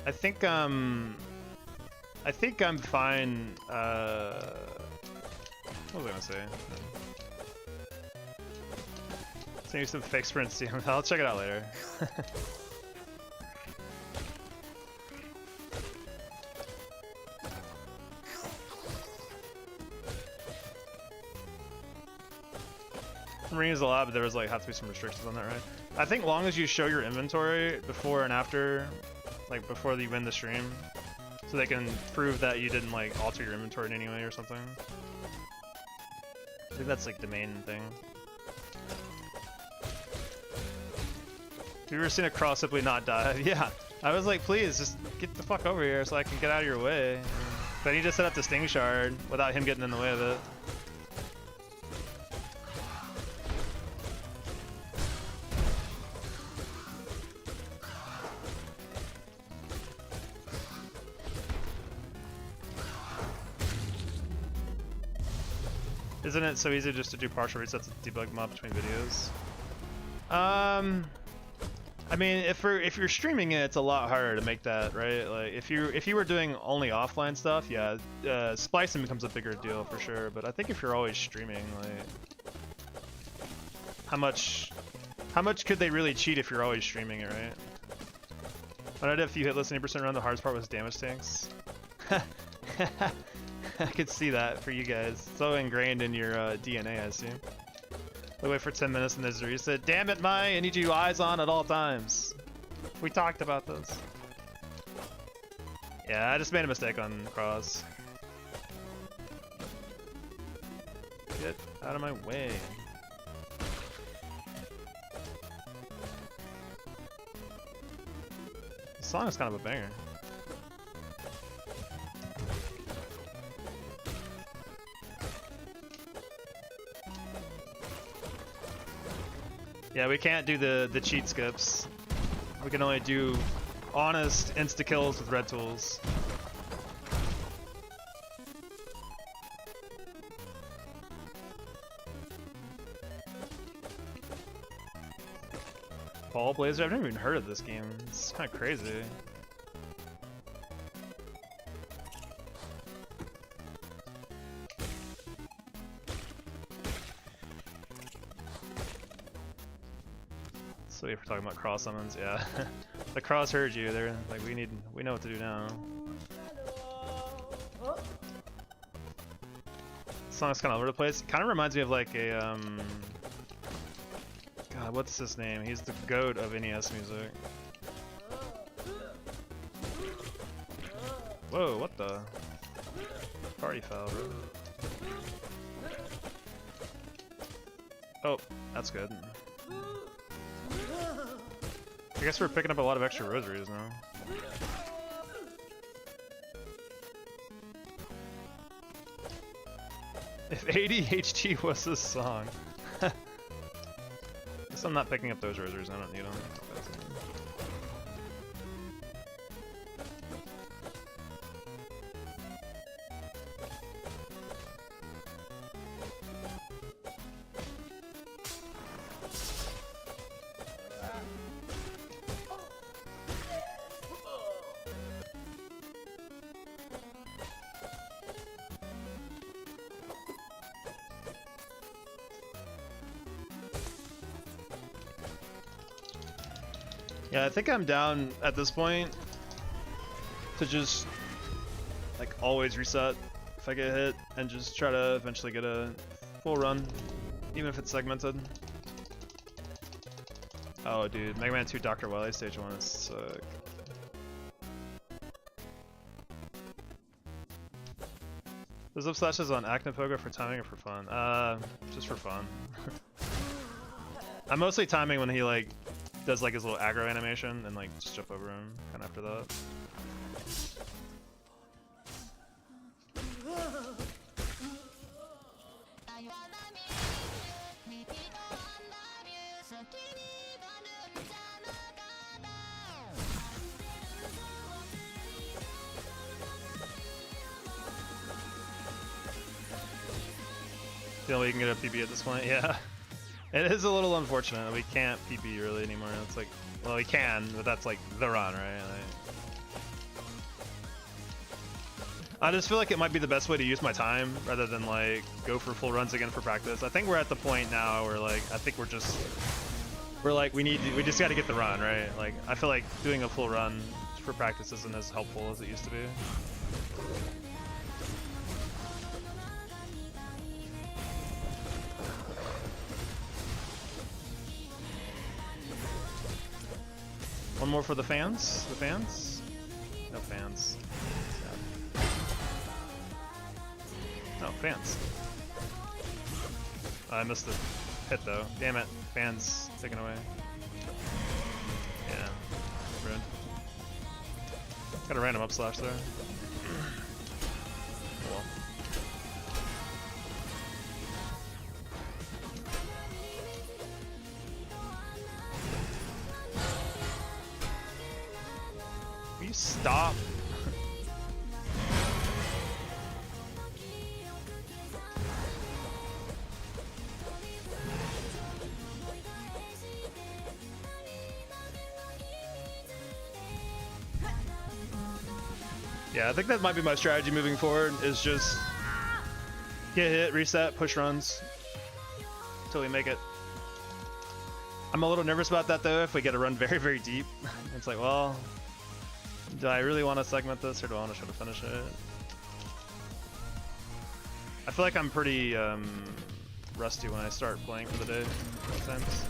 I think I'm fine. What was I gonna say? So use some fake sprints. I'll check it out later. I'm reading a lot, but there was like have to be some restrictions on that, right? I think long as you show your inventory before and after, like before you win the stream, so they can prove that you didn't like alter your inventory in any way or something. I think that's like the main thing. Have you ever seen a cross simply not die? Yeah, I was like, please just get the fuck over here so I can get out of your way. But he just set up the Sting Shard without him getting in the way of it. Isn't it so easy just to do partial resets and debug them up between videos? I mean, if you're streaming it, it's a lot harder to make that, right? Like if you were doing only offline stuff, yeah, splicing becomes a bigger deal for sure. But I think if you're always streaming, like how much could they really cheat if you're always streaming it, right? When I did a few hitless 80% run, the hardest part was damage tanks. I could see that for you guys. So ingrained in your DNA, I assume. We wait for 10 minutes and there's a reset. Damn it, Mai! I need you eyes on at all times. We talked about this. Yeah, I just made a mistake on cross. Get out of my way. This song is kind of a banger. Yeah, we can't do the cheat skips. We can only do honest insta kills with red tools. Ball Blazer? I've never even heard of this game. It's kind of crazy. So if we're talking about cross summons, yeah. The cross heard you. They're like, we know what to do now. This song's kind of all over the place. Kind of reminds me of like a God, what's his name? He's the goat of NES music. Whoa, what the? Party foul, bro. Oh, that's good. I guess we're picking up a lot of extra rosaries now. If ADHD was this song. Guess I'm not picking up those rosaries, I don't need them. Yeah, I think I'm down at this point to just like always reset if I get hit and just try to eventually get a full run, even if it's segmented. Oh dude, Mega Man 2 Dr. Wily Stage 1 is sick. Those up slashes on Acnepogo for timing or for fun? Just for fun. I'm mostly timing when he like does like his little aggro animation and like just jump over him kind of after that. Feel we can get a PB at this point? Yeah. It is a little unfortunate that we can't PB really anymore. It's like, well, we can, but that's like the run, right? I just feel like it might be the best way to use my time rather than like go for full runs again for practice. I think we're at the point now where like I think we're like we just got to get the run, right? Like I feel like doing a full run for practice isn't as helpful as it used to be. One more for the fans. The fans? No fans. No fans. I missed the hit though. Damn it. Fans taken away. Yeah. Ruined. Got a random up slash there. Well. Will you stop? Yeah, I think that might be my strategy moving forward, is just get hit, reset, push runs until we make it. I'm a little nervous about that though, if we get a run very, very deep. It's like, well, do I really want to segment this or do I want to try to finish it? I feel like I'm pretty rusty when I start playing for the day sometimes.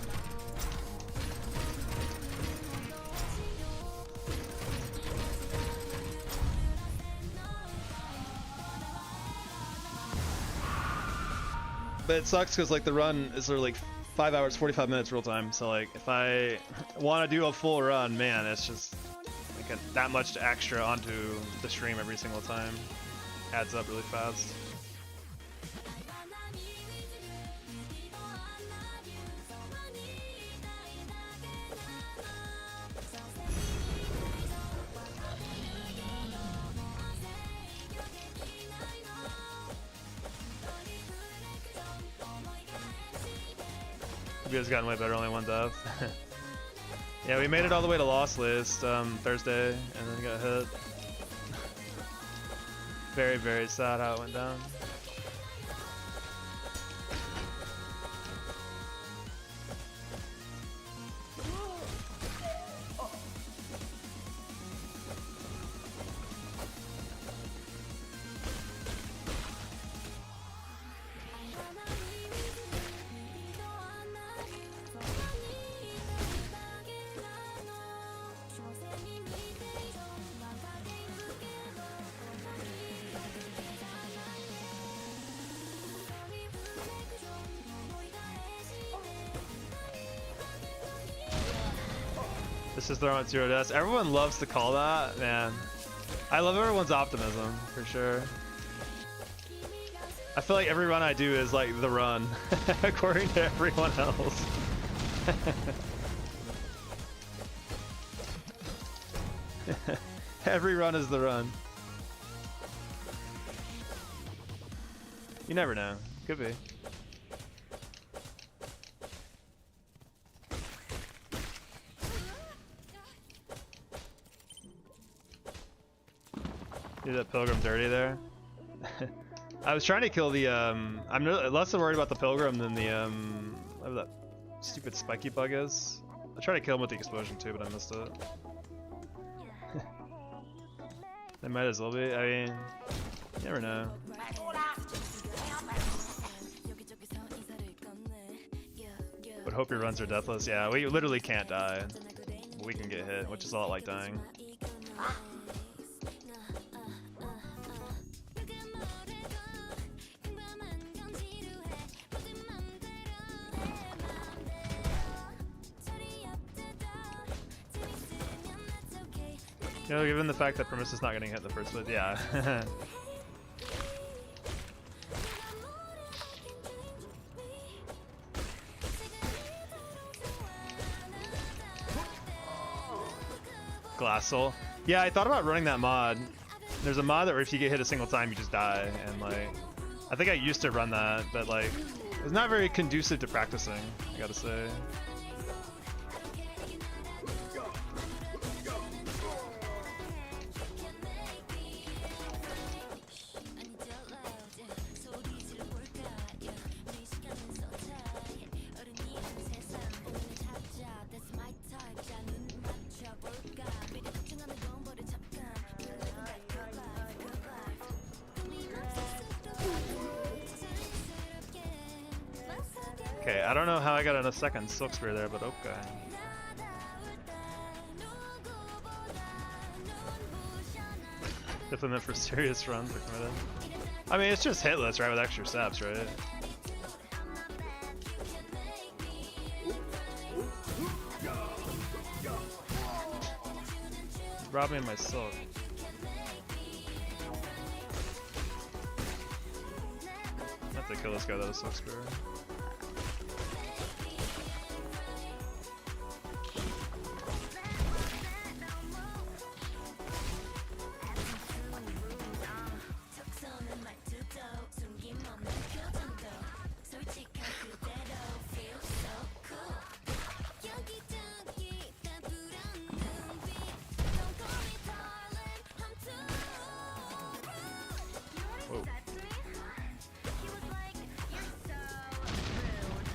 But it sucks because like the run is sort of like 5 hours, 45 minutes real time. So like if I want to do a full run, man, it's just like that much extra onto the stream every single time. Adds up really fast. Has gotten way better, only one death. Yeah, we made it all the way to loss list Thursday and then got hit. Very, very sad how it went down. This is throwing 0 deaths. Everyone loves to call that, man. I love everyone's optimism, for sure. I feel like every run I do is like the run, according to everyone else. Every run is the run. You never know. Could be. Do that Pilgrim dirty there. I was trying to kill the I'm less worried about the Pilgrim than the whatever that stupid spiky bug is. I tried to kill him with the explosion too, but I missed it. They might as well be. I mean, you never know. But hope your runs are deathless. Yeah, we literally can't die. We can get hit, which is a lot like dying. You know, given the fact that Premise is not getting hit the first bit, yeah. Glass Soul. Yeah, I thought about running that mod. There's a mod that where if you get hit a single time, you just die, and like, I think I used to run that, but like, it's not very conducive to practicing, I gotta say. Okay, I don't know how I got a second Silk Spear there, but okay. Definitely meant for serious runs or committed. I mean, it's just hitless, right, with extra steps, right? Rob me of my silk. I have to kill this guy that has Silk Spear.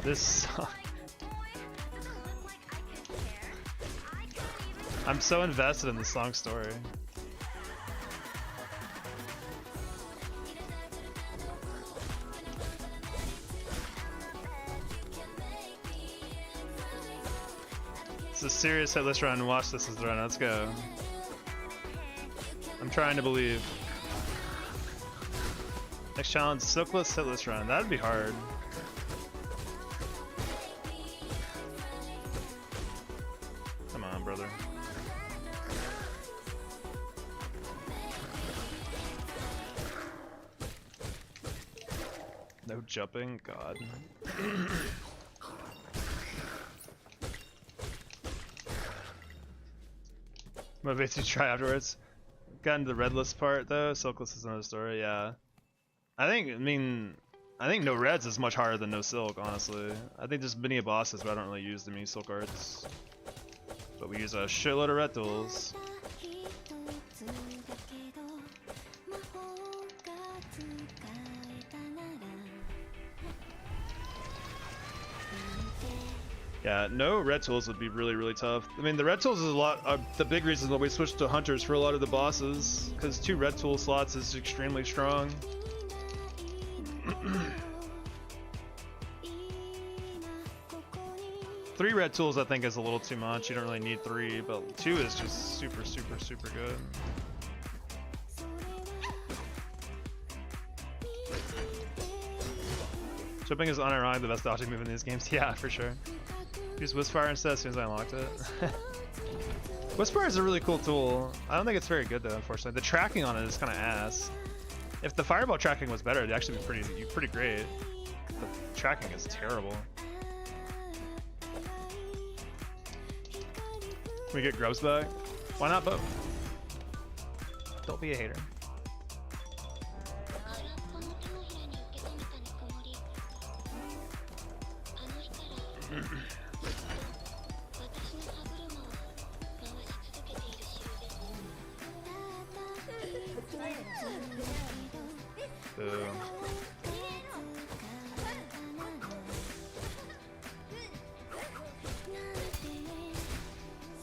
This sucks. I'm so invested in the song story. It's a serious hitless run. Watch this as the run. Let's go. I'm trying to believe. Next challenge, Silkless hitless run. That'd be hard. Come on, brother. No jumping, God. Motivates you to try afterwards. Got into the red list part though. Silkless is another story, yeah. I mean, no reds is much harder than no silk, honestly. I think there's many bosses, but I don't really use the many silk arts. But we use a shitload of red tools. Yeah, no red tools would be really, really tough. I mean, the red tools is the big reason why we switched to hunters for a lot of the bosses, because 2 red tool slots is extremely strong. 3 red tools I think is a little too much. You don't really need 3, but 2 is just super, super, super good. Jumping is unironically the best dodging move in these games. Yeah, for sure. Use Whispfire instead as soon as I unlocked it. Whispfire is a really cool tool. I don't think it's very good though, unfortunately. The tracking on it is kind of ass. If the fireball tracking was better, it'd actually be pretty great. The tracking is terrible. Can we get Grubs back? Why not both? Don't be a hater.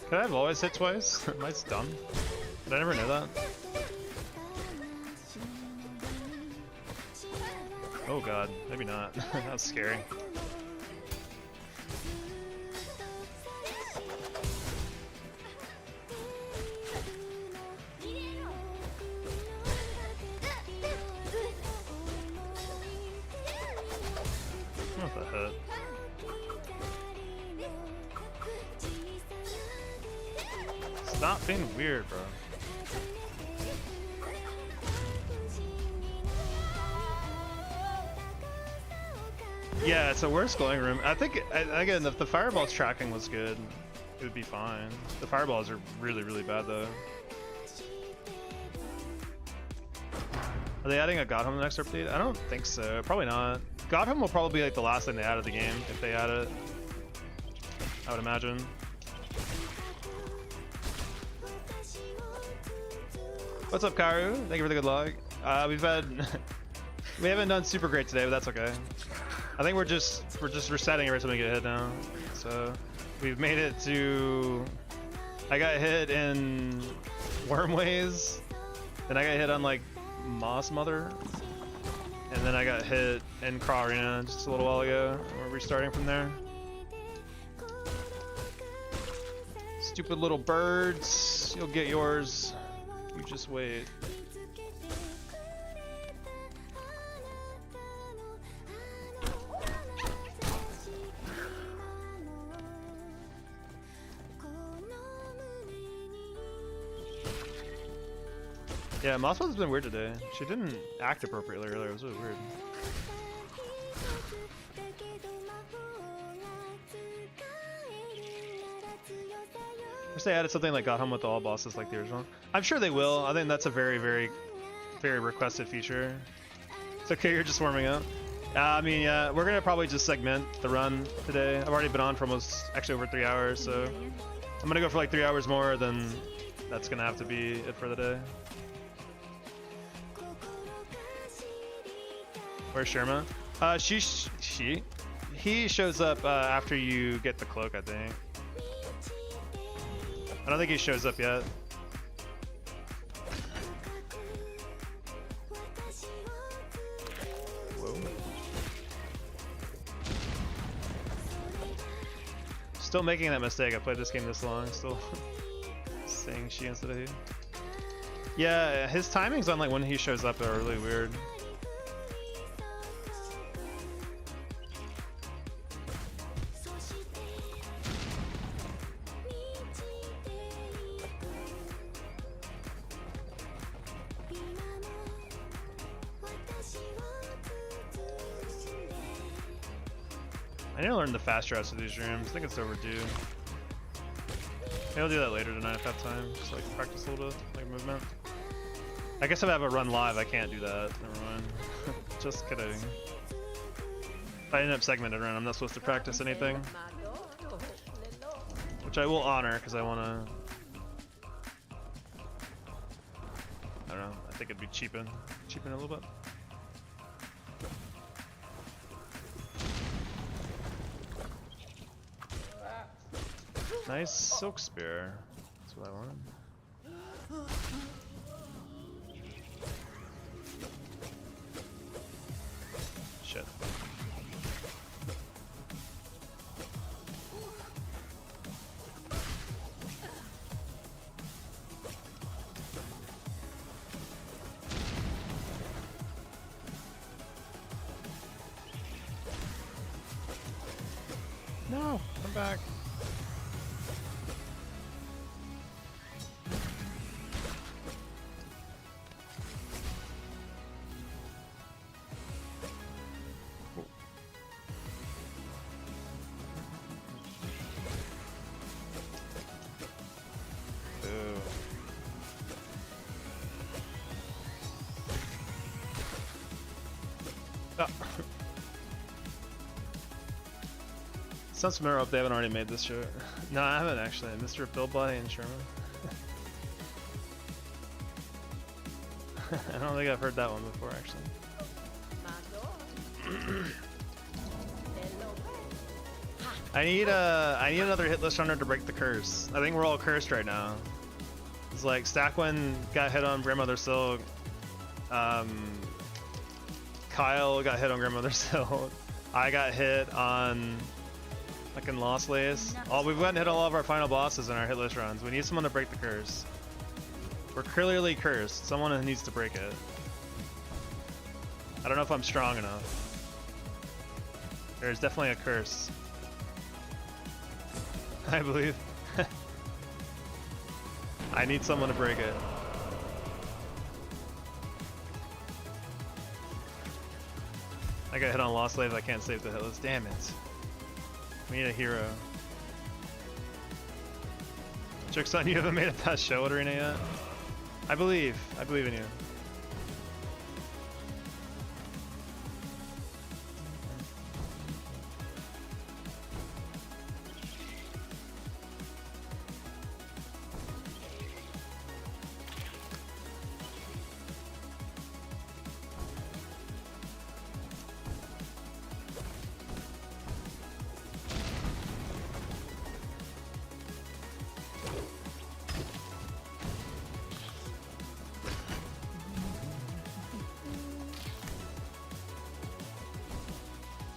Could I have always hit twice? Am I dumb? Did I never know that? Oh god, maybe not. That was scary. What the heck? Stop being weird, bro. Yeah, it's a worse glowing room. I think, again, if the fireballs tracking was good, it would be fine. The fireballs are really, really bad, though. Are they adding a God Home next update? I don't think so. Probably not. God Home will probably be like the last thing they add to the game if they add it. I would imagine. What's up, Karu? Thank you for the good luck. We haven't done super great today, but that's okay. I think we're just resetting every time we get hit now. So we've made it to. I got hit in Wormways, then I got hit on like Moss Mother, and then I got hit in Craw Arena just a little while ago. We're restarting from there. Stupid little birds, you'll get yours. You just wait. Yeah, Mossmouth's been weird today. She didn't act appropriately earlier. It was really weird. Wish they added something like got home with all bosses like the original. I'm sure they will. I think that's a very, very, very requested feature. It's okay, you're just warming up. I mean, yeah, we're gonna probably just segment the run today. I've already been on for almost, actually over 3 hours, so I'm gonna go for like 3 hours more, then that's gonna have to be it for the day. Where's Sherma? He shows up after you get the cloak, I think. I don't think he shows up yet. Whoa. Still making that mistake. I played this game this long, still saying she instead of he. Yeah, his timings on like when he shows up are really weird. I need to learn the fast routes of these rooms. I think it's overdue. Maybe I'll do that later tonight if I have time. Just like practice a little bit, like movement. I guess if I have a run live, I can't do that. Never mind. Just kidding. If I end up segmented run, I'm not supposed to practice anything. Which I will honor because I want to. I don't know. I think it'd be cheapen a little bit. Nice silk spear. That's what I wanted. Shit. No, come back. Sounds familiar if they haven't already made this shirt. No, I haven't actually. Mr. Billbody and Sherman. I don't think I've heard that one before actually. I need another hitless runner to break the curse. I think we're all cursed right now. It's like Stackwin got hit on Grandmother Silk. Kyle got hit on Grandmother Silk. I got hit on fucking Lost Lace. We've gotten hit on all of our final bosses in our hitless runs. We need someone to break the curse. We're clearly cursed. Someone needs to break it. I don't know if I'm strong enough. There's definitely a curse. I believe. I need someone to break it. I got hit on Lost Slave. I can't save the hitless. Damn it. We need a hero. Silksong, you haven't made it past Show Arena yet? I believe in you.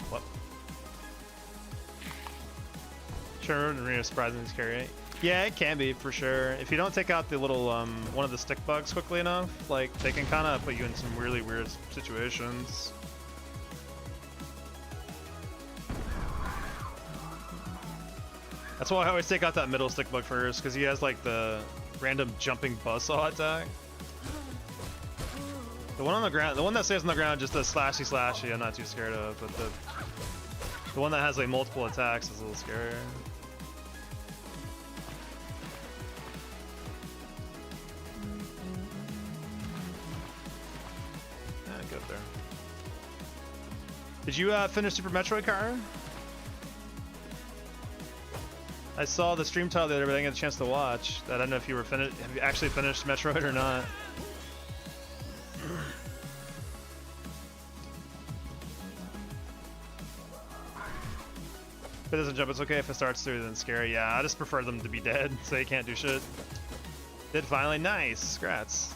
What? Sure, Arena surprising is carry. Yeah, it can be for sure. If you don't take out the little one of the stick bugs quickly enough, like they can kind of put you in some really weird situations. That's why I always take out that middle stick bug first, because he has like the random jumping buzzsaw attack. The one on the ground, the one that stays on the ground just does slashy. I'm not too scared of, but the one that has like multiple attacks is a little scarier. Go up there. Did you finish Super Metroid, Car? I saw the stream title the other day, but I didn't get a chance to watch. I don't know if you were have you actually finished Metroid or not. If it doesn't jump, it's okay. If it starts to, then scary. Yeah, I just prefer them to be dead, so you can't do shit. Did finally, nice, congrats.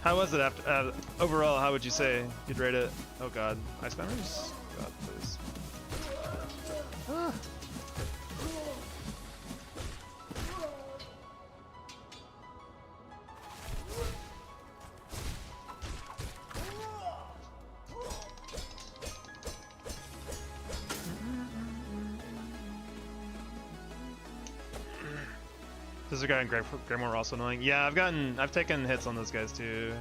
How was it after, overall, how would you say you'd rate it? Oh god, ice memories? God, please. Ah. This is a guy in Grimoire also annoying. Yeah, I've taken hits on those guys too.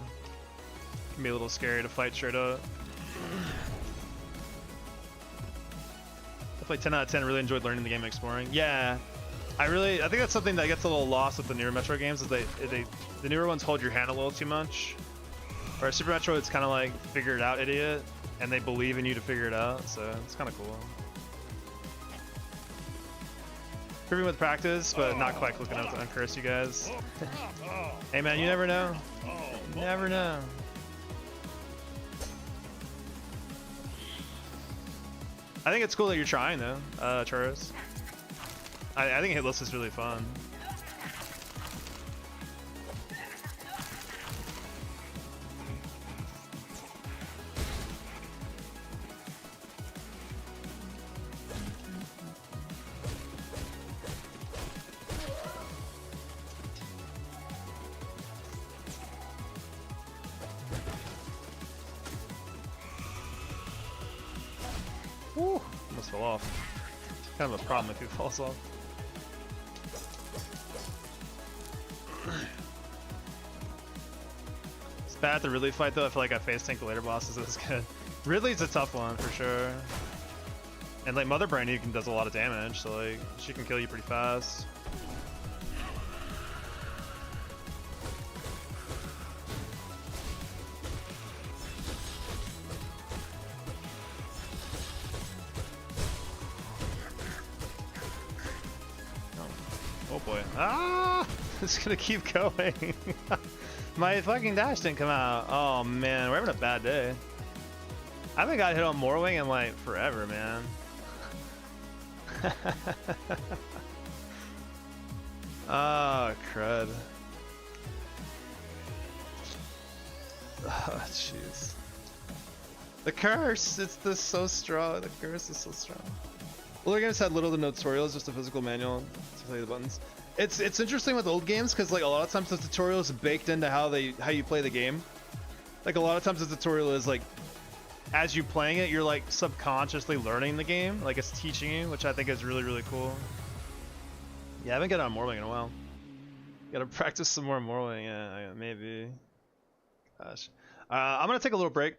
Can be a little scary to fight straight up. Definitely 10 out of 10. Really enjoyed learning the game and exploring. Yeah, I think that's something that gets a little lost with the newer Metro games. Is the newer ones hold your hand a little too much. Whereas Super Metro, it's kind of like figure it out, idiot, and they believe in you to figure it out. So it's kind of cool. Improving with practice, but not quite quick enough to uncurse you guys. Hey man, you never know. You never know. I think it's cool that you're trying though, Churros. I think Hitless is really fun. Woo! Almost fell off. Kind of a problem if he falls off. It's bad to really fight though. I feel like I face tank the later bosses is good. Ridley's a tough one for sure. And like Mother Brain you can does a lot of damage, so like she can kill you pretty fast. Oh boy. Ah! It's gonna keep going. My fucking dash didn't come out. Oh man, we're having a bad day. I haven't got hit on Morwing in like forever, man. Oh, crud. Oh, jeez. The curse! It's this so strong. The curse is so strong. Older games had little to no tutorials, just a physical manual to play the buttons. It's interesting with old games because like a lot of times the tutorial is baked into how you play the game. Like a lot of times the tutorial is like as you playing it, you're like subconsciously learning the game, like it's teaching you, which I think is really really cool. Yeah, I haven't got on Morwing in a while. Gotta practice some more Morwing. Yeah, maybe. Gosh, I'm gonna take a little break.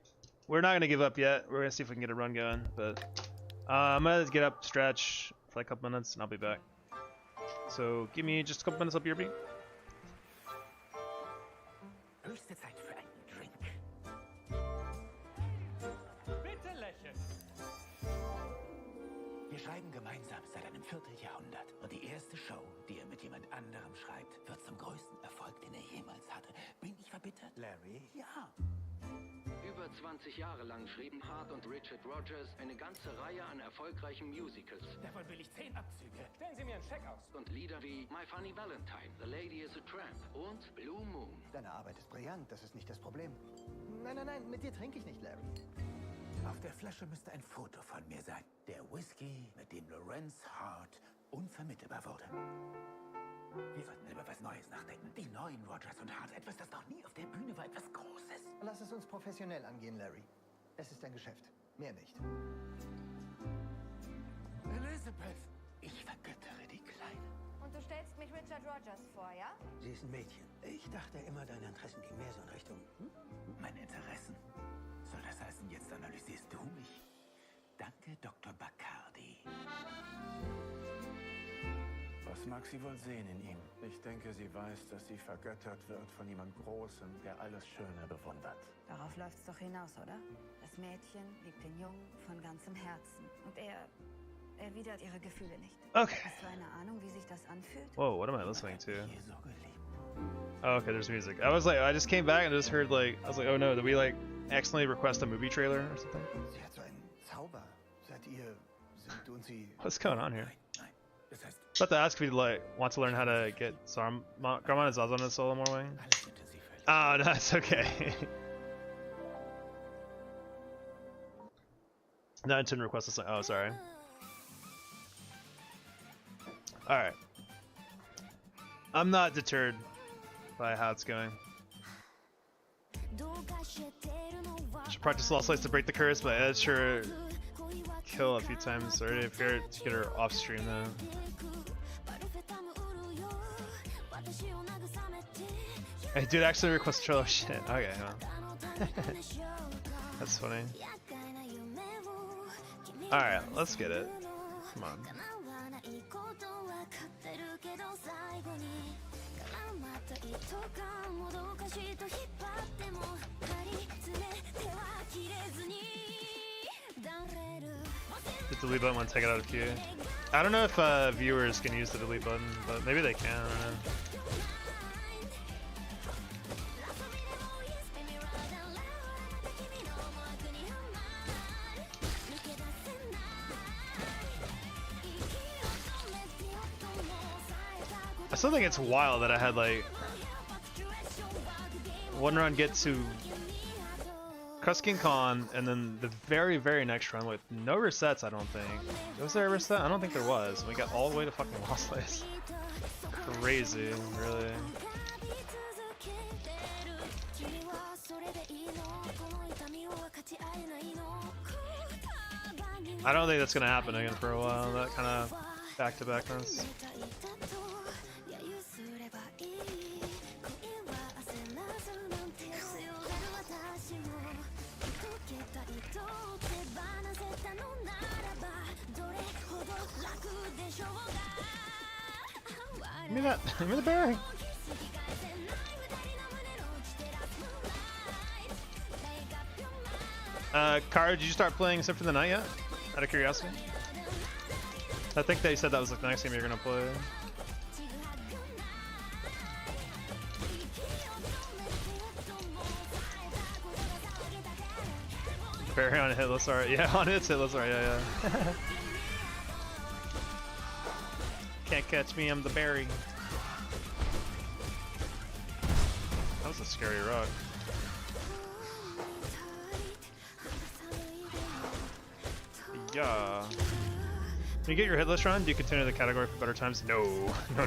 We're not gonna give up yet. We're gonna see if we can get a run going, but I'm gonna get up, stretch for like a couple minutes, and I'll be back. So give me just a couple minutes up your beat. Höchste Zeit für einen Drink. Bitte lächeln. Wir schreiben gemeinsam seit einem Vierteljahrhundert. Und die erste Show, die er mit jemand anderem schreibt, wird zum größten Erfolg, den er jemals hatte. Bin ich verbittert? Larry? Ja. Über 20 Jahre lang schrieben Hart und Richard Rogers eine ganze Reihe an erfolgreichen Musicals Davon will ich 10 Abzüge. Stellen Sie mir einen Scheck aus. und Lieder wie My Funny Valentine, The Lady is a Tramp und Blue Moon. Deine Arbeit ist brillant, das ist nicht das Problem. Nein, mit dir trinke ich nicht, Larry. Auf der Flasche müsste ein Foto von mir sein. Der Whisky, mit dem Lorenz Hart unvermittelbar wurde. Wir sollten über was Neues nachdenken. Die neuen Rogers und Hart. Etwas, das noch nie auf der Bühne war. Etwas Großes. Lass es uns professionell angehen, Larry. Es ist ein Geschäft. Mehr nicht. Elizabeth, ich vergöttere die Kleine. Und du stellst mich Richard Rogers vor, ja? Sie ist ein Mädchen. Ich dachte immer, deine Interessen gingen mehr so in Richtung... Meine Interessen? Soll das heißen, jetzt analysierst du mich? Danke, Dr. Bacardi. Was mag sie wohl sehen in ihm? Ich denke, sie weiß, dass sie vergöttert wird von jemand Großem, der alles Schöne bewundert. Darauf läuft's doch hinaus, oder? Das Mädchen liebt den Jungen von ganzem Herzen. Und er erwidert ihre Gefühle nicht. Okay. Hast du eine Ahnung, wie sich das anfühlt? Whoa, what am I listening to? Hier so geliebt. Oh, okay, there's music. I was like, I just came back and just heard like, I was like, oh no, did we like accidentally request a movie trailer or something? Sie hat so einen Zauber. Seit ihr sind und sie... What's going on here? Nein, das heißt, I was about to ask if you like want to learn how to get Garmon is on a solo more way. alles intensiv verliebt. Oh, no, it's okay. No, I didn't request this. Oh, sorry. Alright. I'm not deterred by how it's going. Should practice Lost Lights to break the curse, but I'd sure kill a few times already if you're to get her off stream though. Hey, dude, actually request a trailer. Shit. Okay, well. That's funny. Alright, let's get it. Come on. The delete button won't take it out of queue. I don't know if viewers can use the delete button, but maybe they can. I don't know. I still think it's wild that I had like one run get to King Khan and then the very next run with no resets. I don't think was there a reset. I don't think there was. We got all the way to fucking Lost Lights. Crazy, really. I don't think that's gonna happen again for a while. That kind of back-to-backness. Give me that. Give me the berry. Kara, did you start playing Symphony of the Night yet? Out of curiosity. I think they said that was like the next game you're gonna play. Berry on Hitless, alright. Yeah, on its Hitless, alright, yeah. Can't catch me, I'm the berry. That was a scary rock. Yeah. When you get your Hitless run, do you continue the category for better times? No. No.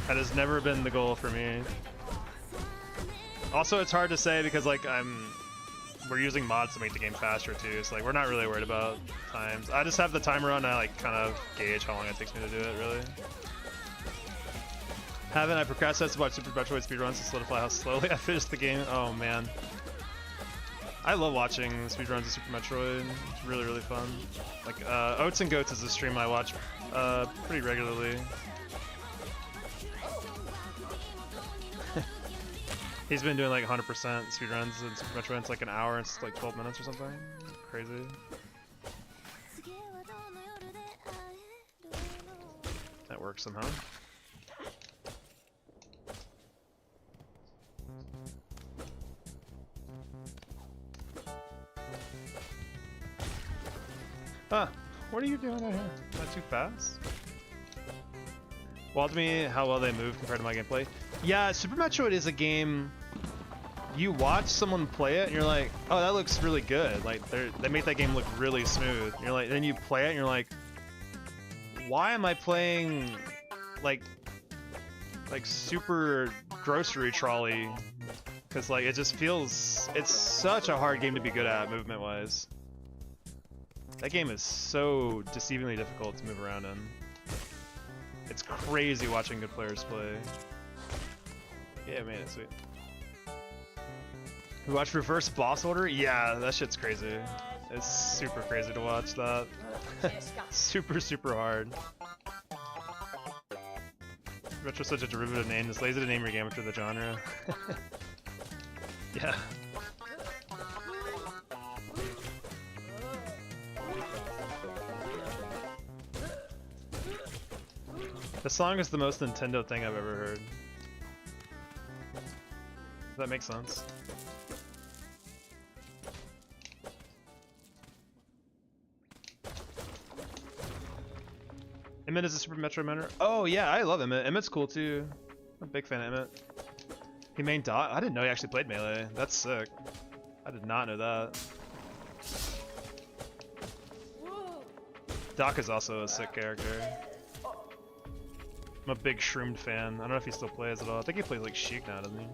That has never been the goal for me. Also, it's hard to say because like we're using mods to make the game faster too, so like we're not really worried about times. I just have the timer on, I like kind of gauge how long it takes me to do it, really. Haven't I procrastinated to watch Super Metroid speedruns to solidify how slowly I finished the game? Oh man. I love watching speedruns of Super Metroid. It's really fun. Like Oats and Goats is a stream I watch pretty regularly. He's been doing like 100% speedruns in Super Metroid. It's like an hour and it's like 12 minutes or something. Crazy. That works somehow. Ah, what are you doing out here? Not too fast? Wild to me how well they move compared to my gameplay. Yeah, Super Metroid is a game you watch someone play it and you're like, oh, that looks really good. Like they make that game look really smooth. And you're like, then you play it and you're like, why am I playing like super grocery trolley? Because like it just feels, it's such a hard game to be good at movement wise. That game is so deceivingly difficult to move around in. It's crazy watching good players play. Yeah, man, it's sweet. We watch Reverse Boss Order? Yeah, that shit's crazy. It's super crazy to watch that. super hard. Retro's such a derivative name. It's lazy to name your game after the genre. Yeah. The song is the most Nintendo thing I've ever heard. Does that make sense? Emmett is a Super Metro Miner. Oh yeah, I love Emmett. Emmett's cool too. I'm a big fan of Emmett. He main Doc. I didn't know he actually played Melee. That's sick. I did not know that. Doc is also a sick character. I'm a big Shroomed fan. I don't know if he still plays at all. I think he plays like Sheik now, doesn't he?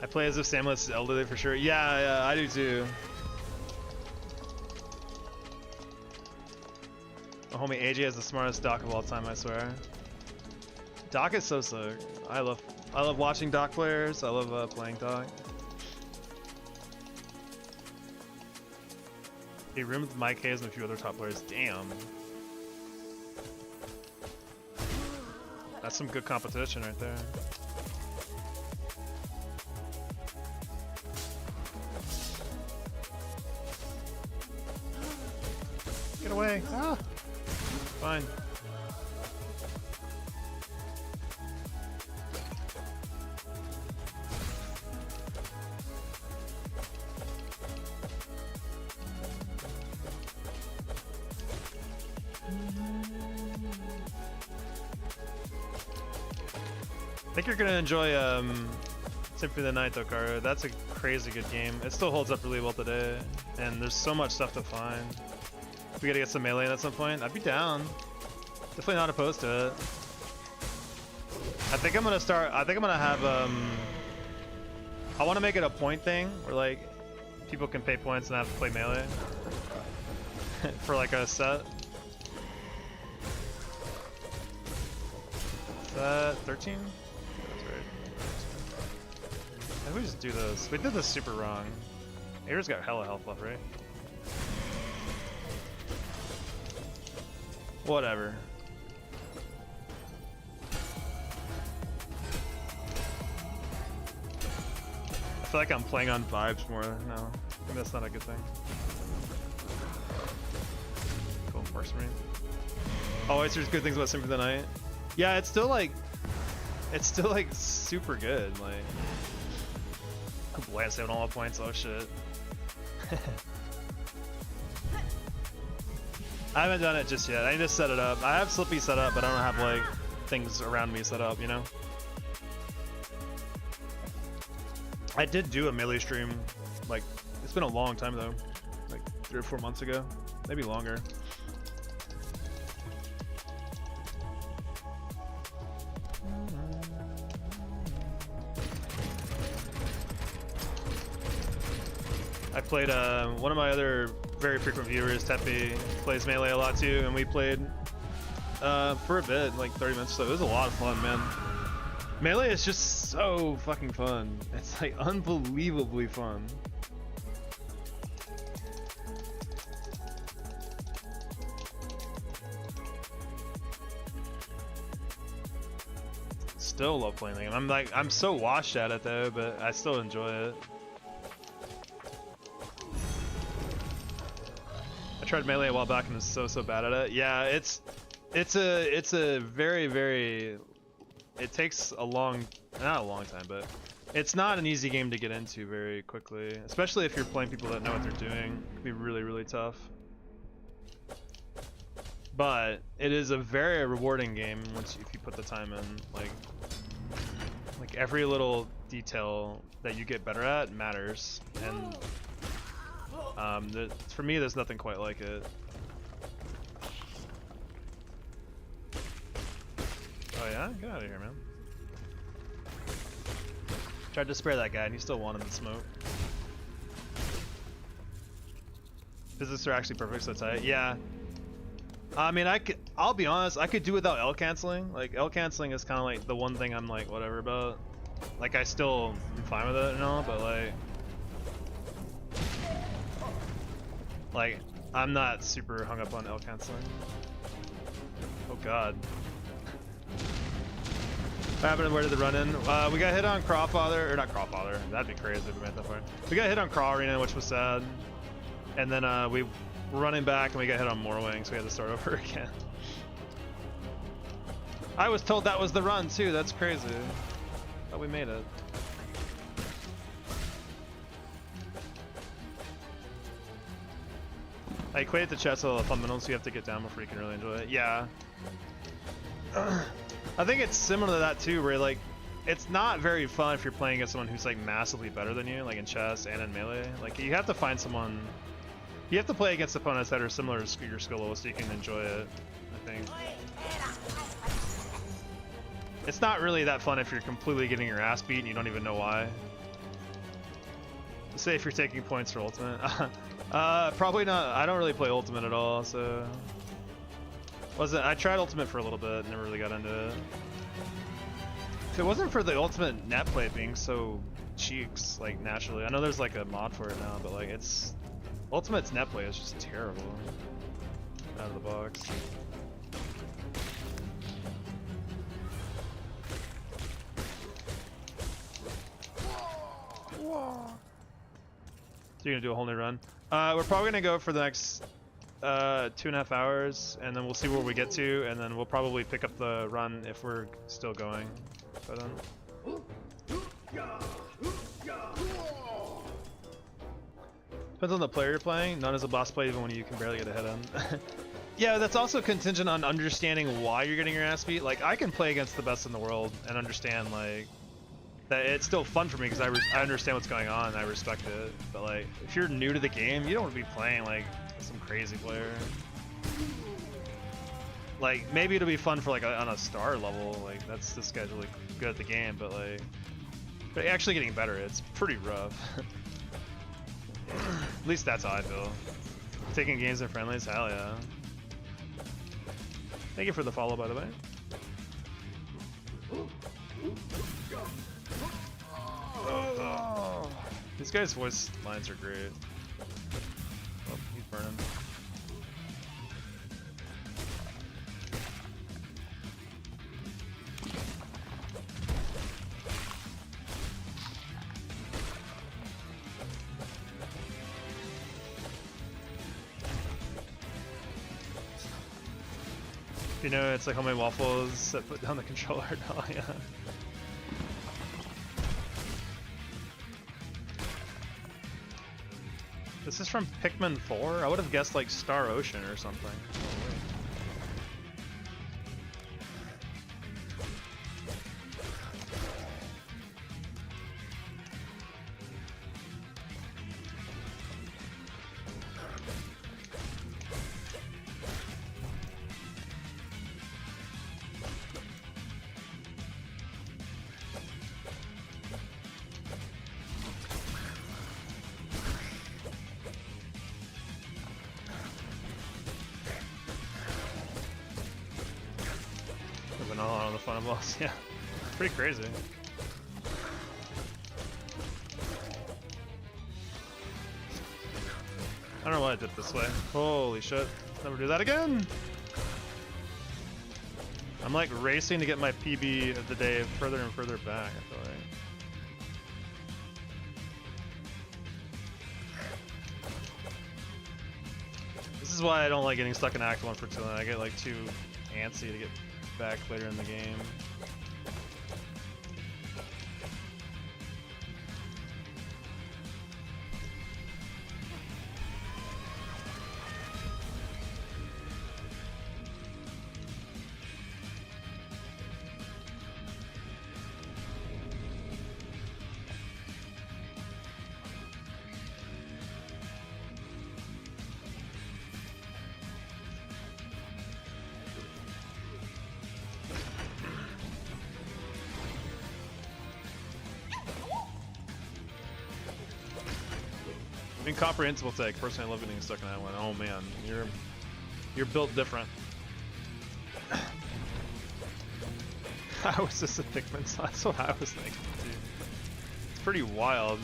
I play as if Samus is elderly for sure. Yeah, I do too. My homie AJ is the smartest Doc of all time, I swear. Doc is so sick. I love watching Doc players. I love playing Doc. He roomed with Mike Hayes and a few other top players. Damn. That's some good competition right there. Get away. Ah. Fine. I think you're gonna enjoy Symphony of the Night though, Karu. That's a crazy good game. It still holds up really well today, and there's so much stuff to find. We gotta get some melee in at some point. I'd be down. Definitely not opposed to it. I think I'm gonna start. I think I'm gonna have I want to make it a point thing where like people can pay points and have to play melee for like a set. Is that 13? That's right. Maybe we just do this. We did this super wrong. Air's got hella health left, right? Whatever. I feel like I'm playing on vibes more now. Maybe that's not a good thing. Cool, works for me. Always hears good things about Symphony of the Night. Yeah, it's still like super good. Like, oh boy, I saved all my points. Oh shit. I haven't done it just yet. I need to set it up. I have Slippy set up, but I don't have like things around me set up, you know? I did do a melee stream, like, it's been a long time though. Like 3 or 4 months ago. Maybe longer. I played one of my other very frequent viewers, Teppy, plays melee a lot too, and we played for a bit, like 30 minutes, so it was a lot of fun, man. Melee is just so fucking fun. It's like unbelievably fun. Still love playing the game. I'm so washed at it though, but I still enjoy it. I tried melee a while back and was so bad at it. Yeah, it's a very it takes a long, not a long time, but it's not an easy game to get into very quickly, especially if you're playing people that know what they're doing. It can be really tough. but it is a very rewarding game once if you put the time in. Like every little detail that you get better at matters, and for me, there's nothing quite like it. Oh yeah, get out of here, man. Tried to spare that guy, and he still wanted the smoke. Physics are actually perfect, so tight. Yeah. I mean, I'll be honest, I could do without L canceling. Like, L canceling is kind of like the one thing I'm like, whatever about. Like, I still am fine with it and all, but like, I'm not super hung up on L canceling. Oh god. What happened? Where did the run in? We got hit on Crawfather, or not Crawfather, that'd be crazy if we went that far. We got hit on Craw Arena, which was sad. And then we were running back and we got hit on Morwing, so we had to start over again. I was told that was the run too, that's crazy. Thought we made it. I equate it to chess with all the fundamentals, so you have to get down before you can really enjoy it. Yeah. I think it's similar to that too, where like, it's not very fun if you're playing against someone who's like massively better than you, like in chess and in melee. Like, you have to find someone, you have to play against opponents that are similar to your skill level so you can enjoy it, I think. It's not really that fun if you're completely getting your ass beat and you don't even know why. Say if you're taking points for ultimate. Probably not. I don't really play ultimate at all, so... I tried ultimate for a little bit, never really got into it. If it wasn't for the ultimate net play being so cheeks, like naturally, I know there's like a mod for it now, but like it's... Ultimate's net play is just terrible. Out of the box. So you're gonna do a whole new run? We're probably gonna go for the next 2.5 hours, and then we'll see where we get to, and then we'll probably pick up the run if we're still going. But, depends on the player you're playing. None is a boss play even when you can barely get a hit on. Yeah, that's also contingent on understanding why you're getting your ass beat. Like, I can play against the best in the world and understand, like, that it's still fun for me because I understand what's going on and I respect it. But, like, if you're new to the game, you don't want to be playing, like, some crazy player. Like, maybe it'll be fun for, like, on a star level. Like, that's the schedule, like, good at the game, but, like, but actually getting better, it's pretty rough. At least that's how I feel. Taking games in friendlies, hell yeah. Thank you for the follow, by the way. Oh. These guys' voice lines are great. Oh, he's burning. You know, it's like homemade waffles that put down the controller. Oh, yeah. This is from Pikmin 4? I would have guessed like Star Ocean or something. Yeah, pretty crazy. I don't know why I did it this way. Holy shit. Never do that again! I'm like racing to get my PB of the day further and further back, I feel like. This is why I don't like getting stuck in Act 1 for too long. I get like too antsy to get back later in the game. Incomprehensible take. Personally, I love getting stuck in that one. Oh man, you're built different. How is this a Pikmin? That's what I was thinking too. It's pretty wild.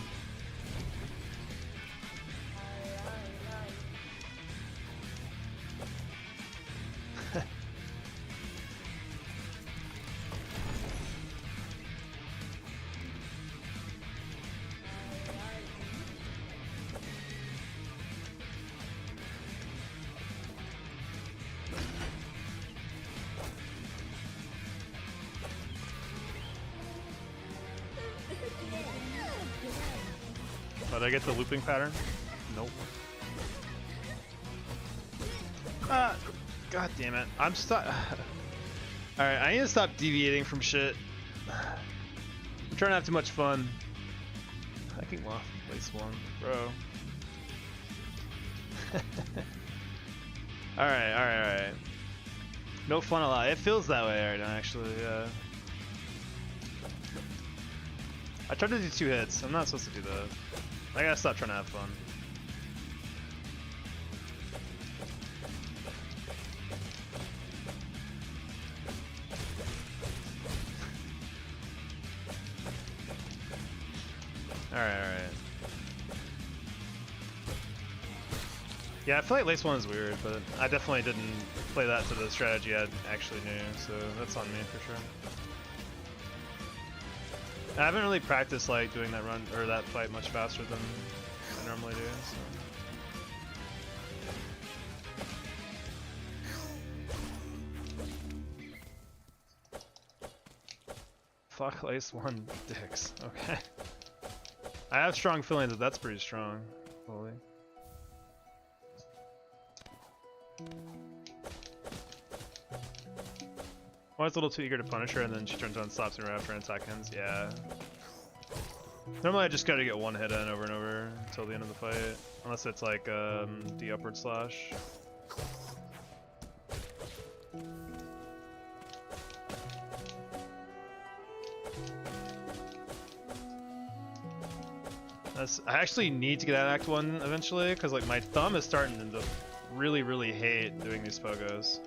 Did I get the looping pattern? Nope. Ah, god damn it. I'm stuck. Alright, I need to stop deviating from shit. I'm trying to have too much fun. I can off place one, bro. Alright. No fun a lot. It feels that way right now, actually, yeah. I tried to do 2 hits. I'm not supposed to do that. I gotta stop trying to have fun. Alright. Yeah, I feel like Lace 1 is weird, but I definitely didn't play that to the strategy I actually knew, so that's on me for sure. I haven't really practiced like doing that run or that fight much faster than I normally do. So. Fuck Lace 1 dicks. Okay. I have strong feelings that that's pretty strong. Holy. Well, it's a little too eager to punish her, and then she turns on, slaps me right after an attack ends. Yeah. Normally, I just gotta get one hit in over and over until the end of the fight, unless it's like the upward slash. I actually need to get out of Act 1 eventually, because like my thumb is starting to really hate doing these pogos.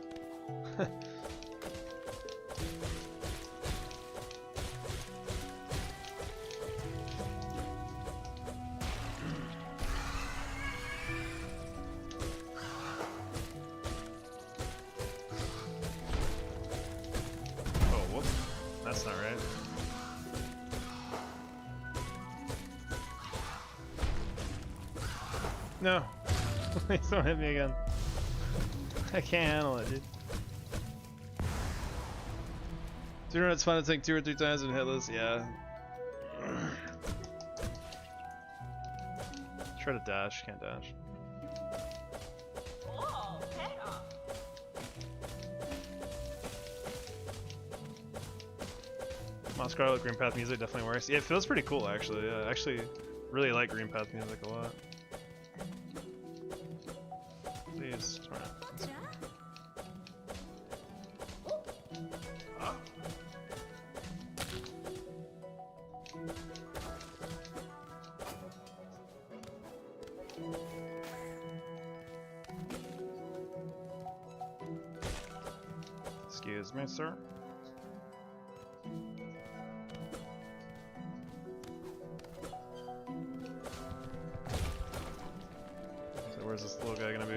No, please don't hit me again. I can't handle it, dude. Do you know it's fun to take 2 or 3 times in Hitless? Yeah. Try to dash, can't dash. Moss Scarlet, Green Path music definitely works. Yeah, it feels pretty cool actually. I actually really like Green Path music a lot. Please, turn it. Excuse me, sir. So where's this little guy gonna be?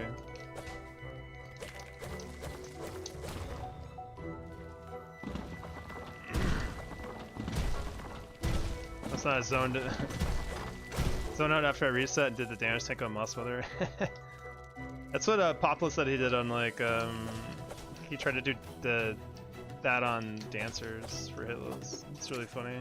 That's not a zoned. Zoned out after I reset and did the damage tank on Moss Mother. That's what Popla said he did on like he tried to do that on dancers for Hitless. It's really funny.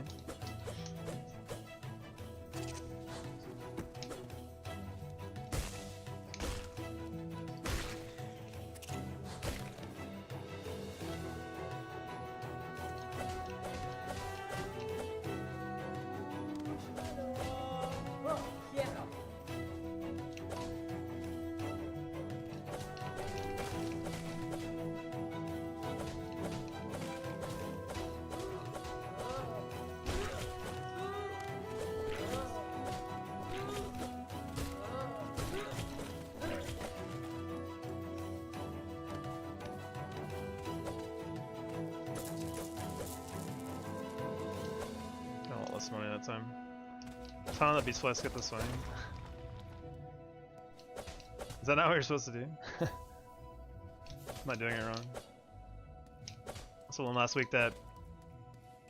lost money that time. Ton on the beast flask, get the swing. Is that not what you're supposed to do? Am I doing it wrong? So one last week that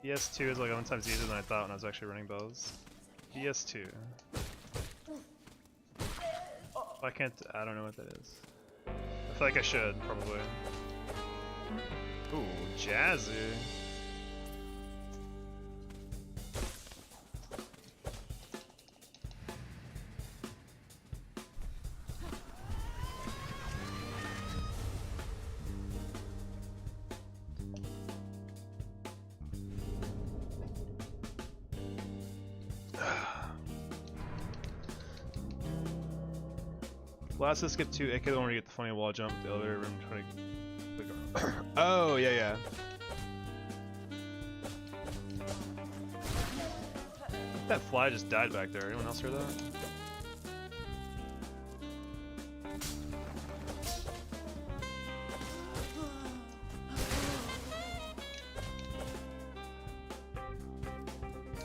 BS2 is like 11 times easier than I thought when I was actually running bows. BS2. I can't. I don't know what that is. I feel like I should probably. Ooh, jazzy. Last to skip 2, AK the one where you get the funny wall jump, the elevator room 20. Oh, yeah, yeah. That fly just died back there. Anyone else hear that?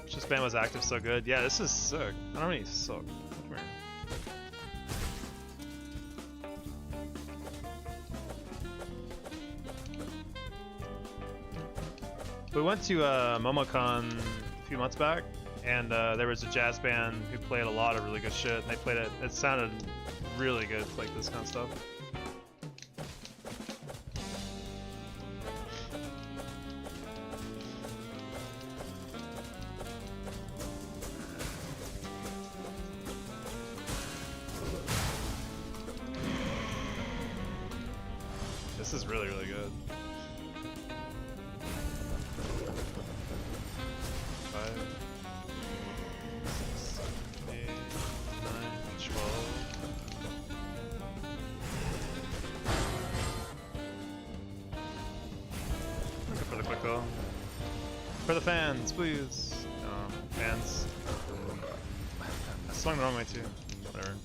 Just spam was active so good. Yeah, this is sick. I don't know any suck. Come here. We went to MomoCon a few months back, and there was a jazz band who played a lot of really good shit, and they played it. It sounded really good, like this kind of stuff. This is really, really good. 5, 6, 7, 8, 9, 12. Looking for the quick goal. For the fans, please. Fans. I swung the wrong way too. Whatever.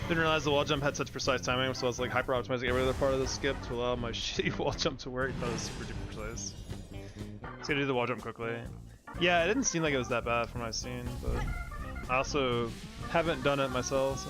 Didn't realize the wall jump had such precise timing, so I was like hyper optimizing every other part of the skip to allow my shitty wall jump to work. That was super duper precise. Just gotta do the wall jump quickly. Yeah, it didn't seem like it was that bad from what I've seen, but I also haven't done it myself, so.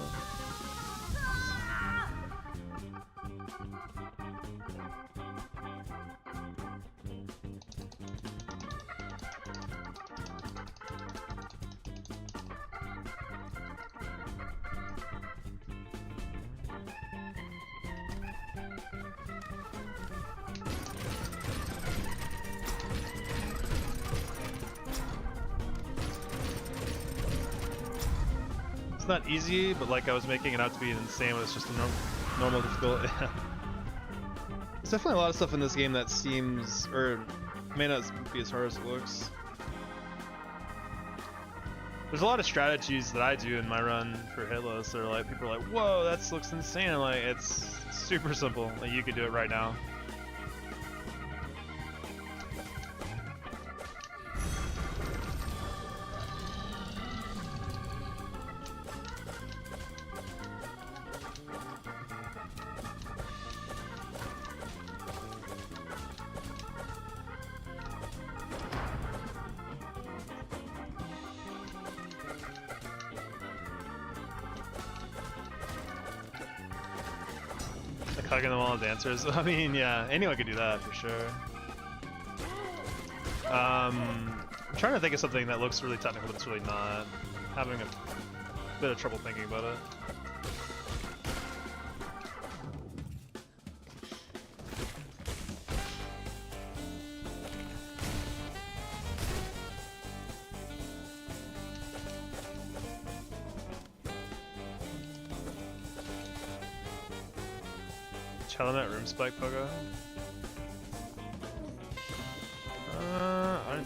It's not easy, but like I was making it out to be insane when it's just a normal difficult. There's definitely a lot of stuff in this game that seems, or may not be as hard as it looks. There's a lot of strategies that I do in my run for Hitless that are like, people are like, whoa, that looks insane. I'm like, it's super simple. Like, you could do it right now. Hugging them all dancers. I mean, yeah, anyone could do that for sure. I'm trying to think of something that looks really technical, but it's really not. Having a bit of trouble thinking about it. Telenet room spike pogo.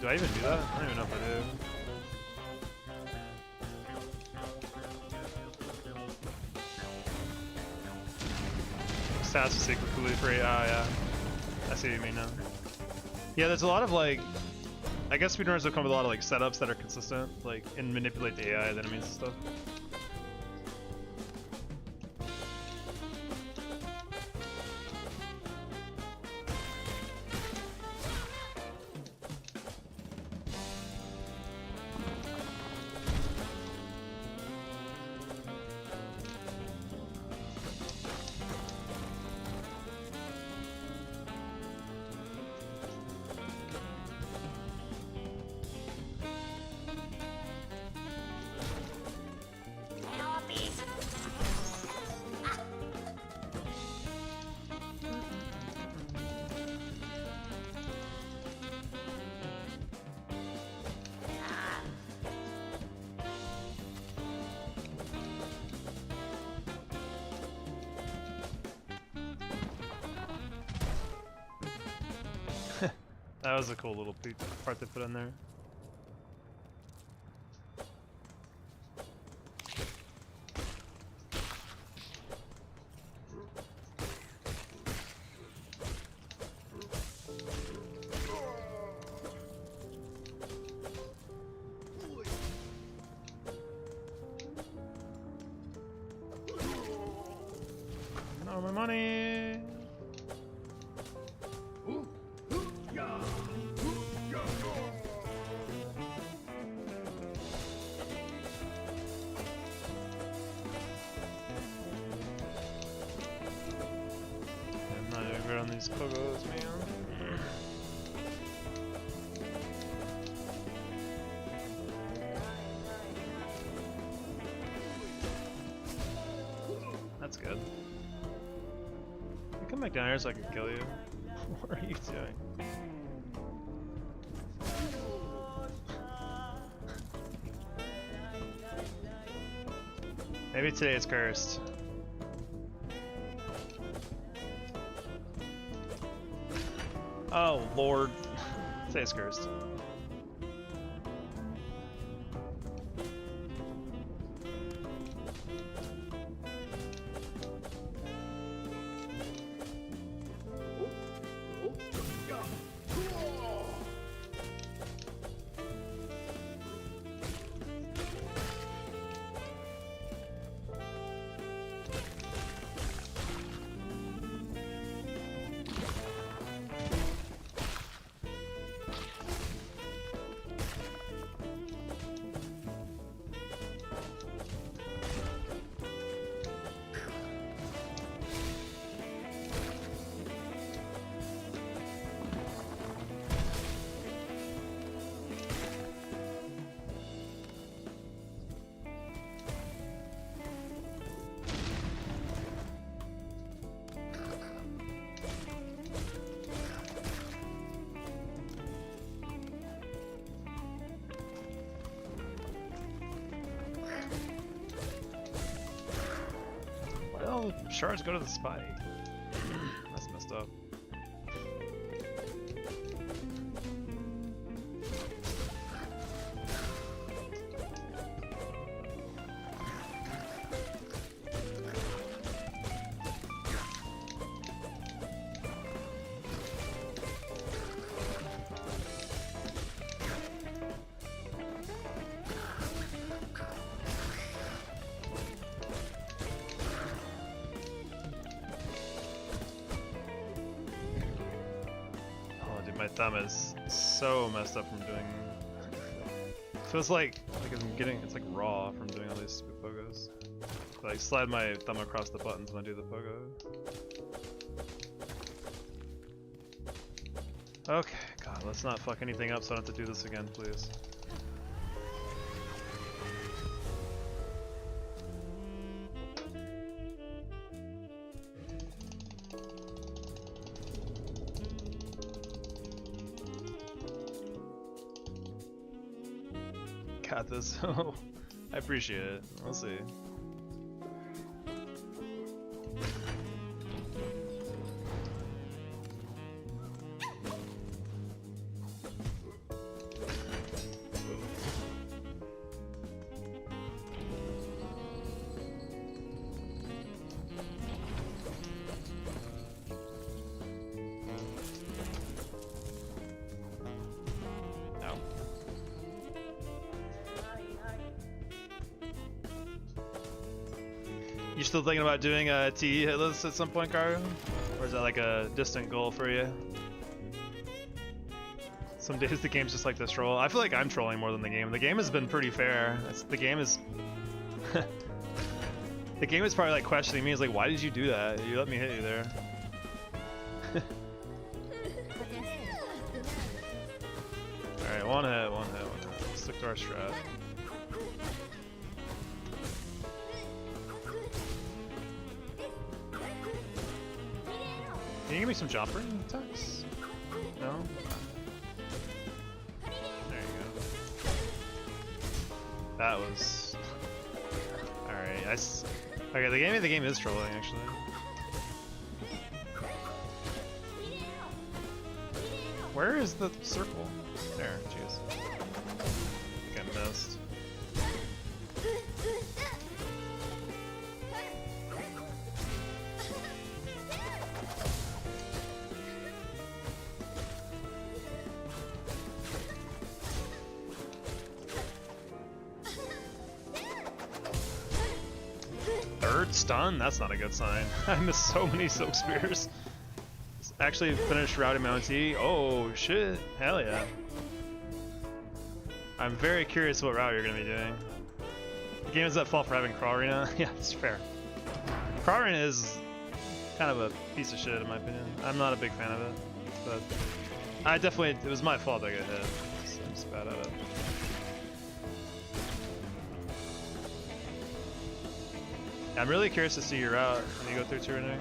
Do I even do that? I don't even know if I do. Stats is secret free. Ah, yeah. I see what you mean now. Yeah, there's a lot of like, I guess speedrunners have come with a lot of like setups that are consistent, like and manipulate the AI, the enemies and stuff. That was a cool little part they put in there. No, my money! I'm not even good on these pogos, man. That's good. You come back down here so I can kill you. What are you doing? Maybe today it's cursed. Oh lord. Today it's cursed. Well, shards go to the spike. That's messed up. My thumb is so messed up from doing. Feels like I'm getting. It's like raw from doing all these stupid pogos. So I slide my thumb across the buttons when I do the pogo. Okay, God, let's not fuck anything up so I don't have to do this again, please. Got this. I appreciate it. We'll see. You still thinking about doing a TE hitless at some point, Karu? Or is that like a distant goal for you? Some days the game's just like this troll. I feel like I'm trolling more than the game. The game has been pretty fair. The game is... the game is probably like questioning me. It's like, why did you do that? You let me hit you there. Alright, one hit, one hit, one hit. Stick to our strat. Can you give me some jumper attacks? No? There you go. That was... Alright, okay, the game is trolling, actually. Where is the circle? There, jeez. I think I missed. Third stun? That's not a good sign. I missed so many Silk Spears. Actually finished routing Mountie. Oh shit, hell yeah. I'm very curious what route you're gonna be doing. The game is at fault for having Crawl Arena. Yeah, it's fair. Crawl Arena is kind of a piece of shit in my opinion. I'm not a big fan of it, but it was my fault I got hit. So I'm just bad at it. I'm really curious to see your route when you go through turning.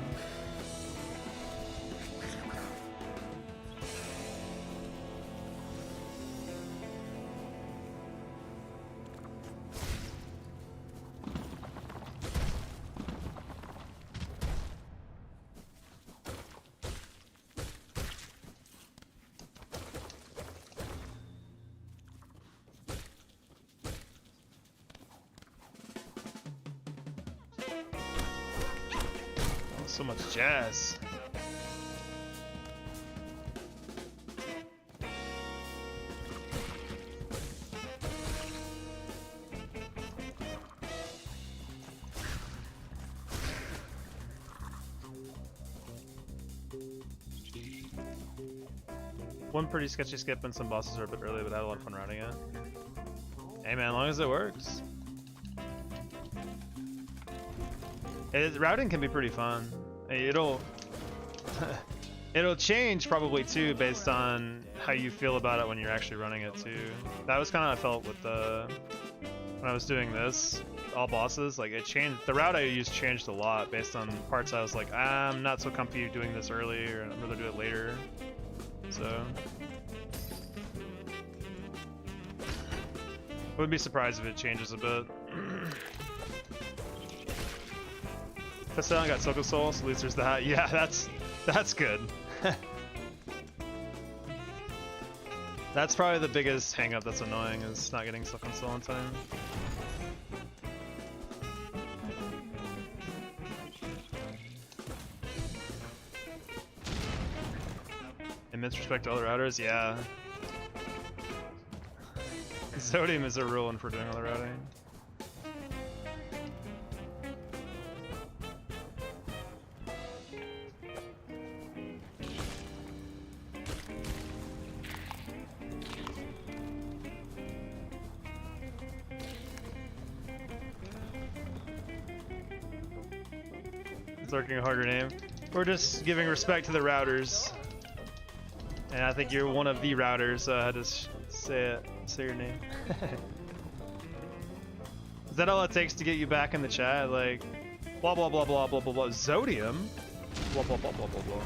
So much jazz. One pretty sketchy skip and some bosses are a bit early, but I had a lot of fun routing it. Hey man, as long as it works. Routing can be pretty fun. It'll change probably too based on how you feel about it when you're actually running it too. That was kind of how I felt with when I was doing this, all bosses. Like it changed. The route I used changed a lot based on parts I was like, I'm not so comfy doing this early, or I'd rather do it later. So wouldn't be surprised if it changes a bit. Castellan got Silk Soul, so at least there's that. Yeah, that's good. That's probably the biggest hang up that's annoying, is not getting Silk Soul on time. In misrespect to other routers, yeah. Zodium is a real one for doing all the routing. Lurking a harder name. We're just giving respect to the routers, and I think you're one of the routers, so I had to say your name. Is that all it takes to get you back in the chat? Like, blah blah blah blah blah blah blah. Zodium? Blah blah blah blah blah blah.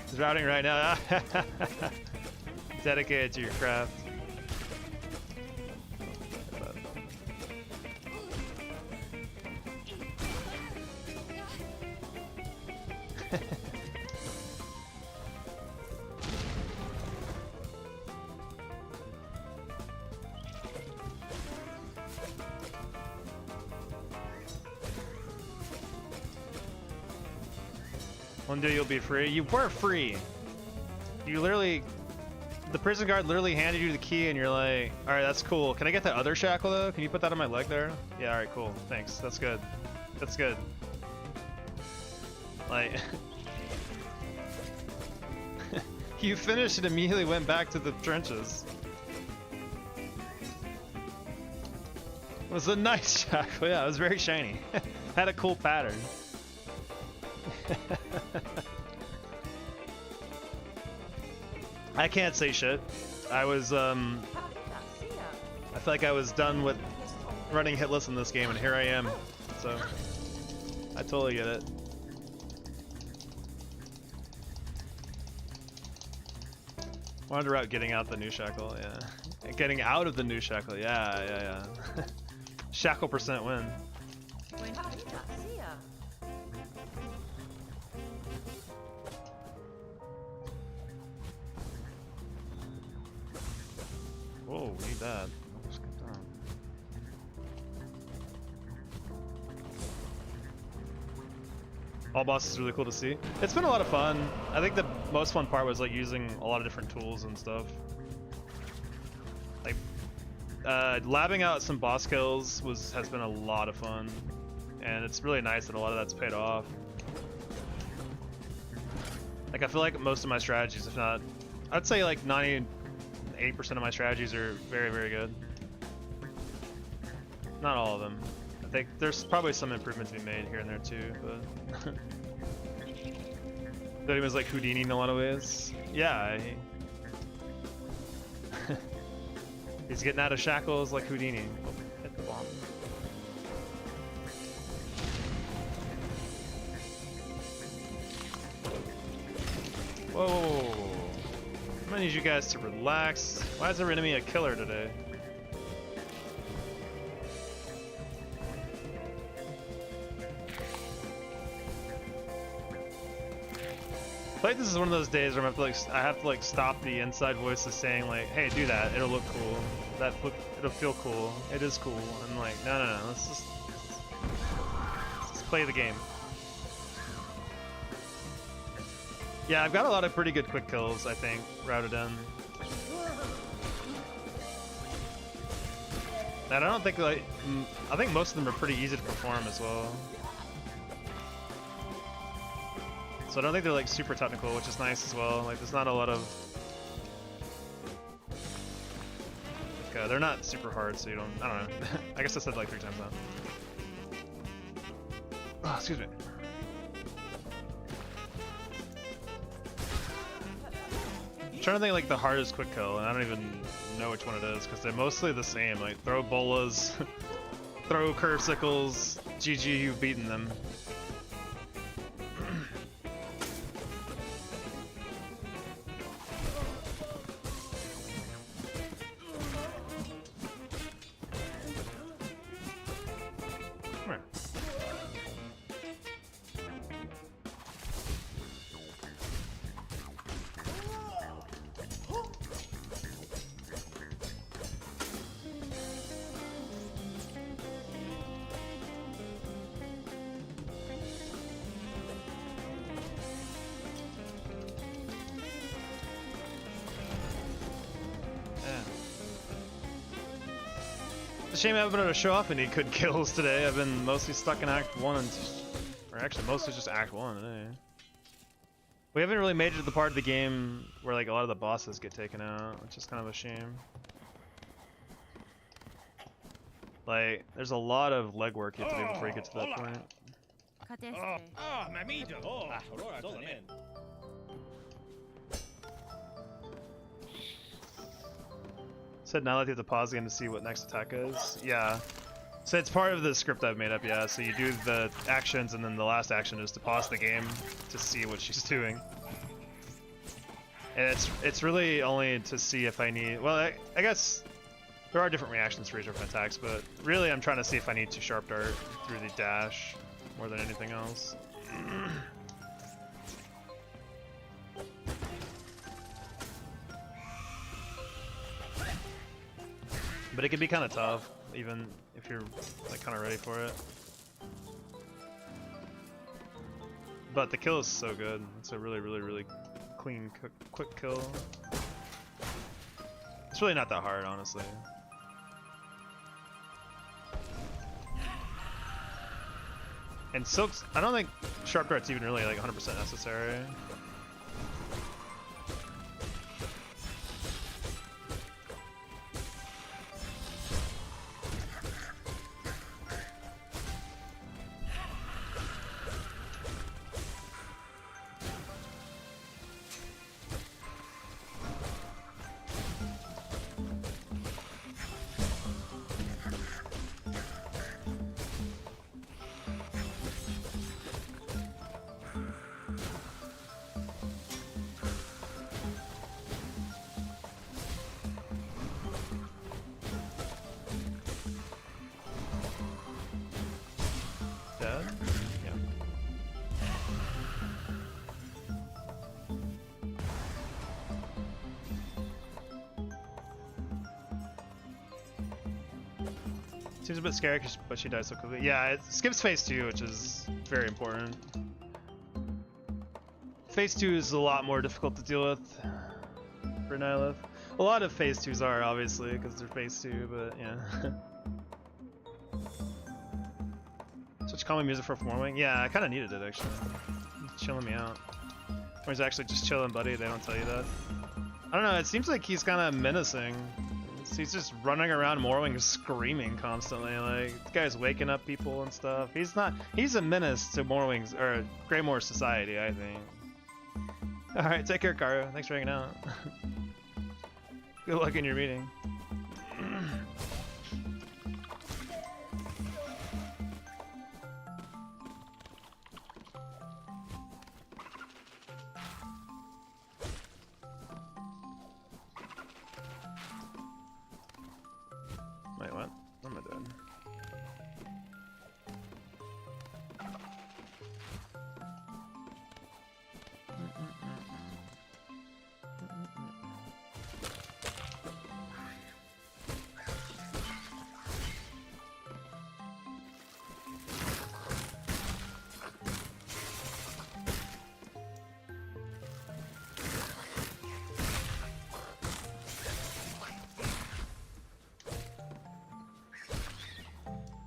He's routing right now. Dedicated to your craft. One day you'll be free. You were free. You literally, the prison guard literally handed you the key, and you're like, all right, that's cool. Can I get that other shackle though? Can you put that on my leg there? Yeah, all right, cool. Thanks. That's good. That's good. Like, you finished and immediately went back to the trenches. It was a nice shackle. Yeah, it was very shiny. Had a cool pattern. I can't say shit. I was I feel like I was done with running Hitless in this game, and here I am. So I totally get it. Wander out getting out the new shackle, yeah. Getting out of the new shackle, yeah. Shackle percent win. Whoa, we need that. Let's get down. All bosses is really cool to see. It's been a lot of fun. I think the most fun part was like using a lot of different tools and stuff. Like labbing out some boss kills has been a lot of fun, and it's really nice that a lot of that's paid off. Like I feel like most of my strategies, if not, I'd say like 98% of my strategies are very, very good. Not all of them. I think there's probably some improvement to be made here and there too, but that he was like Houdini in a lot of ways. Yeah, he's getting out of shackles like Houdini. Oh, hit the bomb. Whoa! I'm gonna need you guys to relax. Why is our enemy a killer today? I feel like this is one of those days where I have to like stop the inside voices saying like, "Hey, do that. It'll look cool. It'll feel cool. It is cool." And like, no. Let's just play the game. Yeah, I've got a lot of pretty good quick kills, I think, routed in. And I don't think like, I think most of them are pretty easy to perform as well. So I don't think they're like super technical, which is nice as well. Like there's not a lot of, like, they're not super hard, so you don't, I don't know. I guess I said like 3 times now. Oh, excuse me. I'm trying to think like the hardest quick kill, and I don't even know which one it is because they're mostly the same. Like throw bolas, throw curve sickles, GG, you've beaten them. Shame I haven't been able to show off any good kills today. I've been mostly stuck in Act 1 and or actually mostly just Act 1 today. We haven't really made it to the part of the game where like a lot of the bosses get taken out, which is kind of a shame. Like, there's a lot of legwork you have to do before you get to that point. Said now that you have to pause again to see what next attack is. Yeah. So it's part of the script I've made up, yeah. So you do the actions and then the last action is to pause the game to see what she's doing. And it's really only to see if I need, well, I guess there are different reactions for each different attacks, but really I'm trying to see if I need to sharp dart through the dash more than anything else. But it can be kind of tough, even if you're like kind of ready for it. but the kill is so good. It's a really clean, quick kill. It's really not that hard, honestly. And Silks, I don't think Sharp Dart's even really like 100% necessary. Dead? Yeah. Seems a bit scary, but she dies so quickly. Yeah, it skips phase 2, which is very important. Phase 2 is a lot more difficult to deal with for Nihilith. A lot of phase 2s are, obviously, because they're phase 2, but yeah. Such calming music for Morwing. Yeah, I kind of needed it, actually. He's chilling me out. Or he's actually just chilling, buddy. They don't tell you that. I don't know, it seems like he's kind of menacing. He's just running around Morwing screaming constantly. Like, this guy's waking up people and stuff. He's a menace to Morwing's, or Greymoor society, I think. Alright, take care, Karu. Thanks for hanging out. Good luck in your meeting. Wait, what? What am I doing?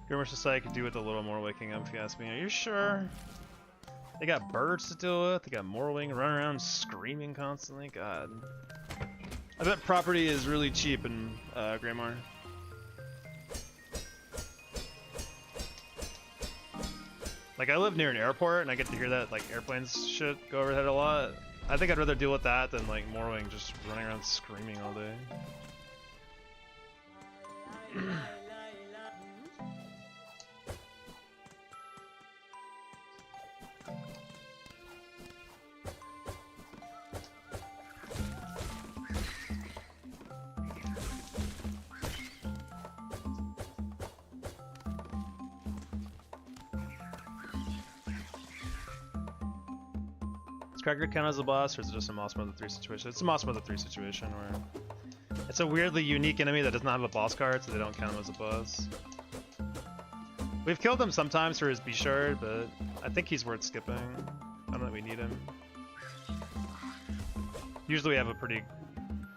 Greymoor Society could do with a little more waking up, if you ask me. Are you sure? They got birds to deal with. They got Morwing running around screaming constantly. God, I bet property is really cheap in Greymoor. Like, I live near an airport, and I get to hear that like airplanes shit go overhead a lot. I think I'd rather deal with that than like Morwing just running around screaming all day. Cracker count as a boss, or is it just a Moss Mother 3 situation? It's a Moss Mother 3 situation where it's a weirdly unique enemy that does not have a boss card, so they don't count him as a boss. We've killed him sometimes for his B shard, but I think he's worth skipping. I don't think we need him. Usually we have a pretty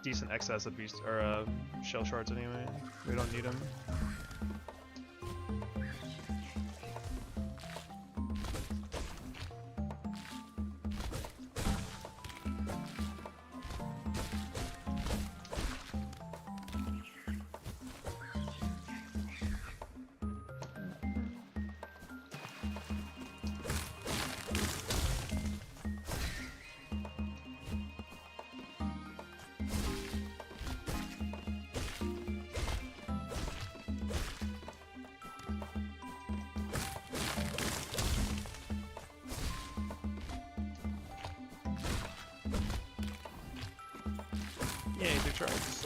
decent excess of beast or shell shards anyway. We don't need him. Yeah, he tries.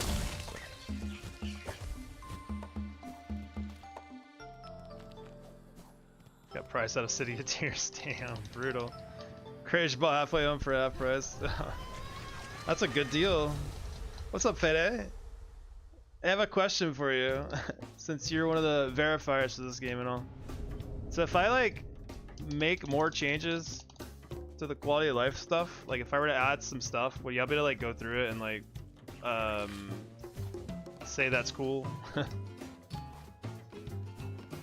Got price out of City of Tears. Damn, brutal. Crash bought halfway home for half price. That's a good deal. What's up, Fede? I have a question for you, since you're one of the verifiers for this game and all. So if I like make more changes to the quality of life stuff, like if I were to add some stuff, would y'all be able to like go through it and like say that's cool? Cause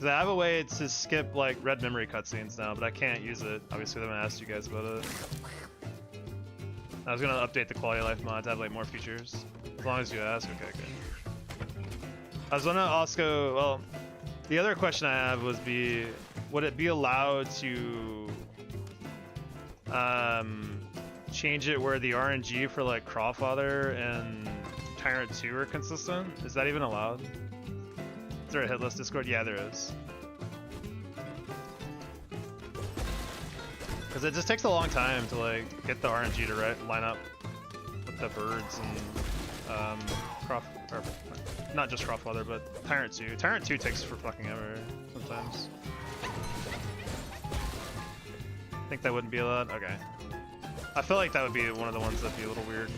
I have a way to skip like red memory cutscenes now, but I can't use it. Obviously, I haven't asked you guys about it. I was gonna update the quality of life mod to have like more features. As long as you ask, okay, good. I was gonna also, well, the other question I have would it be allowed to change it where the RNG for like Crawfather and Tyrant 2 are consistent? Is that even allowed? Is there a Hitless Discord? Yeah, there is. Because it just takes a long time to like get the RNG to line up with the birds and not just Crawfather, but Tyrant 2. Tyrant 2 takes for fucking ever sometimes. I think that wouldn't be allowed? Okay. I feel like that would be one of the ones that'd be a little weird.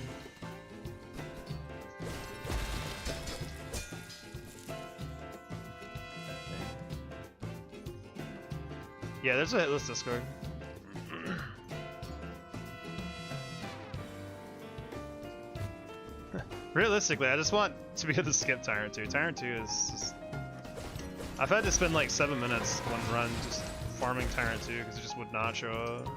Yeah, there's a Hitless Discord. Realistically, I just want to be able to skip Tyrant 2. Tyrant 2 is just... I've had to spend like 7 minutes one run just farming Tyrant 2 because it just would not show up.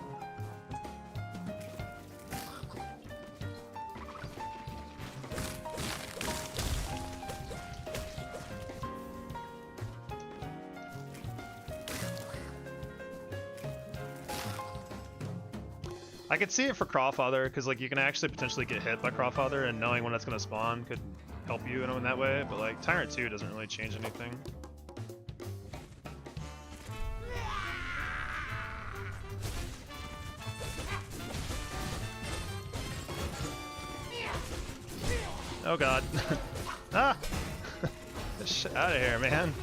I could see it for Crawfather, because like you can actually potentially get hit by Crawfather, and knowing when that's going to spawn could help you in that way, but like Tyrant 2 doesn't really change anything. Oh god. Ah! Get shit out of here, man.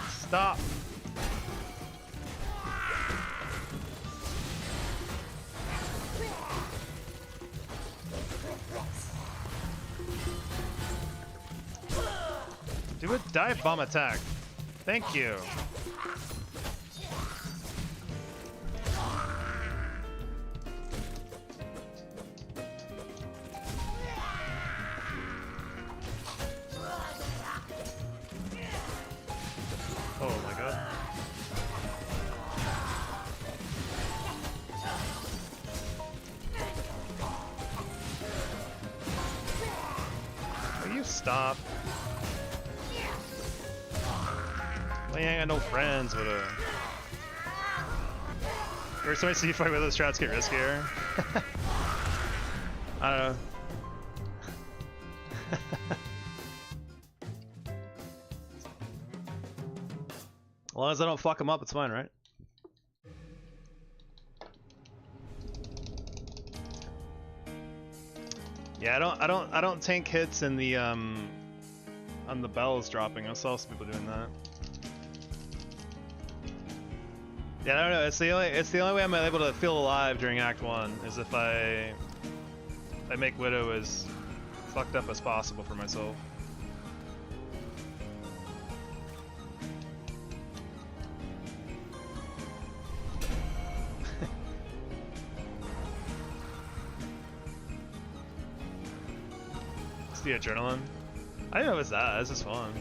Stop! Do a dive bomb attack. Thank you. Oh my god. Will you stop? Well, you ain't got no friends, but every time I see you fight with those strats get riskier. I don't know. As long as I don't fuck them up, it's fine, right? Yeah, I don't tank hits in the on the bells dropping. I saw some people doing that. Yeah, I don't know. It's the only way I'm able to feel alive during Act 1 is if I make Widow as fucked up as possible for myself. It's the adrenaline. I didn't know it was that. This is fun.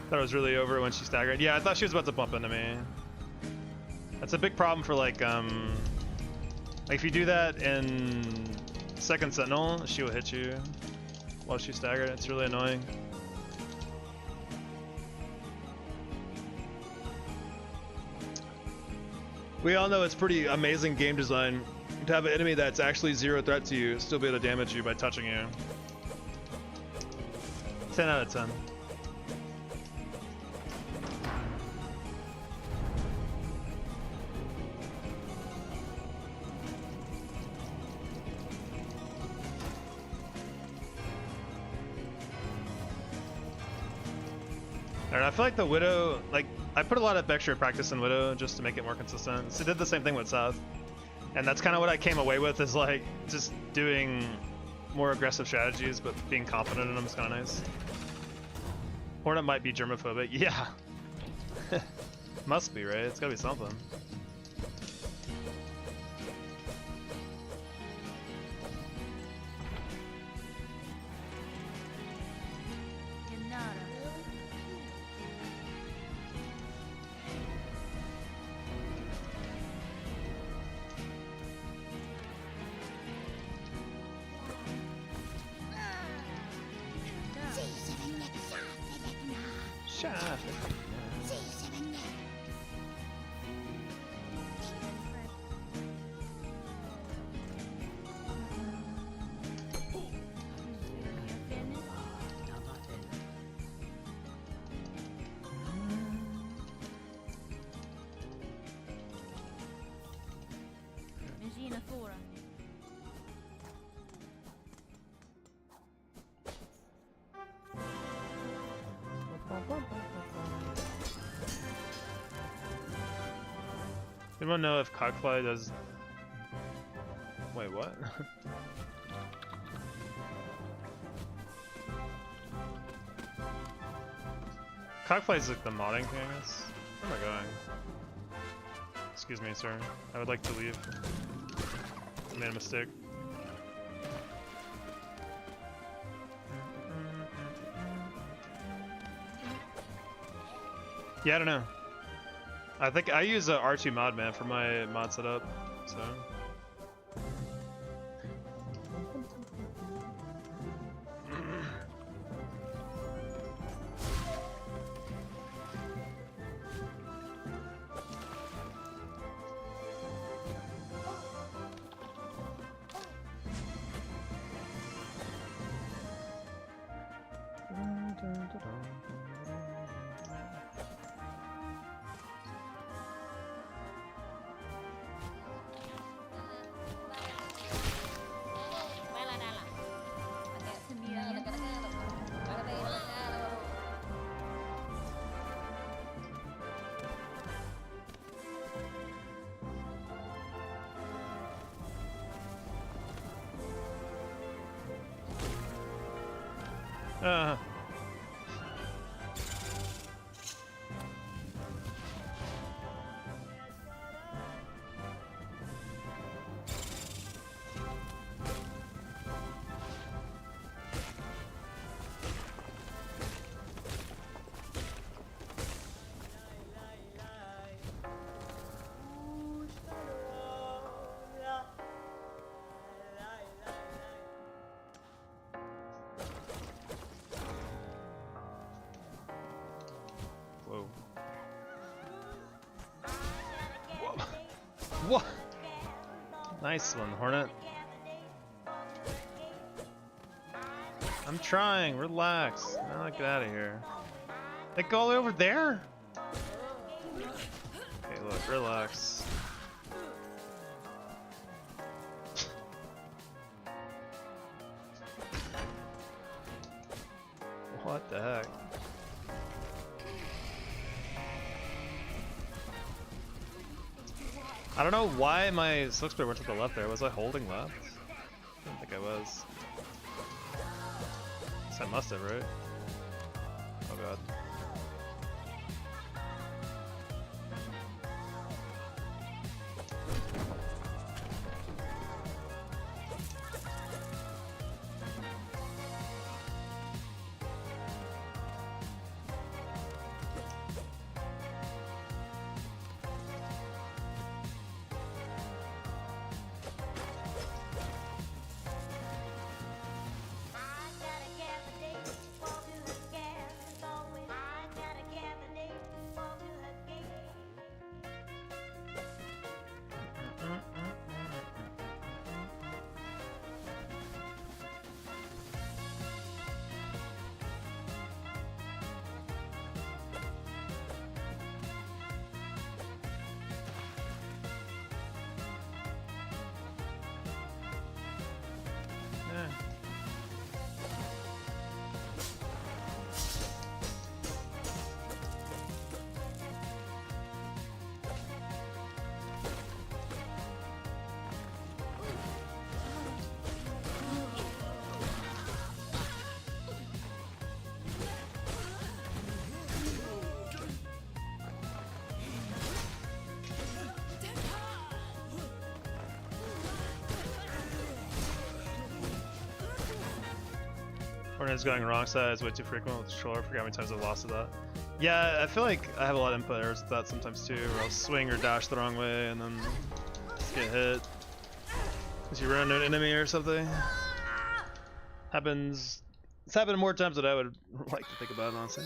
Thought it was really over when she staggered. Yeah, I thought she was about to bump into me. That's a big problem for like if you do that in Second Sentinel, she will hit you while she's staggered. It's really annoying. We all know it's pretty amazing game design to have an enemy that's actually zero threat to you still be able to damage you by touching you. 10 out of 10. I feel like the Widow, like, I put a lot of extra practice in Widow just to make it more consistent. So I did the same thing with Seth. And that's kind of what I came away with, is like, just doing more aggressive strategies, but being confident in them is kind of nice. Hornet might be germophobic. Yeah. Must be, right? It's gotta be something. Anyone know if Cockfly does... Wait, what? Cockfly's like the modding thing, I guess. Where am I going? Excuse me, sir. I would like to leave. I made a mistake. Yeah, I don't know. I think I use R2 mod man for my mod setup, so. Whoa. What? Nice one, Hornet. I'm trying, relax. Now get out of here. They go all the way over there? Okay, look, relax. What the heck? I don't know why my Silksong went to the left there. Was I holding left? I don't think I was. Guess I must have, right? Oh god. Cornet's going wrong side is way too frequent with the controller. I forgot how many times I've lost to that. Yeah, I feel like I have a lot of input errors with that sometimes too, where I'll swing or dash the wrong way and then just get hit. As you run into an enemy or something. Happens. It's happened more times than I would like to think about, honestly.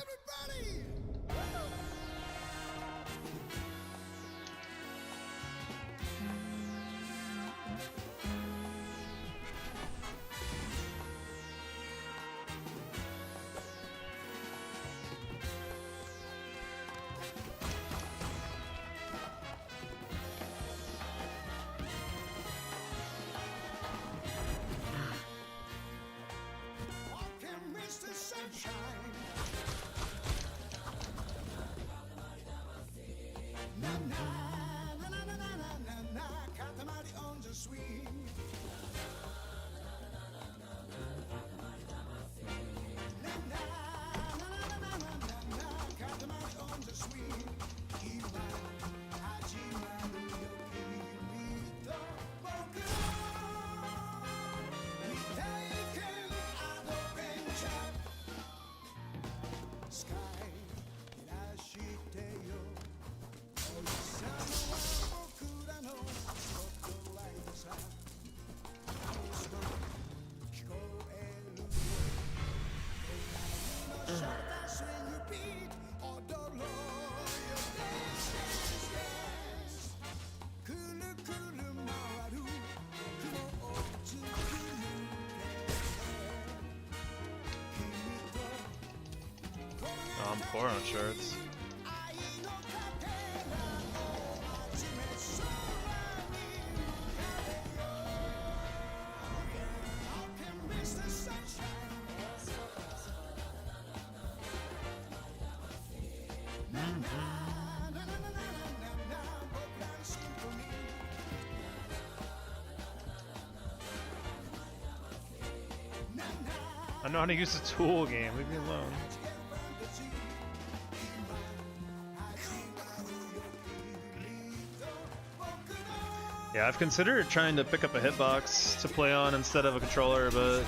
I'm poor on shirts. I know how to use the tool game, leave me alone. Yeah, I've considered trying to pick up a hitbox to play on instead of a controller, but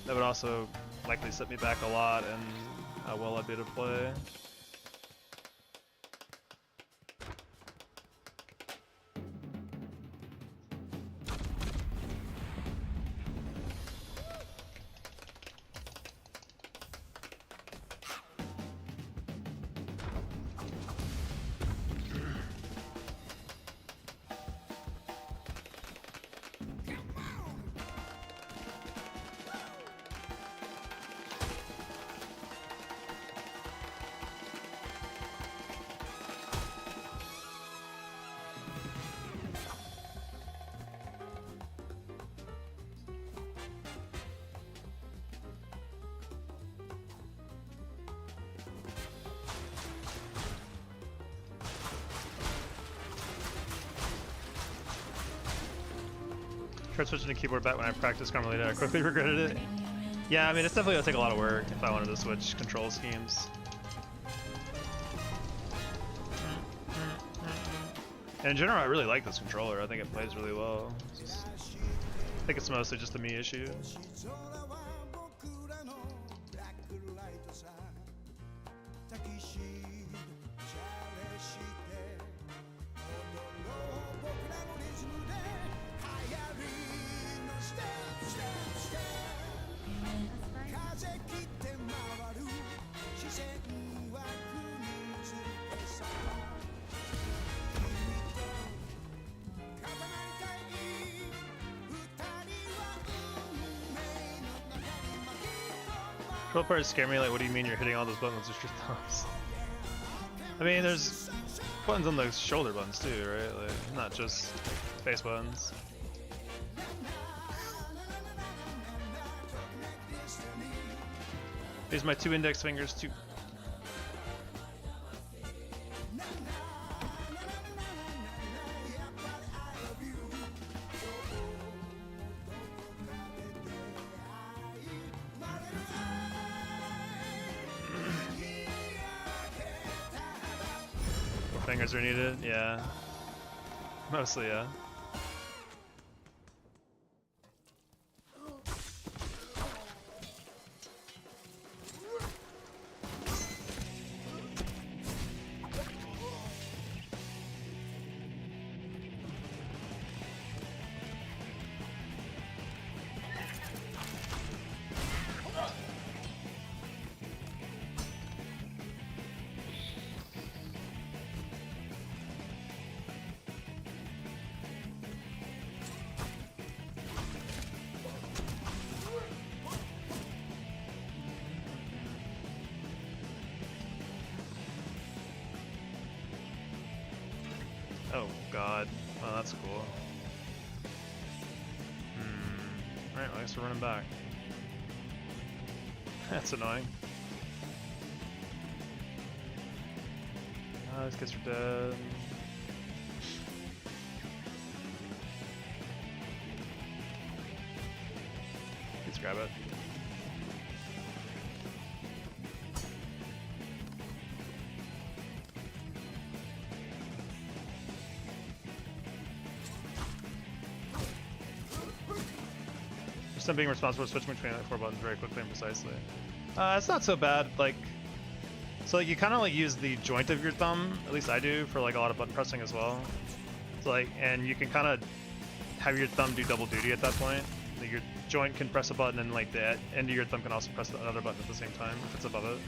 that would also likely set me back a lot and how well I'd be able to play. Tried switching to keyboard back when I practiced Carmelita. I quickly regretted it. Yeah, I mean, it's definitely gonna take a lot of work if I wanted to switch control schemes. And in general, I really like this controller. I think it plays really well. I think it's mostly just a me issue. Control parts scare me, like what do you mean you're hitting all those buttons with your thumbs? I mean, there's buttons on the shoulder buttons too, right? Like, not just face buttons. These are my two index fingers, too. Fingers are needed, yeah. Mostly, yeah. Oh god. Oh, that's cool. Alright, well, I guess we're running back. That's annoying. These guys are dead. Let's grab it. Just them being responsible for switching between like 4 buttons very quickly and precisely. It's not so bad. Like, so like you kind of like use the joint of your thumb. At least I do for like a lot of button pressing as well. So like, and you can kind of have your thumb do double duty at that point. Like your joint can press a button and like the end of your thumb can also press another button at the same time if it's above it.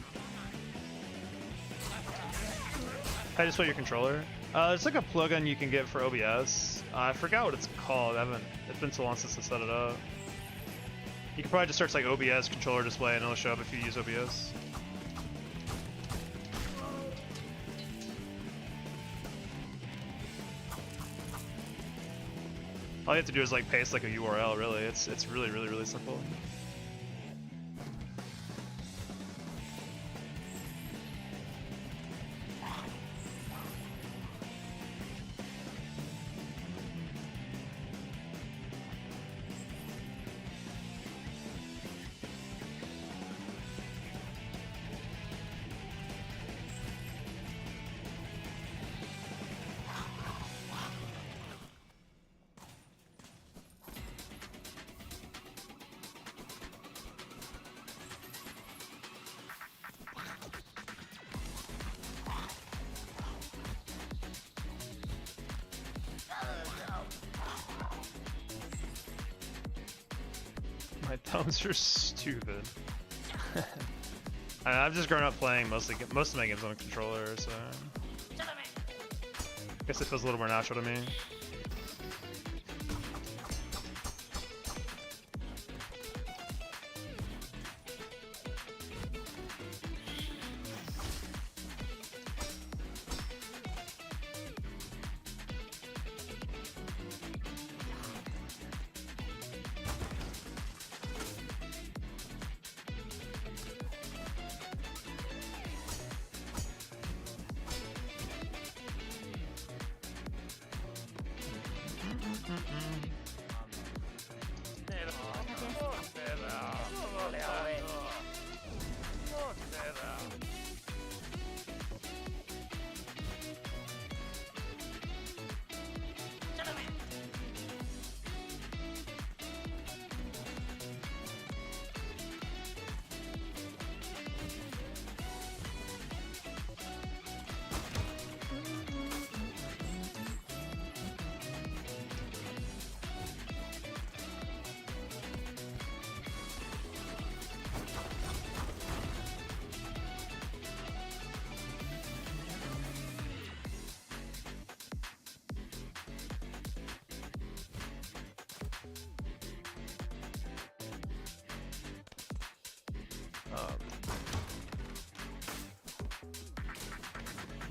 I just put your controller. It's like a plugin you can get for OBS. I forgot what it's called. It's been so long since I set it up. You can probably just search like OBS controller display and it'll show up if you use OBS. All you have to do is like paste like a URL. Really, it's really simple. My thumbs are stupid. I've just grown up playing most of my games on a controller, so I guess it feels a little more natural to me.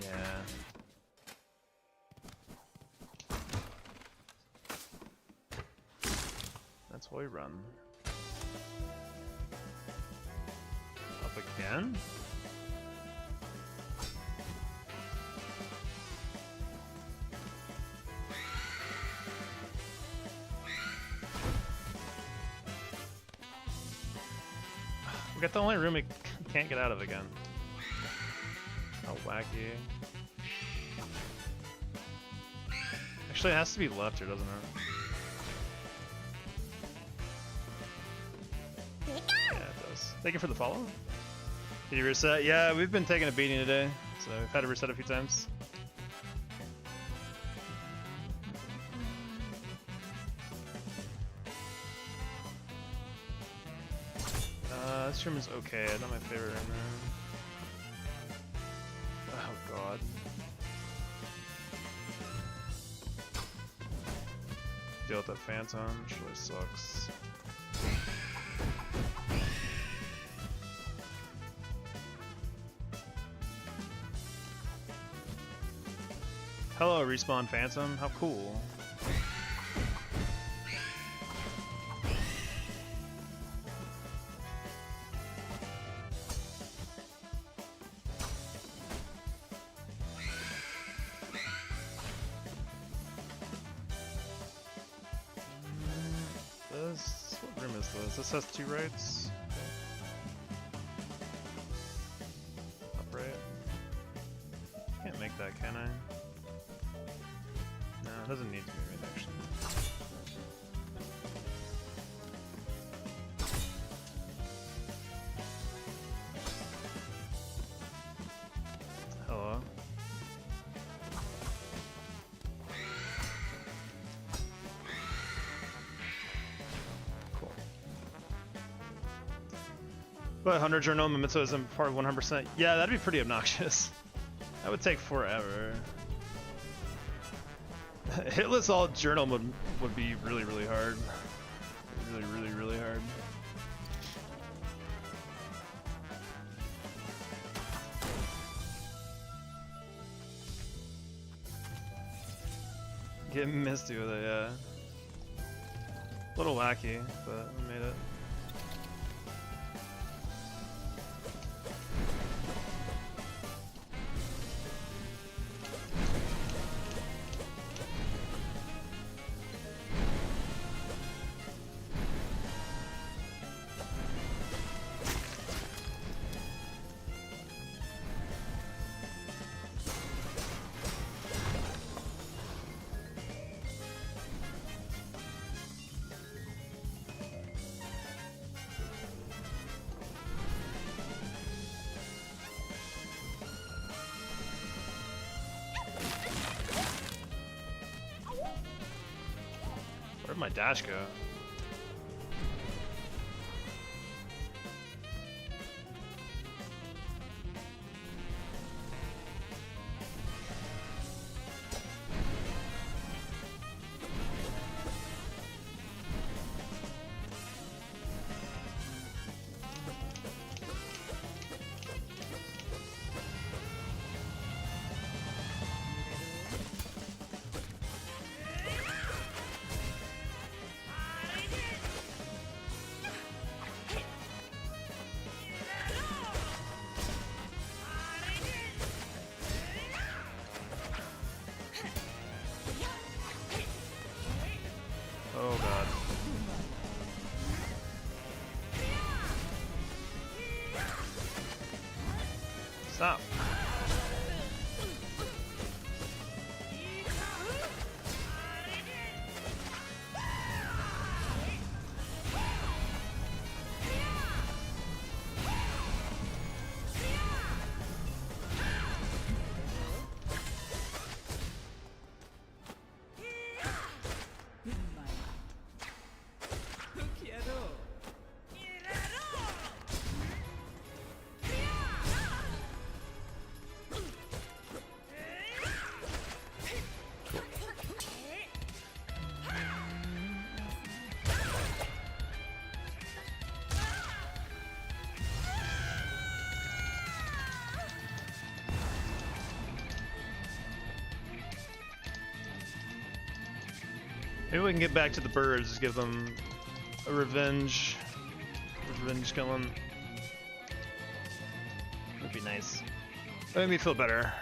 Yeah. That's why we run. Up again? We got the only room we can't get out of again. How wacky. Actually, it has to be left here, doesn't it? Yeah, it does. Thank you for the follow. Did you reset? Yeah, we've been taking a beating today, so we've had to reset a few times. This room is okay, not my favorite in there. Oh god. Deal with that phantom, which really sucks. Hello, Respawn Phantom. How cool. What room is this? This has 2 rights. Upright. Can't make that, can I? No, it doesn't need to be right, actually. Hello. Cool. But 100 journal memento isn't part of 100%. Yeah, that'd be pretty obnoxious. That would take forever. Hitless all journal would be really, really hard. Really, really, really hard. Get misty with it, yeah. A little wacky, but we made it. Where'd my dash go? Oh god. Stop. Maybe we can get back to the birds, give them a revenge killing. Would be nice. That made me feel better.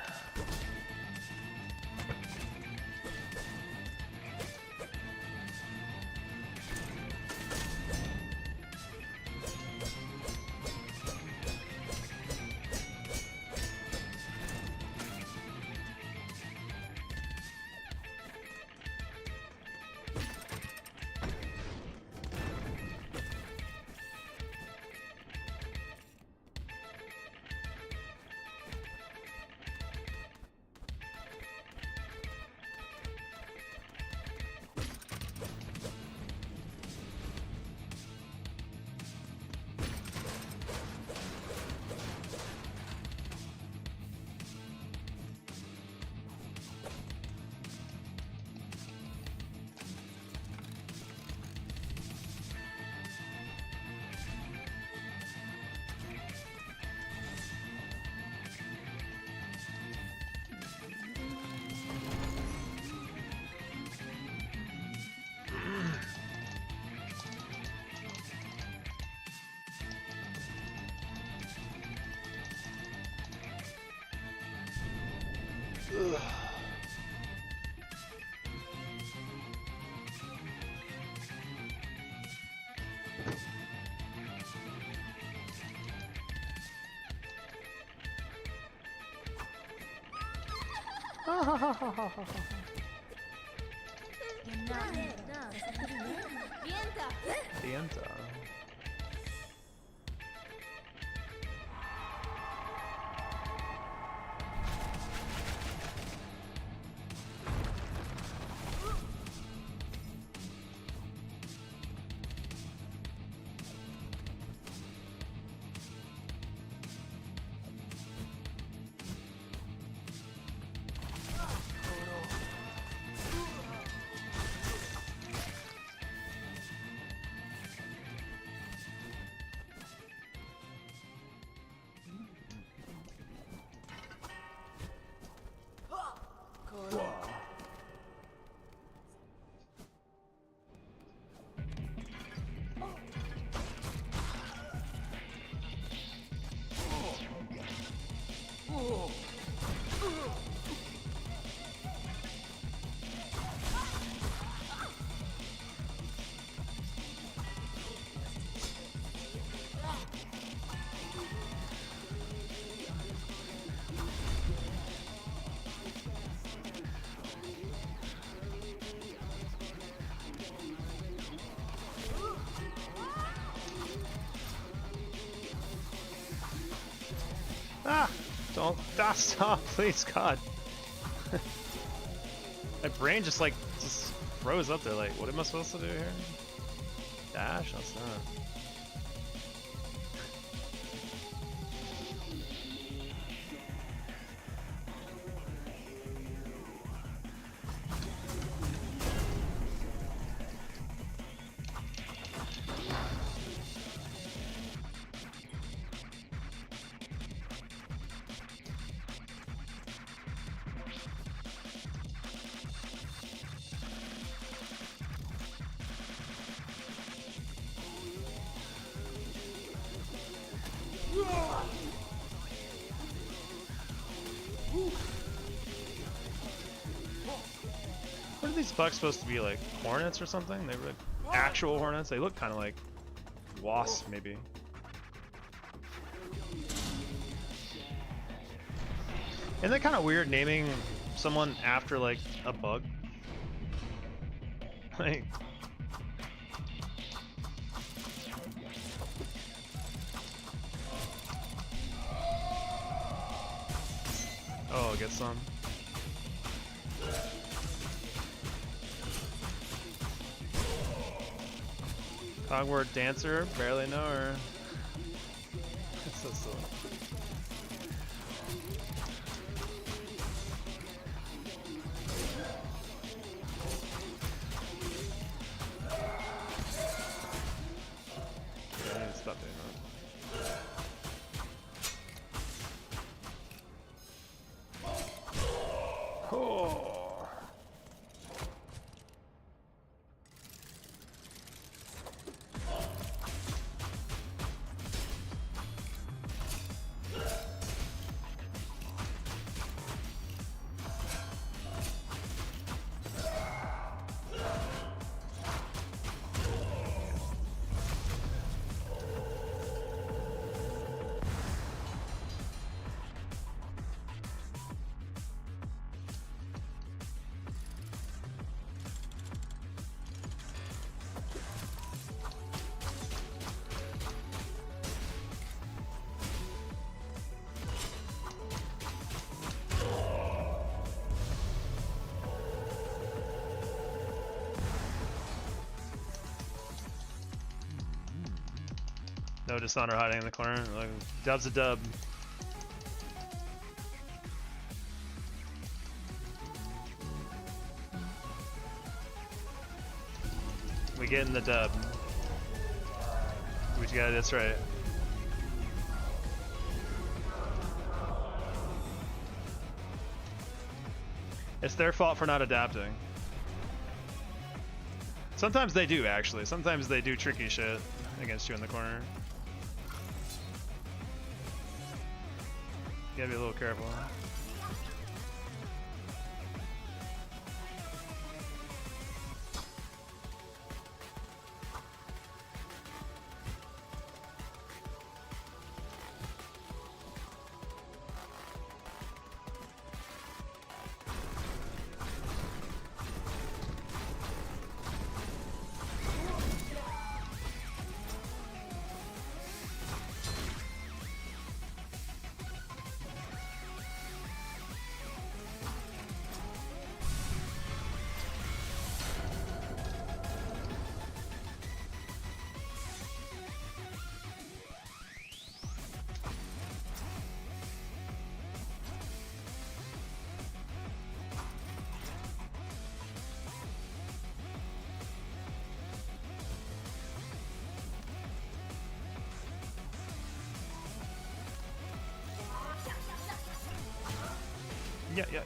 Dienta. Ah! Don't stop, please, God. My brain just froze up there. Like, what am I supposed to do here? Dash? That's not. What are these bugs supposed to be, like hornets or something? They were like actual hornets. They look kind of like wasps, maybe. Isn't that kind of weird naming someone after like a bug? Like, oh, get some. Cogword dancer, barely know her. It's so silly. Yeah, I need to stop doing that. Oh. No dishonor hiding in the corner. Like, dub's a dub. We getting the dub. We got it. That's right. It's their fault for not adapting. Sometimes they do, actually. Sometimes they do tricky shit against you in the corner. You gotta be a little careful. Yeah.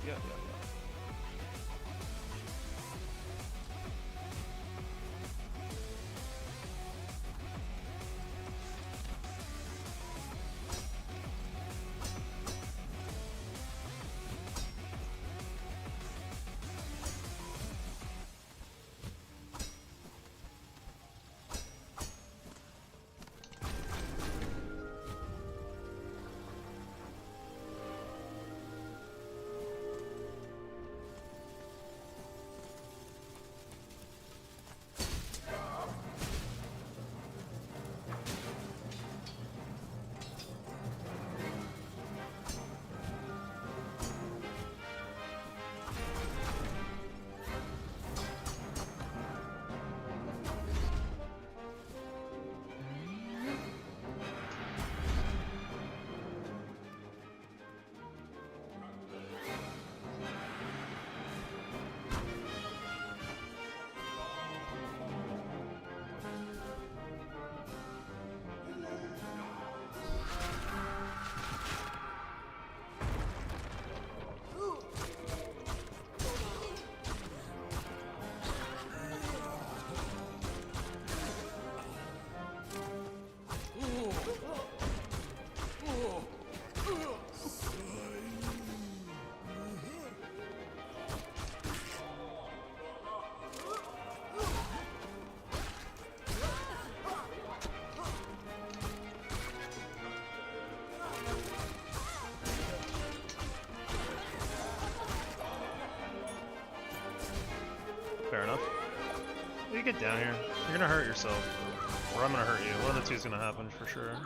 Fair enough. You get down here. You're gonna hurt yourself. Or I'm gonna hurt you. One of the two is gonna happen for sure.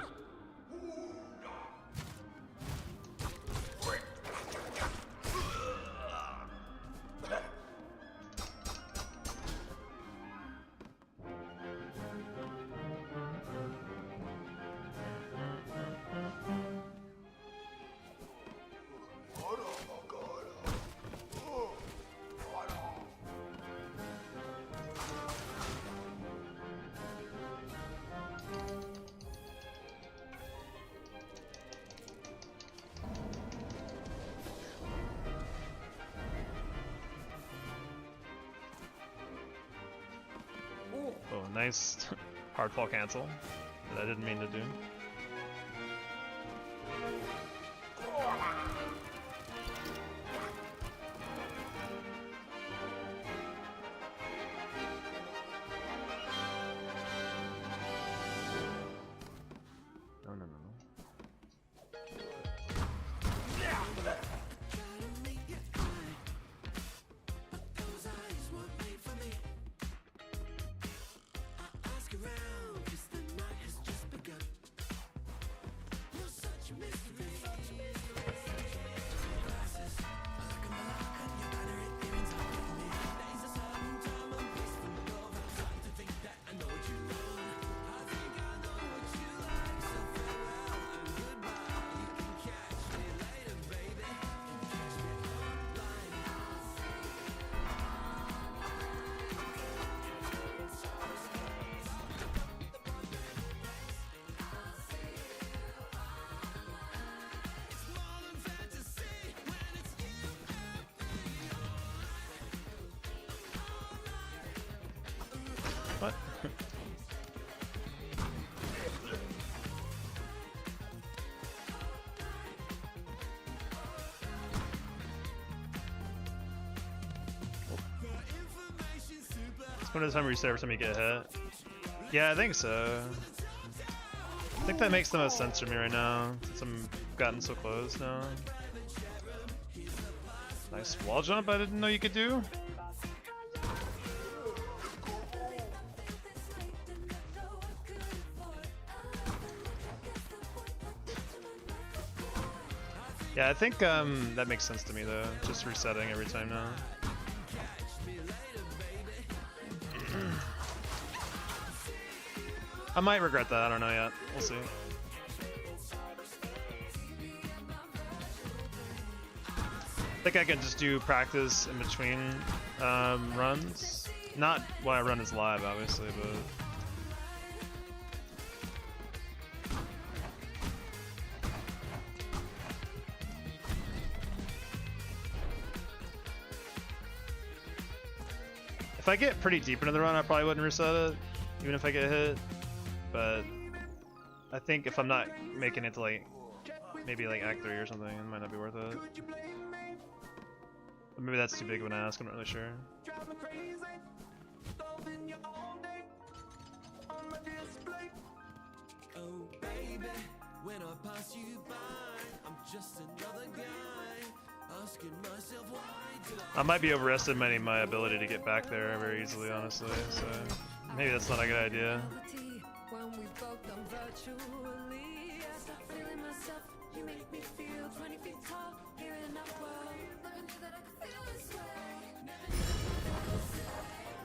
Oh, nice hardfall cancel that I didn't mean to do. No. What? When is the time you reset every time you get hit? Yeah, I think so. I think that makes the most sense for me right now, since I'm gotten so close now. Nice wall jump I didn't know you could do. Yeah, I think that makes sense to me though, just resetting every time now. I might regret that, I don't know yet. We'll see. I think I can just do practice in between runs. Not while I run is live, obviously, but... If I get pretty deep into the run, I probably wouldn't reset it, even if I get hit. But I think if I'm not making it to like maybe like Act 3 or something, it might not be worth it. But maybe that's too big of an ask. I'm not really sure. Oh baby, when I pass you by, I'm just another guy asking myself why do I might be overestimating my ability to get back there very easily, honestly. So maybe that's not a good idea. when we both done virtually. I start feeling myself, you make me feel 20 feet tall here in our world. Never knew that I could feel this way. Never knew that I could say,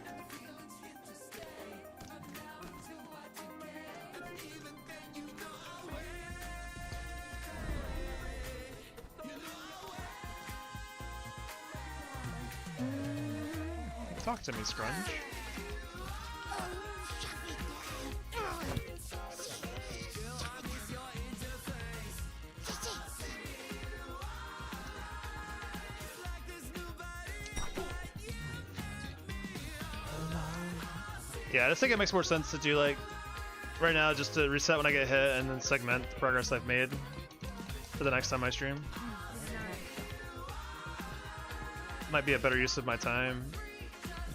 and the feelings here to stay. But now I'm too hard to get, and even then you know I will. You know I will. Talk to me, Scrunch. Yeah, I just think it makes more sense to do like right now just to reset when I get hit and then segment the progress I've made for the next time I stream. Might be a better use of my time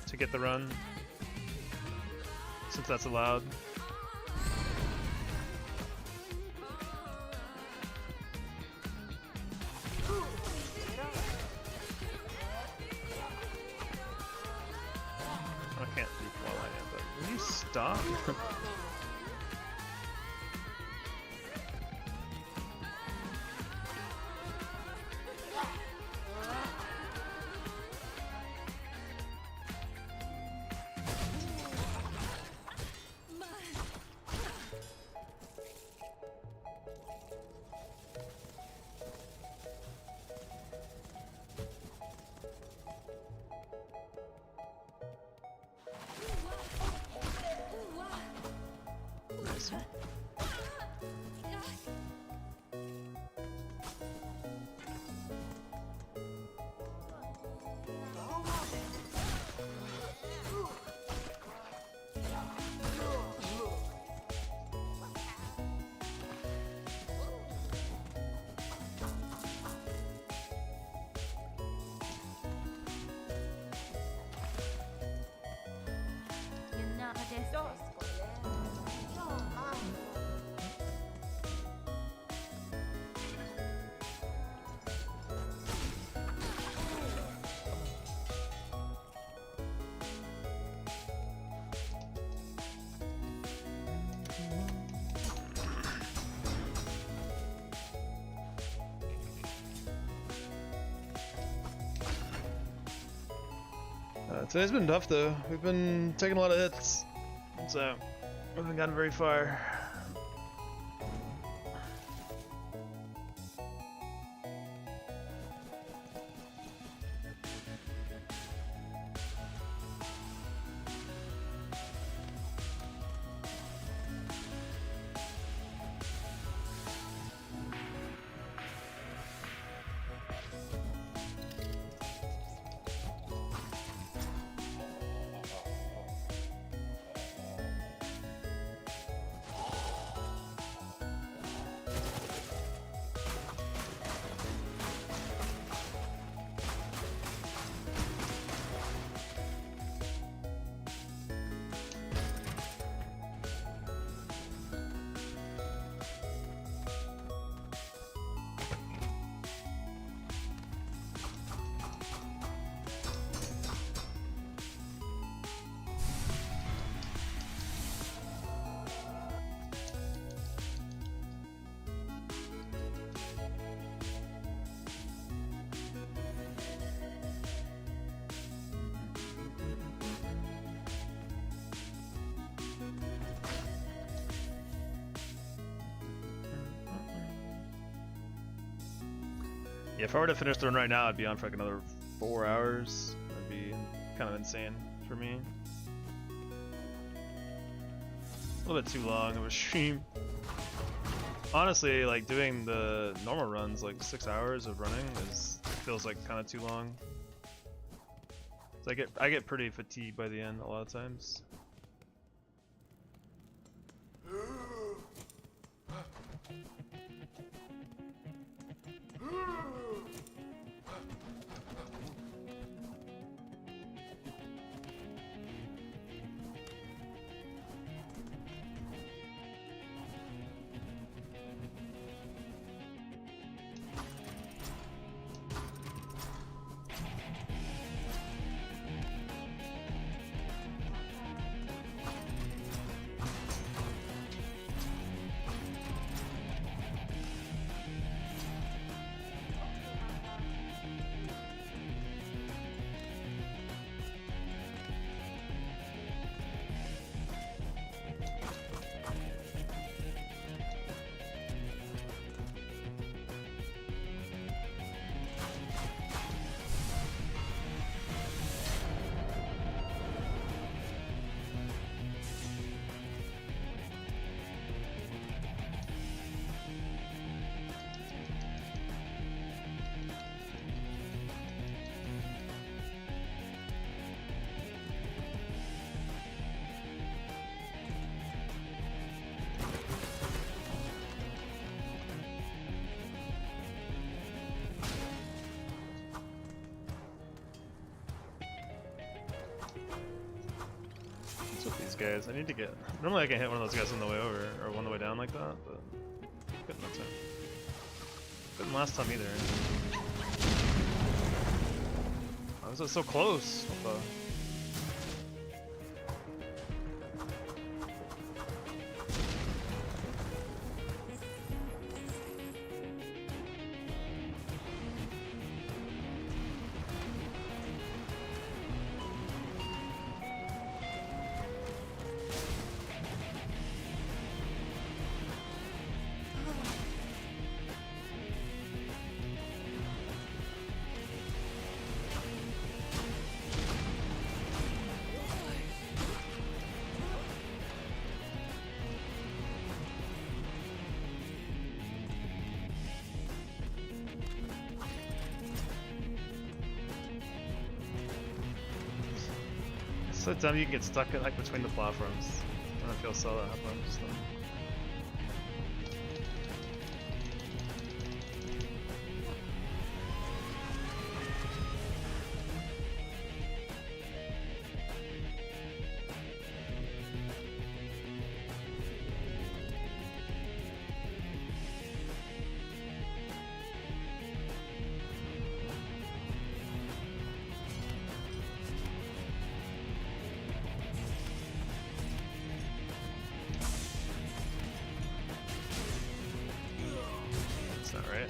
to get the run since that's allowed. I can't do while I am, but will you stop? Today's been tough though. We've been taking a lot of hits, so we haven't gotten very far. Yeah, if I were to finish the run right now, I'd be on for like another 4 hours. That'd be kind of insane for me. A little bit too long of a stream. Honestly, like doing the normal runs, like 6 hours of running feels like kind of too long. So I get pretty fatigued by the end a lot of times. With these guys, I need to get. Normally, I can hit one of those guys on the way over or on the way down like that, but couldn't that time. Couldn't last time either. Why was it so close? What the? So dumb you can get stuck like between the platforms. I don't know if you'll saw that happen. So. Right.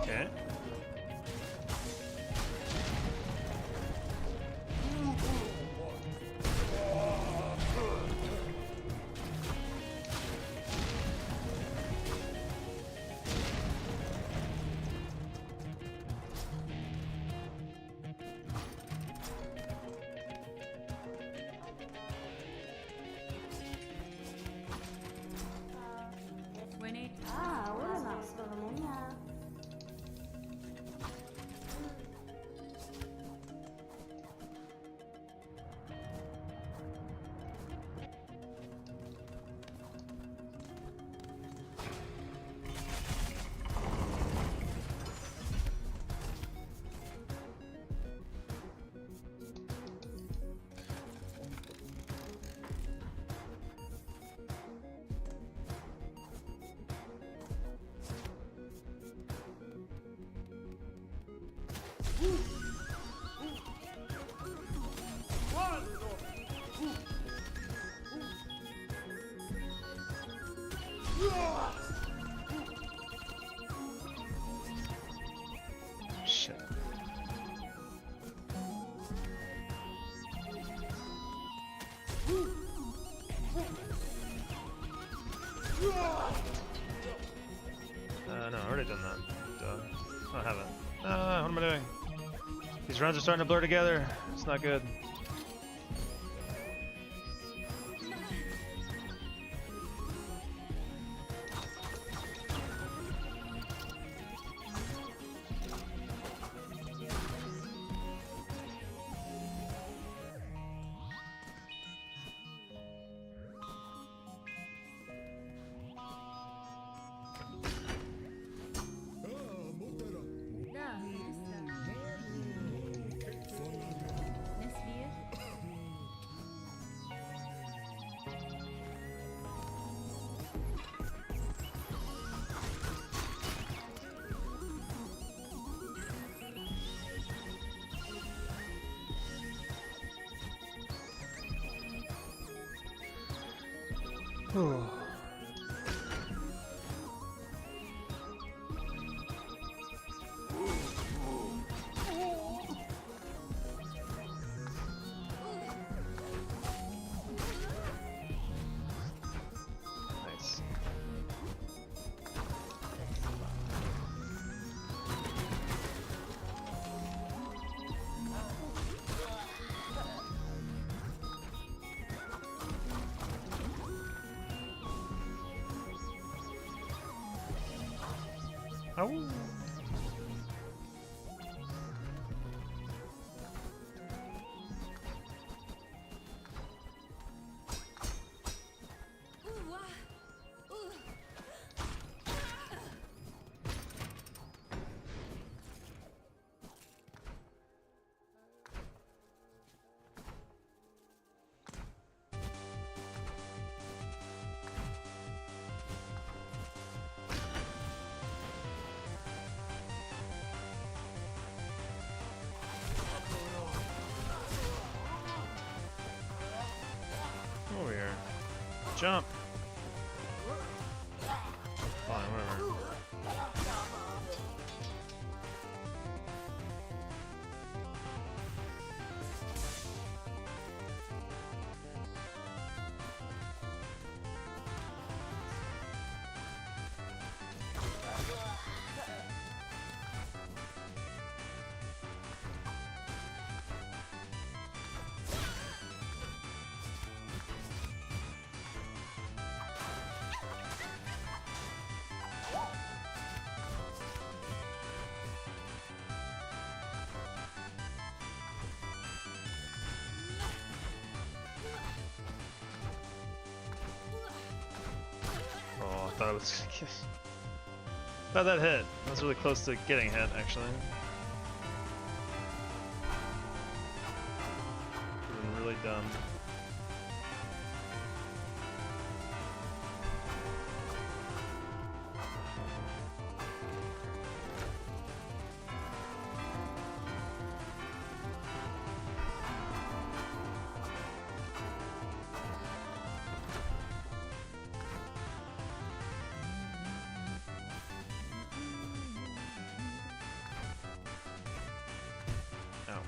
Okay. Winnie. Ah, udah semuanya. No, I already done that. Duh. Oh, I haven't. What am I doing? These runs are starting to blur together. It's not good. Nice. Oh. Over here. Jump. Fine, whatever. Oh, I thought it was. Thought that hit. I was really close to getting hit, actually. Would've been really dumb. Ow.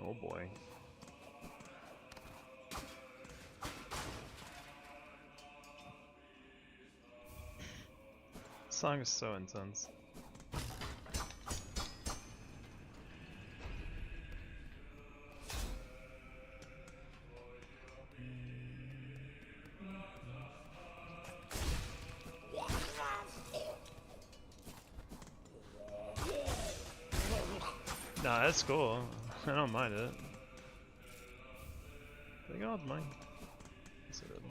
Oh boy. This song is so intense. Nah, that's cool. I don't mind it. I think I don't mind. Yes, I did.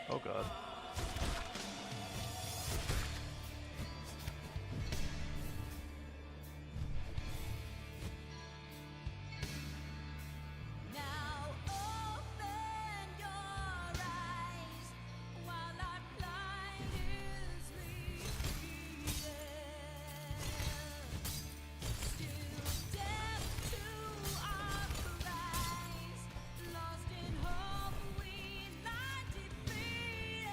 Oh god. Now open your eyes while our plight is revealed. Still deaf to our cries, lost in hope we lie defeated.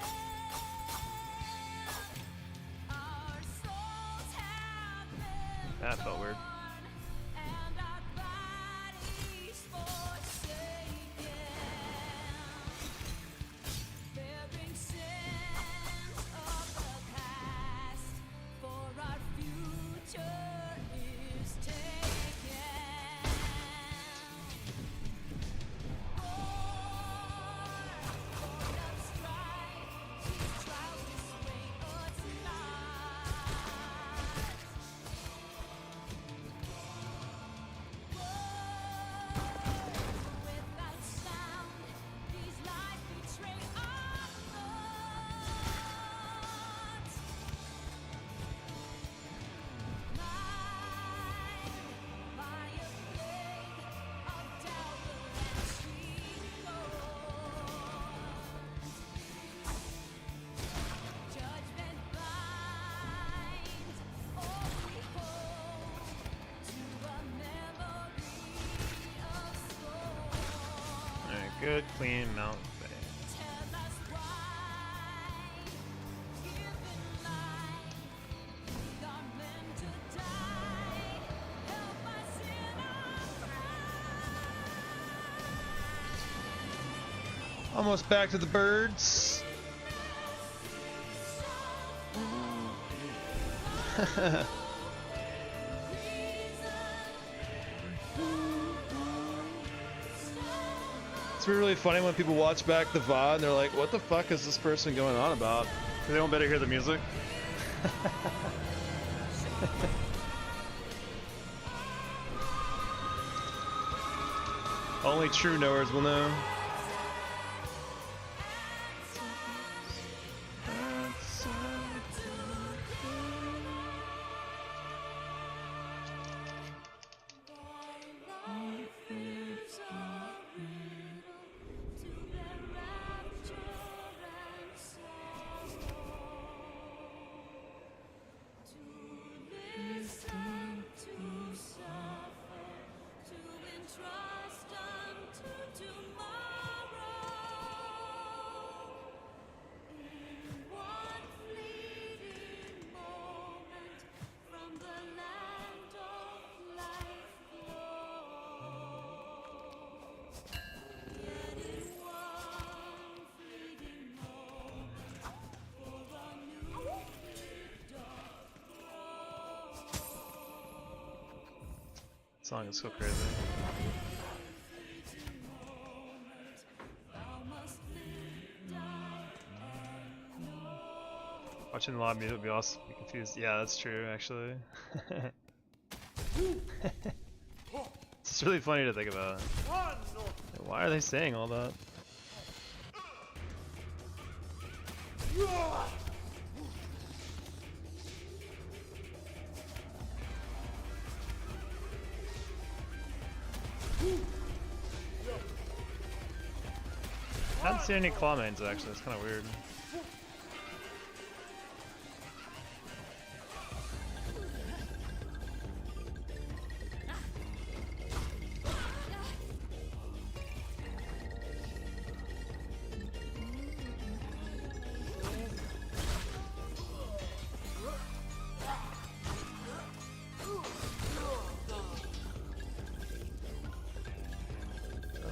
Our souls have been That felt weird. and our bodies forsaken, bearing sins of the past, for our future is taken. For love's strife, these trials dissuade us not. Without sound, these lies betray our thoughts. Mind by a plague of doubt and sweet lords. Judgment binds all we hold to a memory of scorn. Alright, good, clean mount. Tell us why, given life, we are meant to die. Help us in our Almost back to the birds. It's really funny when people watch back the VOD and they're like, what the fuck is this person going on about? They don't better hear the music. Only true knowers will know. Song is so crazy. Watching the live music would be awesome. Be confused. Yeah, that's true, actually. It's really funny to think about. Like, why are they saying all that? I haven't seen any claw mains actually, it's kind of weird.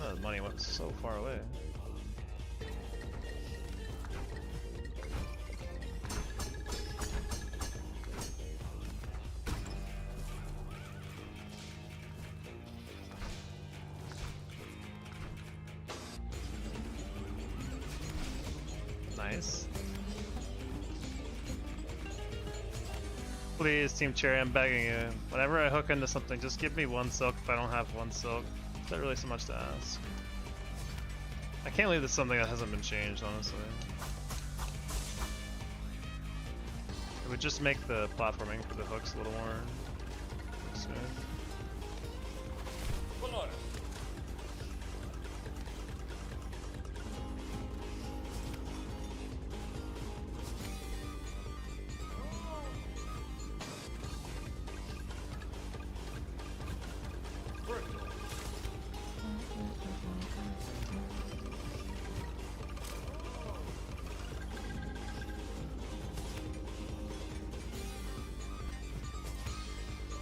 Oh, the money went so far away. Nice. Please, Team Cherry, I'm begging you. Whenever I hook into something, just give me one silk if I don't have one silk. Is that really so much to ask? I can't believe this is something that hasn't been changed, honestly. It would just make the platforming for the hooks a little more smooth.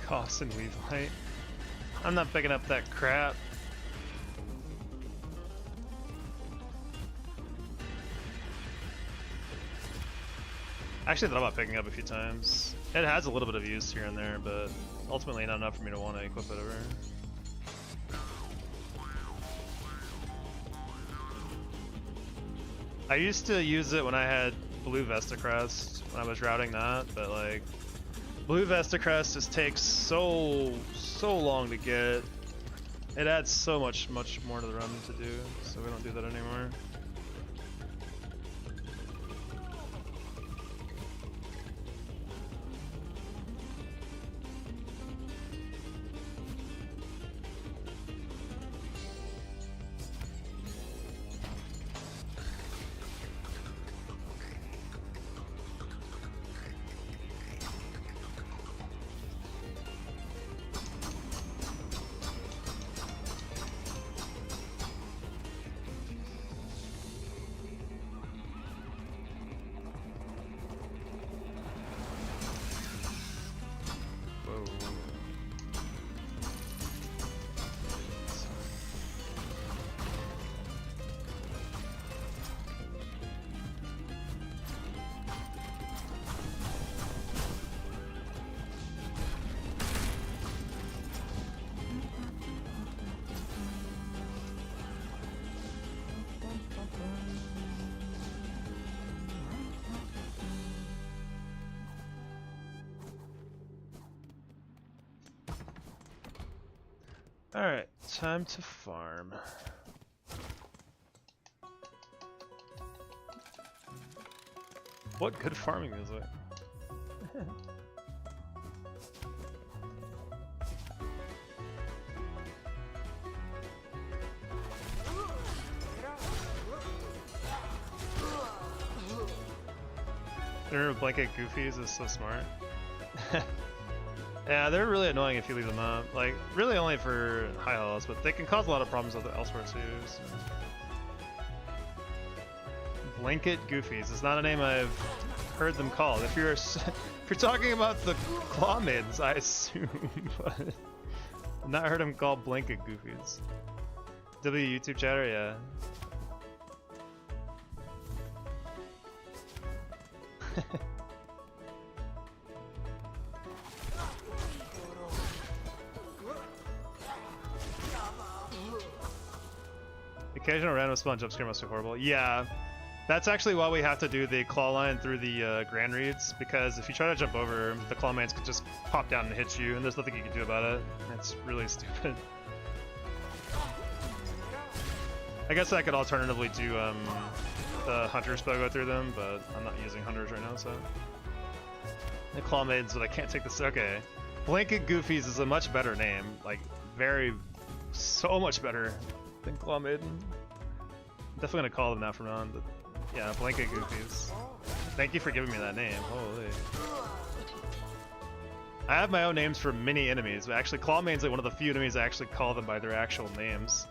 Cost and weave light. I'm not picking up that crap. I actually thought about picking up a few times. It has a little bit of use here and there, but ultimately not enough for me to want to equip it over. I used to use it when I had blue Vesta Crest, when I was routing that, but like blue Vesta Crest just takes so long to get. It adds so much more to the run to do, so we don't do that anymore. Alright, time to farm. What good farming music? Remember Blanket Goofies is so smart. Yeah, they're really annoying if you leave them up. Like, really only for high health, but they can cause a lot of problems elsewhere too. So. Blanket Goofies is not a name I've heard them called. If you're talking about the Claw Maidens, I assume, but I've not heard them called Blanket Goofies. W YouTube chatter, yeah. Occasional random spawn jump scare must be horrible. Yeah, that's actually why we have to do the claw line through the Grand Reeds, because if you try to jump over, the claw mains could just pop down and hit you, and there's nothing you can do about it. It's really stupid. I guess I could alternatively do the hunter spell go through them, but I'm not using hunters right now, so. The claw maidens, but I can't take this. Okay. Blanket Goofies is a much better name. Like, so much better than Claw Maiden. Definitely gonna call them now from now on, but yeah, Blanket Goofies. Thank you for giving me that name. Holy. I have my own names for many enemies, but actually Claw Maiden's like one of the few enemies I actually call them by their actual names.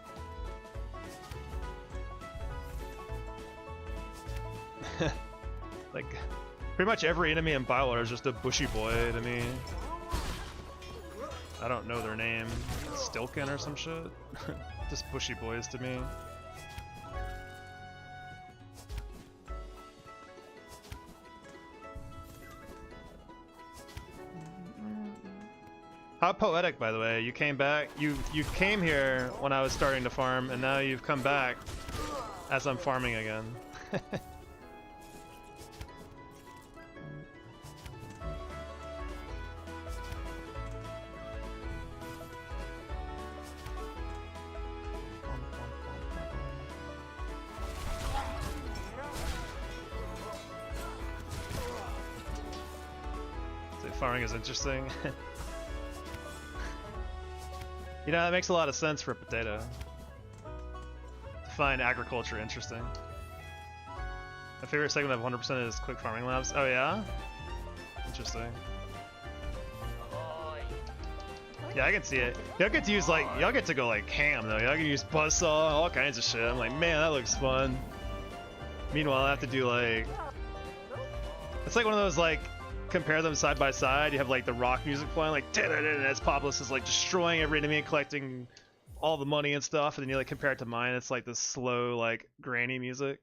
Like, pretty much every enemy in Bioware is just a bushy boy to me. I don't know their name. Stilkin or some shit? Just bushy boys to me. How poetic, by the way. You came back. You came here when I was starting to farm, and now you've come back as I'm farming again. farming is interesting. You know, that makes a lot of sense for a potato. To find agriculture interesting. My favorite segment of 100% is quick farming labs. Oh yeah? Interesting. Yeah, I can see it. Y'all get to use like, y'all get to go like ham though. Y'all can use buzzsaw, all kinds of shit. I'm like, man, that looks fun. Meanwhile, I have to do like, it's like one of those like, compare them side by side. You have like the rock music playing, like, as Populous is like destroying every enemy and collecting all the money and stuff, and then you like compare it to mine. It's like this slow, like granny music.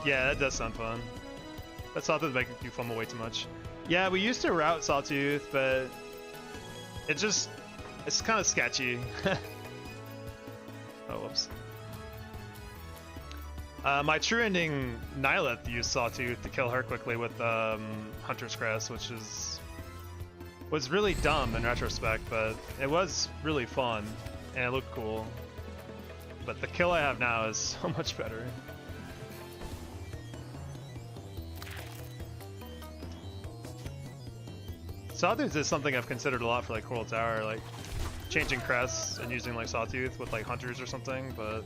Yeah, that does sound fun. That Sawtooth making you fumble way too much. Yeah, we used to route Sawtooth, but it's kind of sketchy. Oh, whoops. My true ending, Nihilith used Sawtooth to kill her quickly with Hunter's Crest, which was really dumb in retrospect, but it was really fun and it looked cool. But the kill I have now is so much better. Sawtooth is something I've considered a lot for like Coral Tower, like changing crests and using like Sawtooth with like hunters or something, but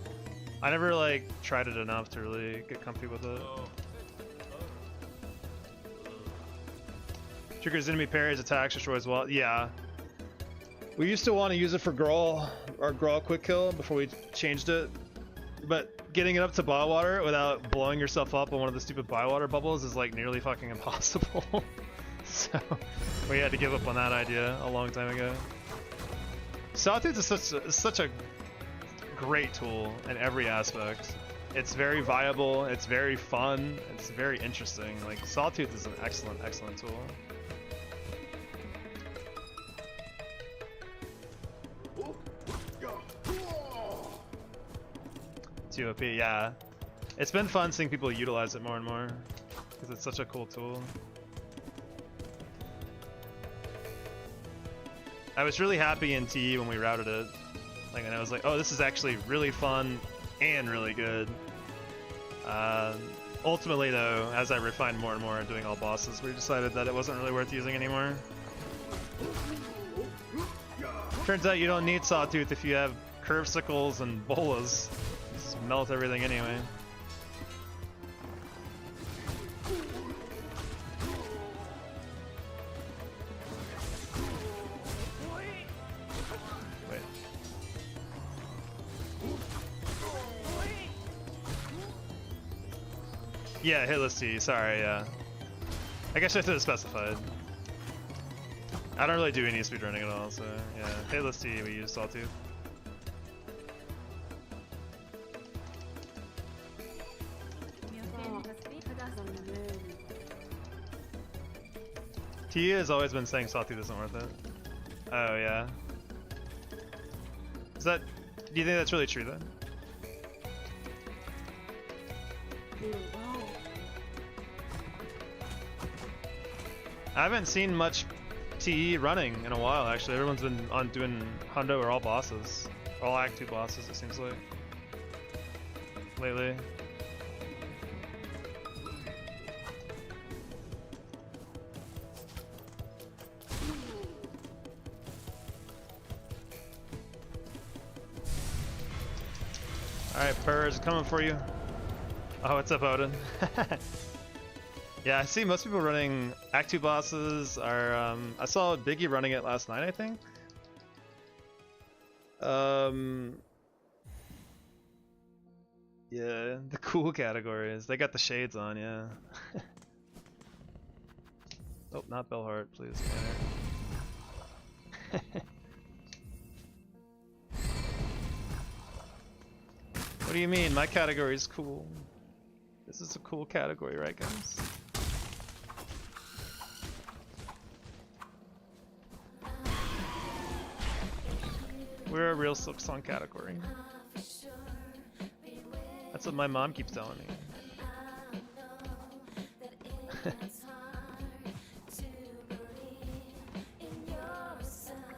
I never like tried it enough to really get comfy with it. Triggers enemy parries, attacks, destroys wall. Yeah. We used to want to use it for Grawl, or Grawl quick kill before we changed it, but getting it up to Bywater without blowing yourself up on one of the stupid Bywater bubbles is like nearly fucking impossible. So we had to give up on that idea a long time ago. Sawtooth is such a great tool in every aspect. It's very viable, it's very fun, it's very interesting. Like, Sawtooth is an excellent, excellent tool. TOP, yeah. It's been fun seeing people utilize it more and more, because it's such a cool tool. I was really happy in TE when we routed it. Like, and I was like, oh, this is actually really fun and really good. Ultimately, though, as I refined more and more doing all bosses, we decided that it wasn't really worth using anymore. Turns out you don't need Sawtooth if you have curved sickles and bolas. Just melt everything anyway. Yeah, Hitless T, sorry, yeah. I guess I should have specified. I don't really do any speedrunning at all, so yeah. Hitless T, we use Sawtooth. Tia has always been saying Sawtooth isn't worth it. Oh, yeah. Is that... Do you think that's really true, then? I haven't seen much TE running in a while, actually. Everyone's been on doing Hundo or all bosses. All Act 2 bosses, it seems like. Lately. Alright, Purr's coming for you. Oh, what's up, Odin? Yeah, I see most people running Act 2 bosses are, I saw Biggie running it last night, I think. Yeah, the cool categories. They got the shades on, yeah. Oh, not Bellheart, please. What do you mean? My category is cool. This is a cool category, right, guys? We're a real Silksong category. That's what my mom keeps telling me.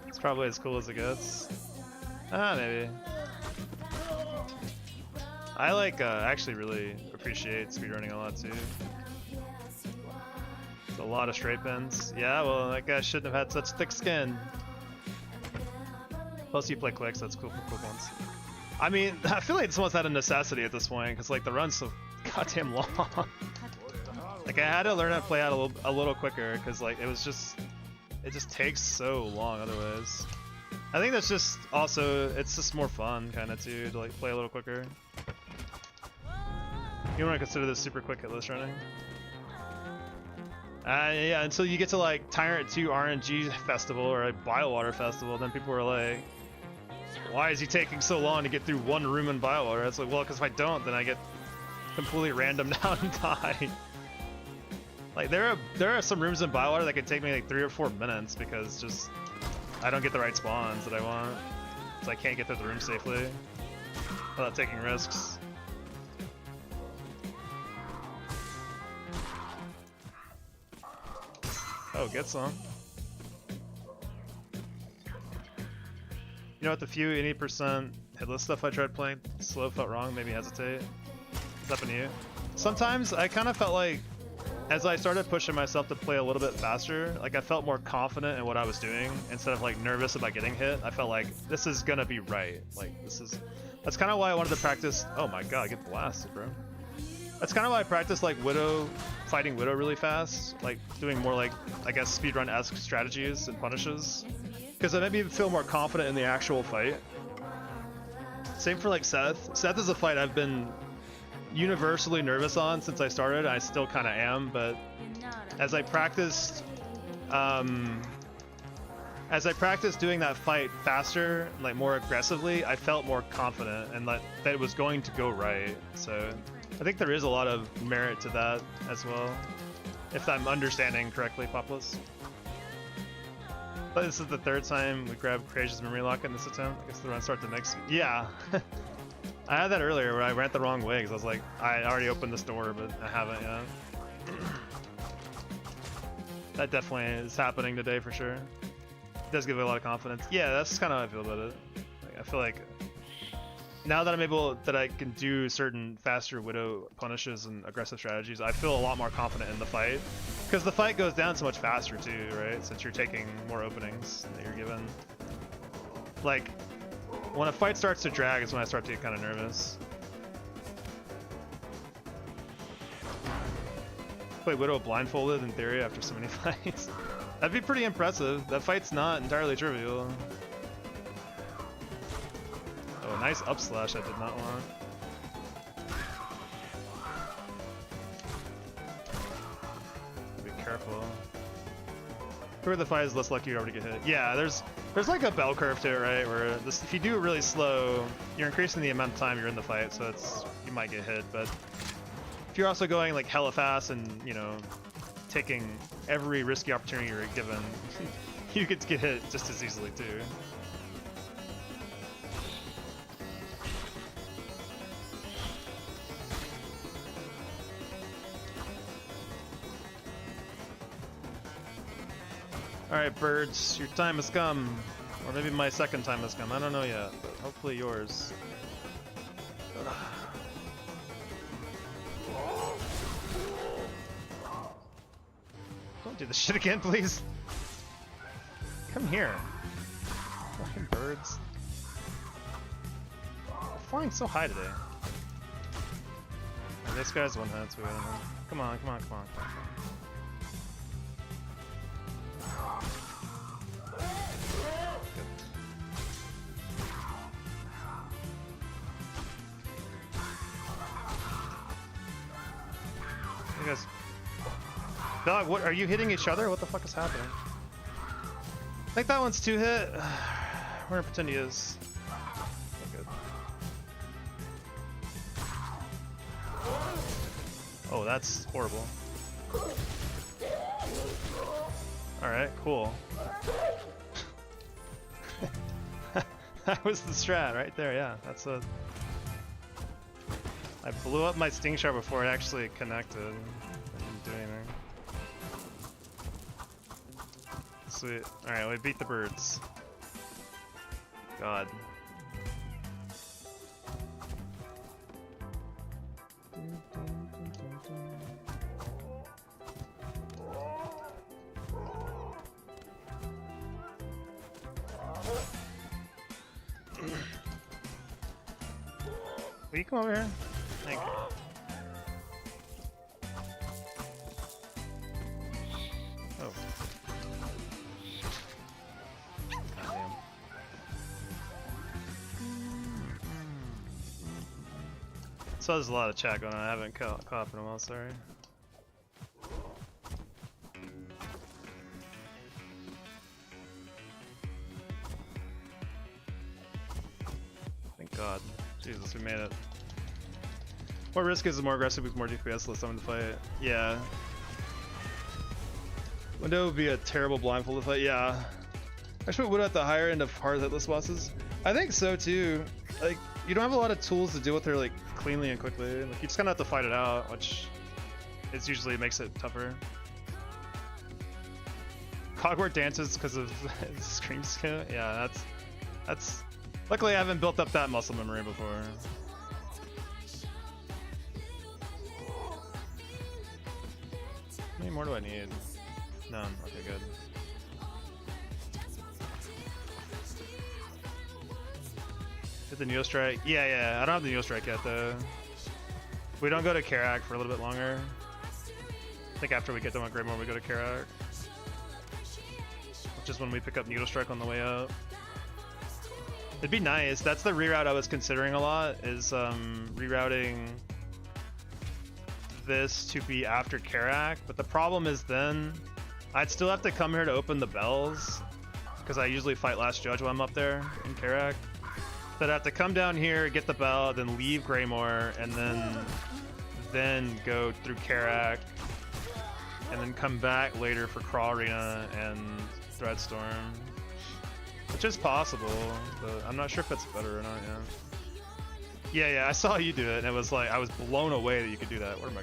It's probably as cool as it gets. Ah, maybe. I like actually really appreciate speedrunning a lot too. It's a lot of straight bends. Yeah, well, that guy shouldn't have had such thick skin. Plus you play clicks, that's cool for quick ones. I mean, I feel like it's almost out of necessity at this point, because like the run's so goddamn long. Like I had to learn how to play out a little quicker, because like it just takes so long otherwise. I think that's just also, it's just more fun kind of too, to like play a little quicker. You want to consider this super quick hitless running? Yeah, until you get to like Tyrant 2 RNG Festival or a Biowater Festival, then people were like, why is he taking so long to get through one room in Biowater? It's like, well, because if I don't, then I get completely random down and die. Like there are some rooms in Biowater that could take me like 3 or 4 minutes because just I don't get the right spawns that I want, so I can't get through the room safely without taking risks. Oh, get some. You know what, the few 80% hitless stuff I tried playing slow felt wrong, made me hesitate. What's happened to you? Sometimes I kind of felt like, as I started pushing myself to play a little bit faster, like I felt more confident in what I was doing instead of like nervous about getting hit. I felt like this is gonna be right. Like that's kind of why I wanted to practice. Oh my god, I get blasted, bro. That's kind of why I practiced like fighting Widow really fast, like doing more like, I guess, speedrun-esque strategies and punishes. Because it made me feel more confident in the actual fight. Same for like Seth. Seth is a fight I've been universally nervous on since I started. I still kind of am, but as I practiced doing that fight faster, like more aggressively, I felt more confident and that it was going to go right. So I think there is a lot of merit to that as well, if I'm understanding correctly, Populous. But this is the 3rd time we grabbed Courageous Memory Lock in this attempt. I guess the run started to mix. Yeah. I had that earlier where I ran the wrong way because I was like, I already opened this door, but I haven't yet. That definitely is happening today for sure. It does give me a lot of confidence. Yeah, that's kind of how I feel about it. Like, I feel like now that I can do certain faster Widow punishes and aggressive strategies, I feel a lot more confident in the fight. Because the fight goes down so much faster too, right? Since you're taking more openings that you're given. Like, when a fight starts to drag is when I start to get kind of nervous. Play Widow blindfolded in theory after so many fights. That'd be pretty impressive. That fight's not entirely trivial. Oh, nice up slash I did not want. Be careful. Whoever the fight is less likely to already get hit. Yeah, there's like a bell curve to it, right? Where if you do it really slow, you're increasing the amount of time you're in the fight, so you might get hit. But if you're also going like hella fast and, you know, taking every risky opportunity you're given, you could get hit just as easily too. Alright, birds, your time has come. Or maybe my second time has come. I don't know yet, but hopefully yours. Don't do this shit again, please. Come here. Fucking birds. They're flying so high today. Oh, this guy's one hit, so we gotta move. Come on, come on, come on, come on. You guys, dog, what are you hitting each other? What the fuck is happening? I think that one's 2 hit. We're gonna pretend he is. Good. Oh, that's horrible. Alright, cool. That was the strat right there, yeah. That's a... I blew up my Sting Shard before it actually connected. I didn't do anything. Sweet. Alright, we beat the birds. God. Will you come over here? Thank you. Oh. Goddamn. So there's a lot of chat going on. I haven't caught up in a while, sorry. Thank God. Jesus, we made it. More risk is more aggressive with more DPS, less time to fight. Yeah. Window would be a terrible blindfold to fight. Yeah. I should put Widow at the higher end of hard hitless bosses. I think so too. Like, you don't have a lot of tools to deal with her like cleanly and quickly. Like, you just kind of have to fight it out, which is usually makes it tougher. Cogwort dances because of scream skill. Yeah, that's. Luckily, I haven't built up that muscle memory before. How many more do I need? None. Okay, good. Hit the Neo Strike. Yeah. I don't have the Neo Strike yet, though. We don't go to Karak for a little bit longer. I think after we get done with Greymore, we go to Karak. Which is when we pick up Needle Strike on the way up. It'd be nice. That's the reroute I was considering a lot, is rerouting this to be after Karak. But the problem is then I'd still have to come here to open the bells, because I usually fight Last Judge when I'm up there in Karak. So I'd have to come down here, get the bell, then leave Greymore, and then go through Karak, and then come back later for Crawl Arena and Threadstorm. Which is possible, but I'm not sure if it's better or not, yeah. Yeah, I saw you do it, and it was like, I was blown away that you could do that. Where am I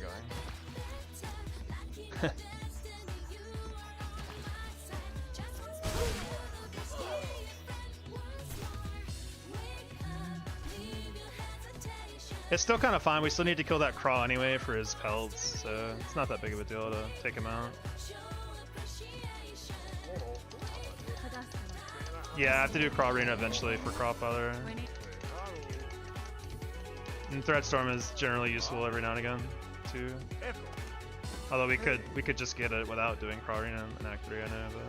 going? It's still kind of fine. We still need to kill that Crawl anyway for his pelts, so it's not that big of a deal to take him out. Yeah, I have to do Crawl Arena eventually for Crawfather. And Threadstorm is generally useful every now and again, too. Although we could just get it without doing Crawl Arena in Act 3, I know, but...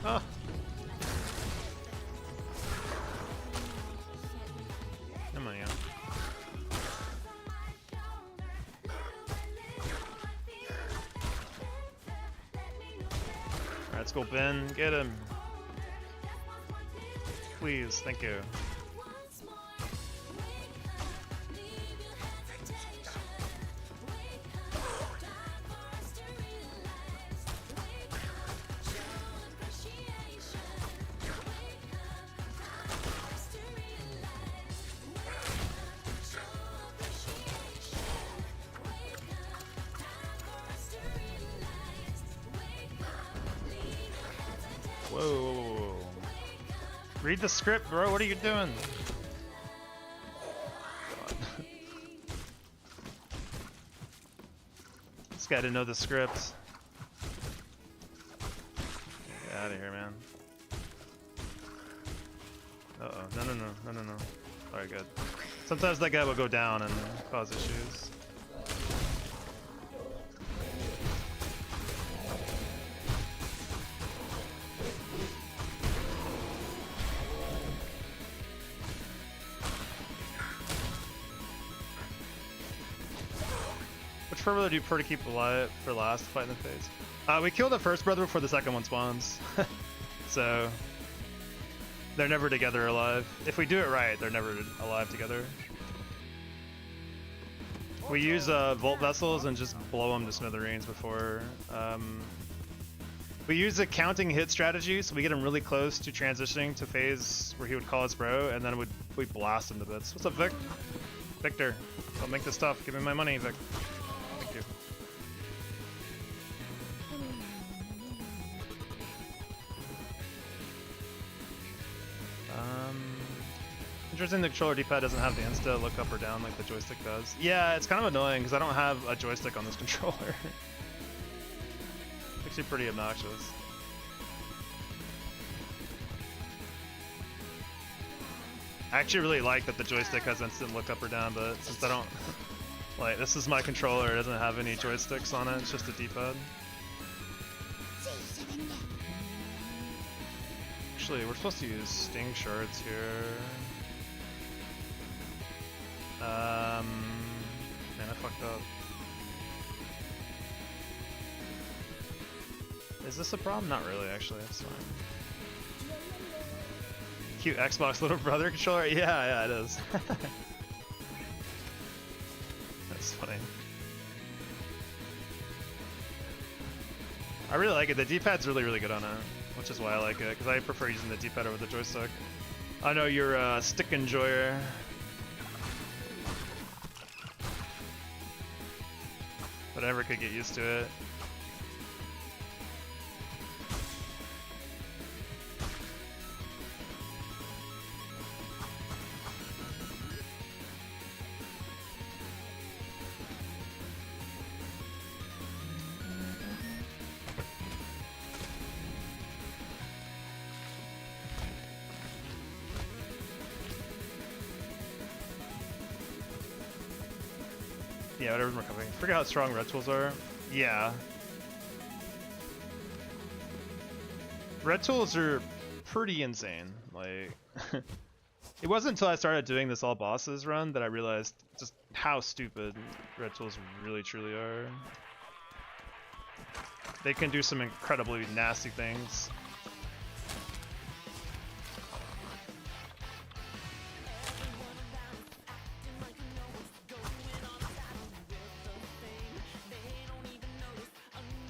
Oh. Come on, yeah. Alright, let's go, Ben. Get him. Please, thank you. Whoa. Read the script, bro. What are you doing? God. This guy didn't know the script. Get out of here, man. Uh-oh. No. Alright, good. Sometimes that guy will go down and cause issues. Which further do you prefer to keep alive for last to fight in the face? We kill the first brother before the second one spawns. So they're never together alive. If we do it right, they're never alive together. We use Volt Vessels and just blow them to smithereens before. We use a counting hit strategy, so we get him really close to transitioning to phase where he would call us bro, and then we blast him to bits. What's up, Vic? Victor, don't make this tough. Give me my money, Vic. Thank you. interesting the controller D-pad doesn't have the insta look up or down like the joystick does. Yeah, it's kind of annoying because I don't have a joystick on this controller. Actually pretty obnoxious. I actually really like that the joystick has instant look up or down, but since I don't... Like, this is my controller, it doesn't have any joysticks on it, it's just a D-pad. Actually, we're supposed to use Sting Shards here. Man, I fucked up. Is this a problem? Not really, actually, it's fine. Cute Xbox little brother controller? Yeah, it is. That's funny. I really like it. The D-pad's really, really good on it, which is why I like it, because I prefer using the D-pad over the joystick. I know you're a stick enjoyer. But I never could get used to it. Yeah, whatever's more coming. Forget how strong red tools are. Yeah. Red tools are pretty insane. Like, it wasn't until I started doing this all bosses run that I realized just how stupid red tools really truly are. They can do some incredibly nasty things.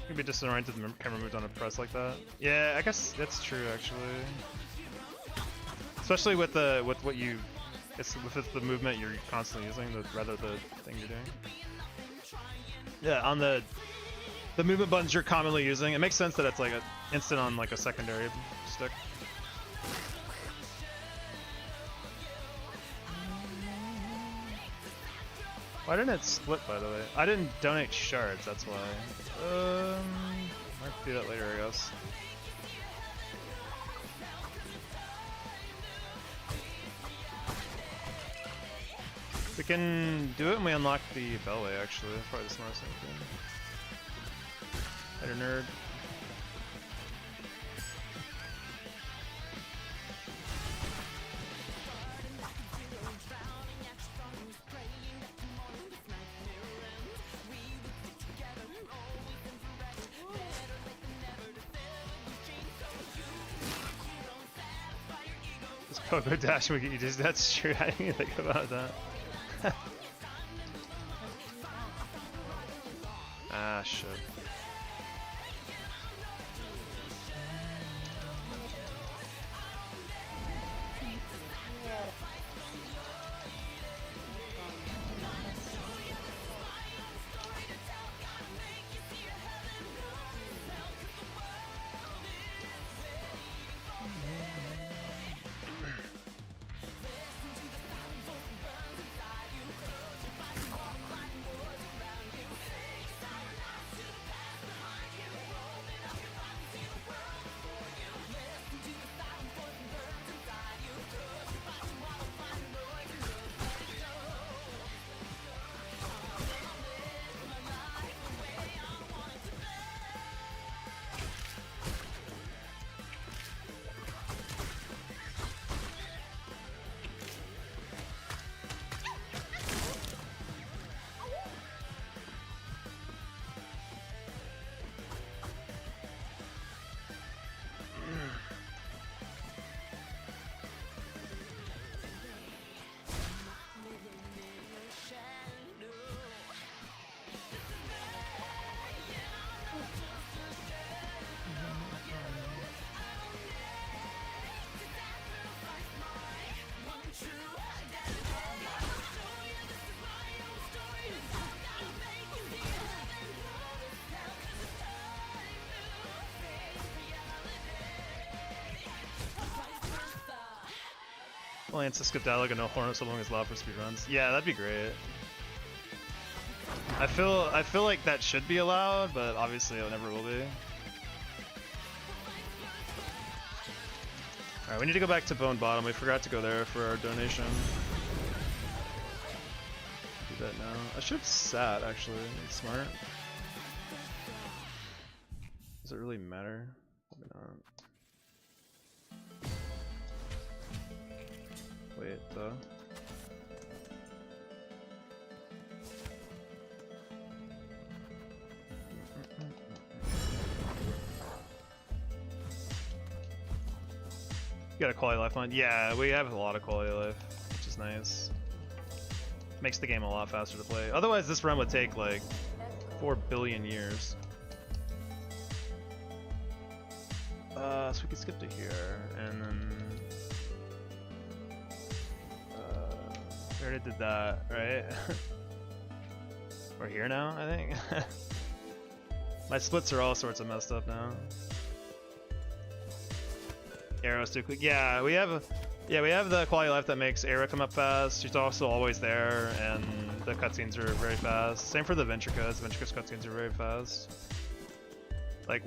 Can be disoriented if the camera moved on a press like that. Yeah, I guess that's true actually. Especially with what you, it's the movement you're constantly using, rather the thing you're doing. Yeah, on the movement buttons you're commonly using, it makes sense that it's like an instant on like a secondary stick. Why didn't it split, by the way? I didn't donate shards, that's why. Might do that later, I guess. We can do it when we unlock the Bellway, actually. That's probably the smartest thing to do. Later, nerd. Pogo Dash we get you just, that's true, I didn't even think about that. Ah, shit. Lance a Skadelic and no Hornet so long as allowed for speedruns. Yeah, that'd be great. I feel like that should be allowed, but obviously it never will be. Alright, we need to go back to Bone Bottom. We forgot to go there for our donation. Do that now. I should have sat, actually. That's smart. Does it really matter? Probably not. Wait, though. You got a quality life on? Yeah, we have a lot of quality life, which is nice. Makes the game a lot faster to play. Otherwise, this run would take like 4 billion years. So we could skip to here, and then we already did that, right? We're here now, I think. My splits are all sorts of messed up now. Arrow's too quick. Yeah, we have the quality of life that makes Arrow come up fast. She's also always there, and the cutscenes are very fast. Same for the Ventrica's. Ventrica's cutscenes are very fast. Like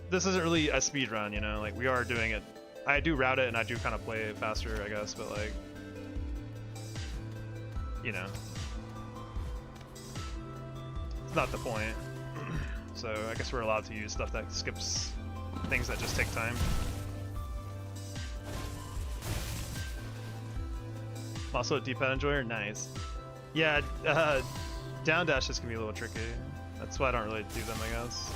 this isn't really a speed run, you know. Like we are doing it. I do route it and I do kind of play it faster, I guess, but like, you know, it's not the point. So I guess we're allowed to use stuff that skips things that just take time. Also a D-pad enjoyer, nice. Yeah, down dashes can be a little tricky. That's why I don't really do them, I guess.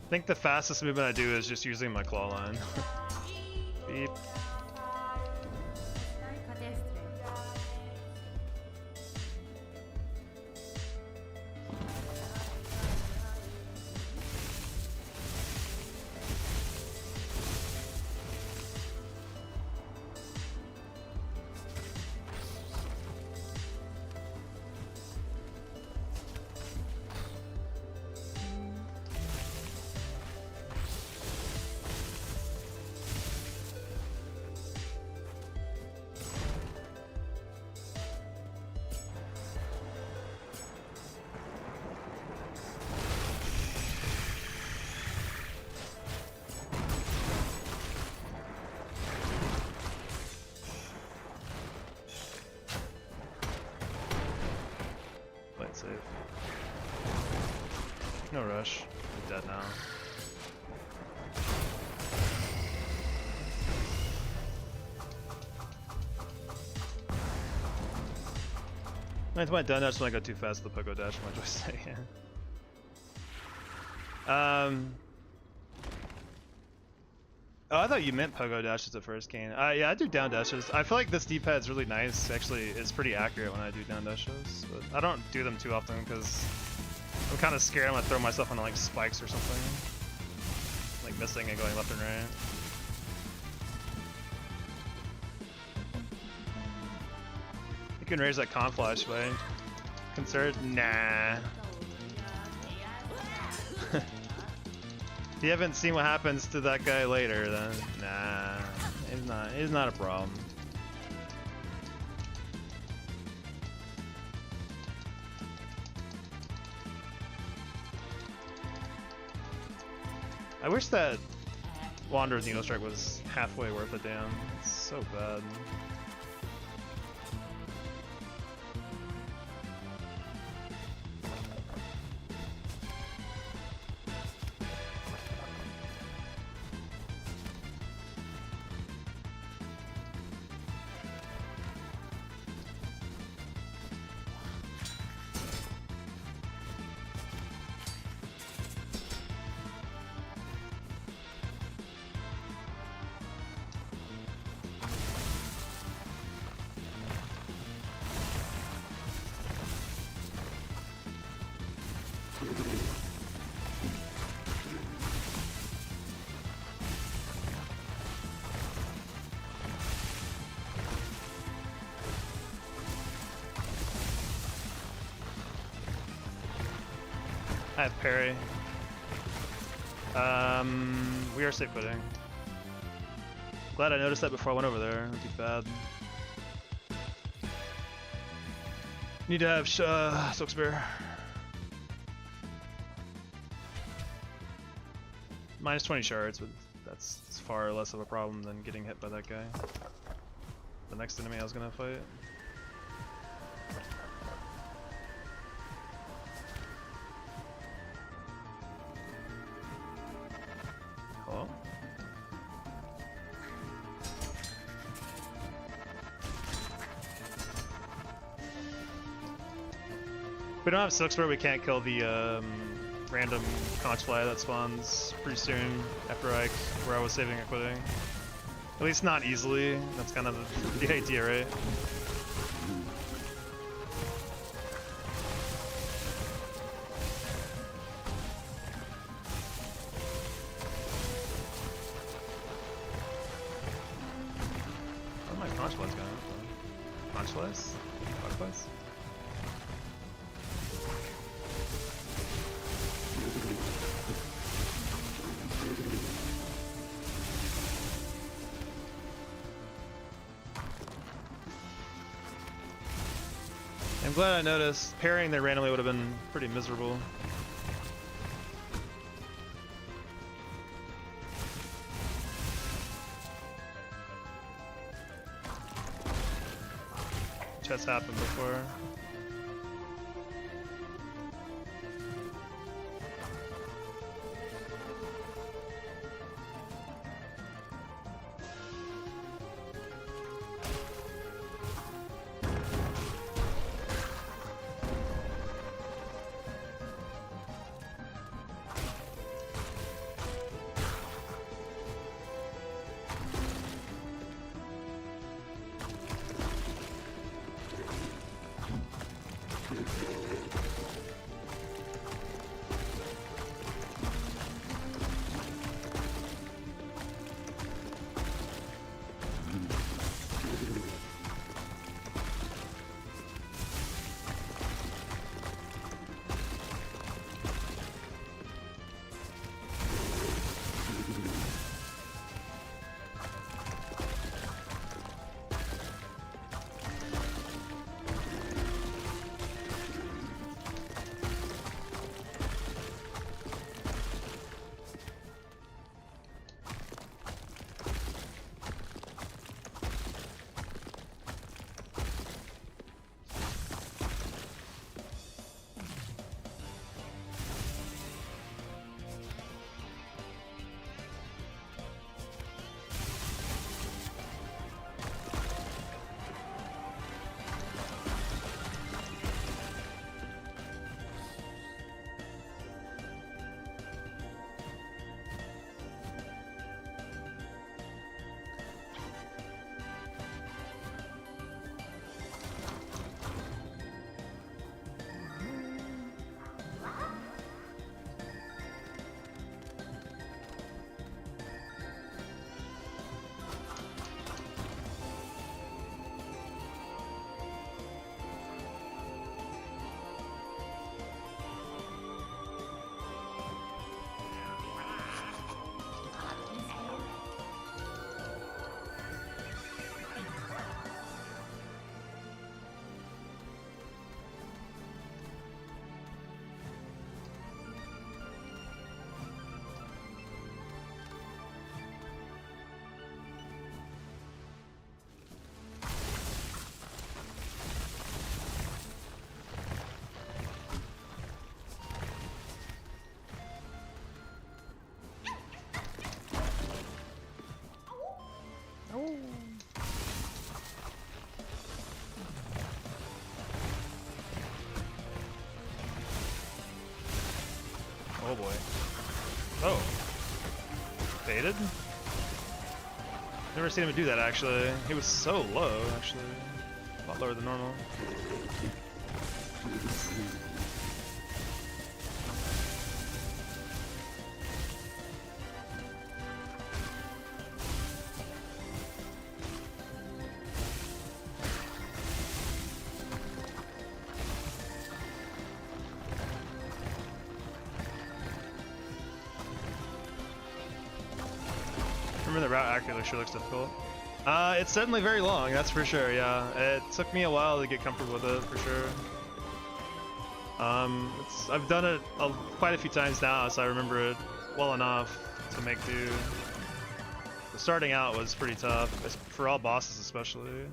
I think the fastest movement I do is just using my claw line. Beep. Safe. No rush. We're dead now. That's why I done dash when I go too fast with the pogo dash my joystick. Oh, I thought you meant pogo dashes at first, Kane. Yeah, I do down dashes. I feel like this D-pad's really nice. Actually, it's pretty accurate when I do down dashes, but I don't do them too often because I'm kind of scared I'm gonna throw myself on like spikes or something, like missing and going left and right. You can raise that con flash by concerned. Nah. If you haven't seen what happens to that guy later, then nah, he's not a problem. I wish that Wanderer's Needle Strike was halfway worth a damn. It's so bad. I have parry. We are safe footing. Glad I noticed that before I went over there. That'd be bad. Need to have Silk Spear. Minus 20 shards, but that's far less of a problem than getting hit by that guy. The next enemy I was gonna fight. Hello? We don't have Silk Spear, we can't kill the random conch fly that spawns pretty soon after where I was saving and quitting. At least not easily. That's kind of the idea, right? Where are my conch flies going? Conch flies? Bug flies? I'm glad I noticed. Parrying there randomly would have been pretty miserable. Which has happened before. Oh boy. Oh. Faded? Never seen him do that actually. He was so low actually. A lot lower than normal. remember the route accurately sure looks difficult. It's certainly very long, that's for sure, yeah. It took me a while to get comfortable with it, for sure. I've done it quite a few times now, so I remember it well enough to make do. But starting out was pretty tough, for all bosses especially.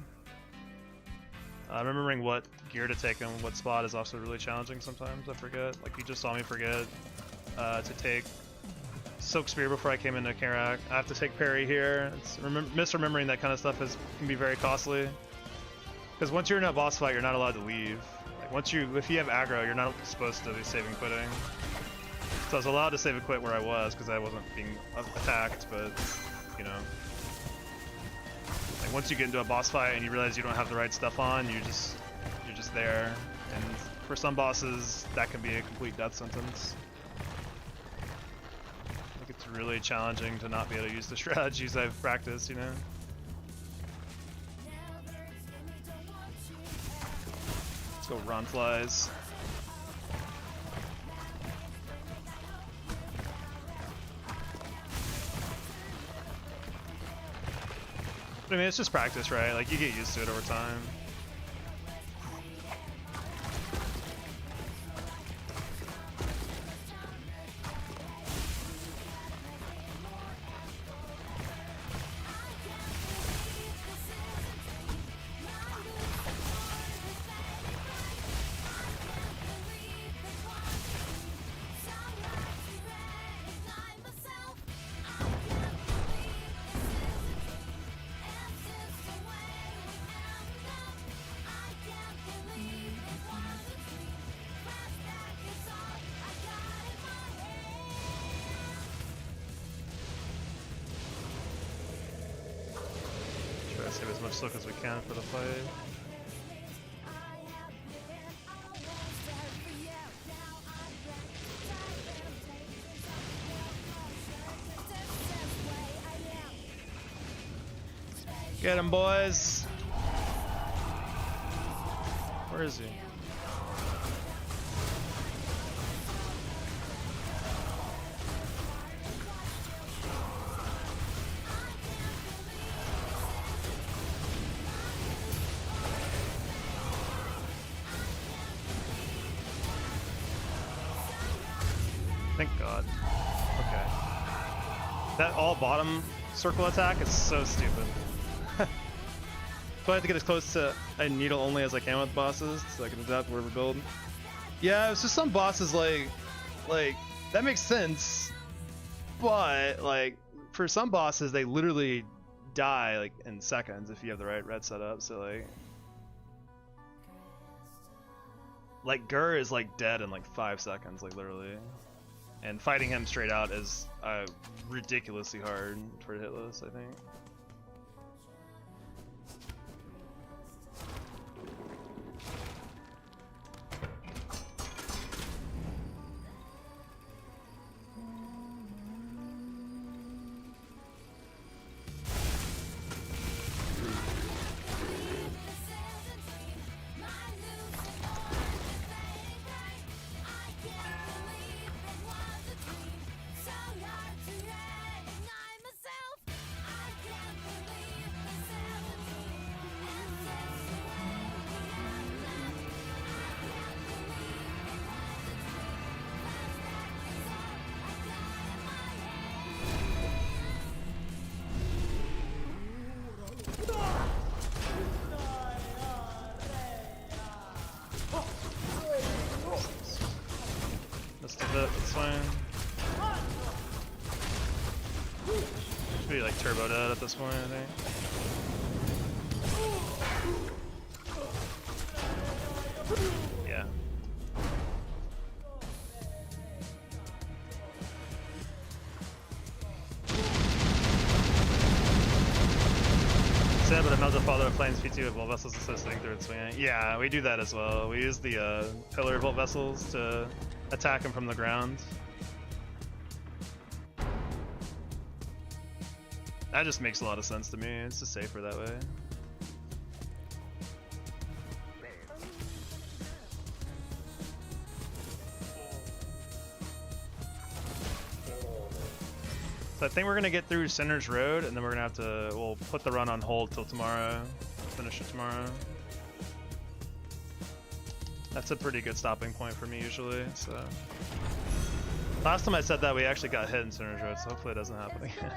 Remembering what gear to take and what spot is also really challenging sometimes, I forget. Like, you just saw me forget to take Soak Spear before I came into Karak. I have to take parry here. Misremembering that kind of stuff can be very costly. Because once you're in a boss fight, you're not allowed to leave. Like if you have aggro, you're not supposed to be saving quitting. So I was allowed to save and quit where I was because I wasn't being attacked, but you know. Like once you get into a boss fight and you realize you don't have the right stuff on, you're just there. And for some bosses, that can be a complete death sentence. It's really challenging to not be able to use the strategies I've practiced, you know? Let's go run flies. But I mean, it's just practice, right? Like, you get used to it over time. Save as much silk as we can for the fight. Get him, boys! Where is he? Thank God. Okay. That all bottom circle attack is so stupid. So I have to get as close to a needle only as I can with bosses so I can adapt whatever build. Yeah, it's just some bosses like that makes sense, but like for some bosses they literally die like in seconds if you have the right red setup. So like Gur is like dead in like 5 seconds, like literally. And fighting him straight out is ridiculously hard for Hitless, I think. That's fine. Should be like turbo dead at this point, I think. Yeah. Sad, but another father of flames P2 with Volt Vessels assisting through its swing. Yeah, we do that as well. We use the pillar Volt Vessels to attack him from the ground. That just makes a lot of sense to me. It's just safer that way. So I think we're gonna get through Center's Road, and then we're gonna have to, we'll put the run on hold till tomorrow. Finish it tomorrow. That's a pretty good stopping point for me usually, so. Last time I said that, we actually got hit in Center's Road, so hopefully it doesn't happen again.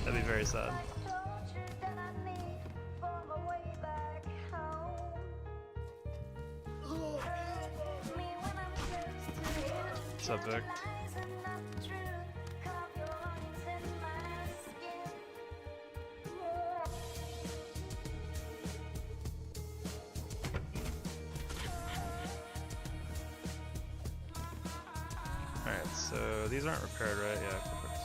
That'd be very sad. What's up, Vic? Alright, so these aren't repaired, right? Yeah, perfect.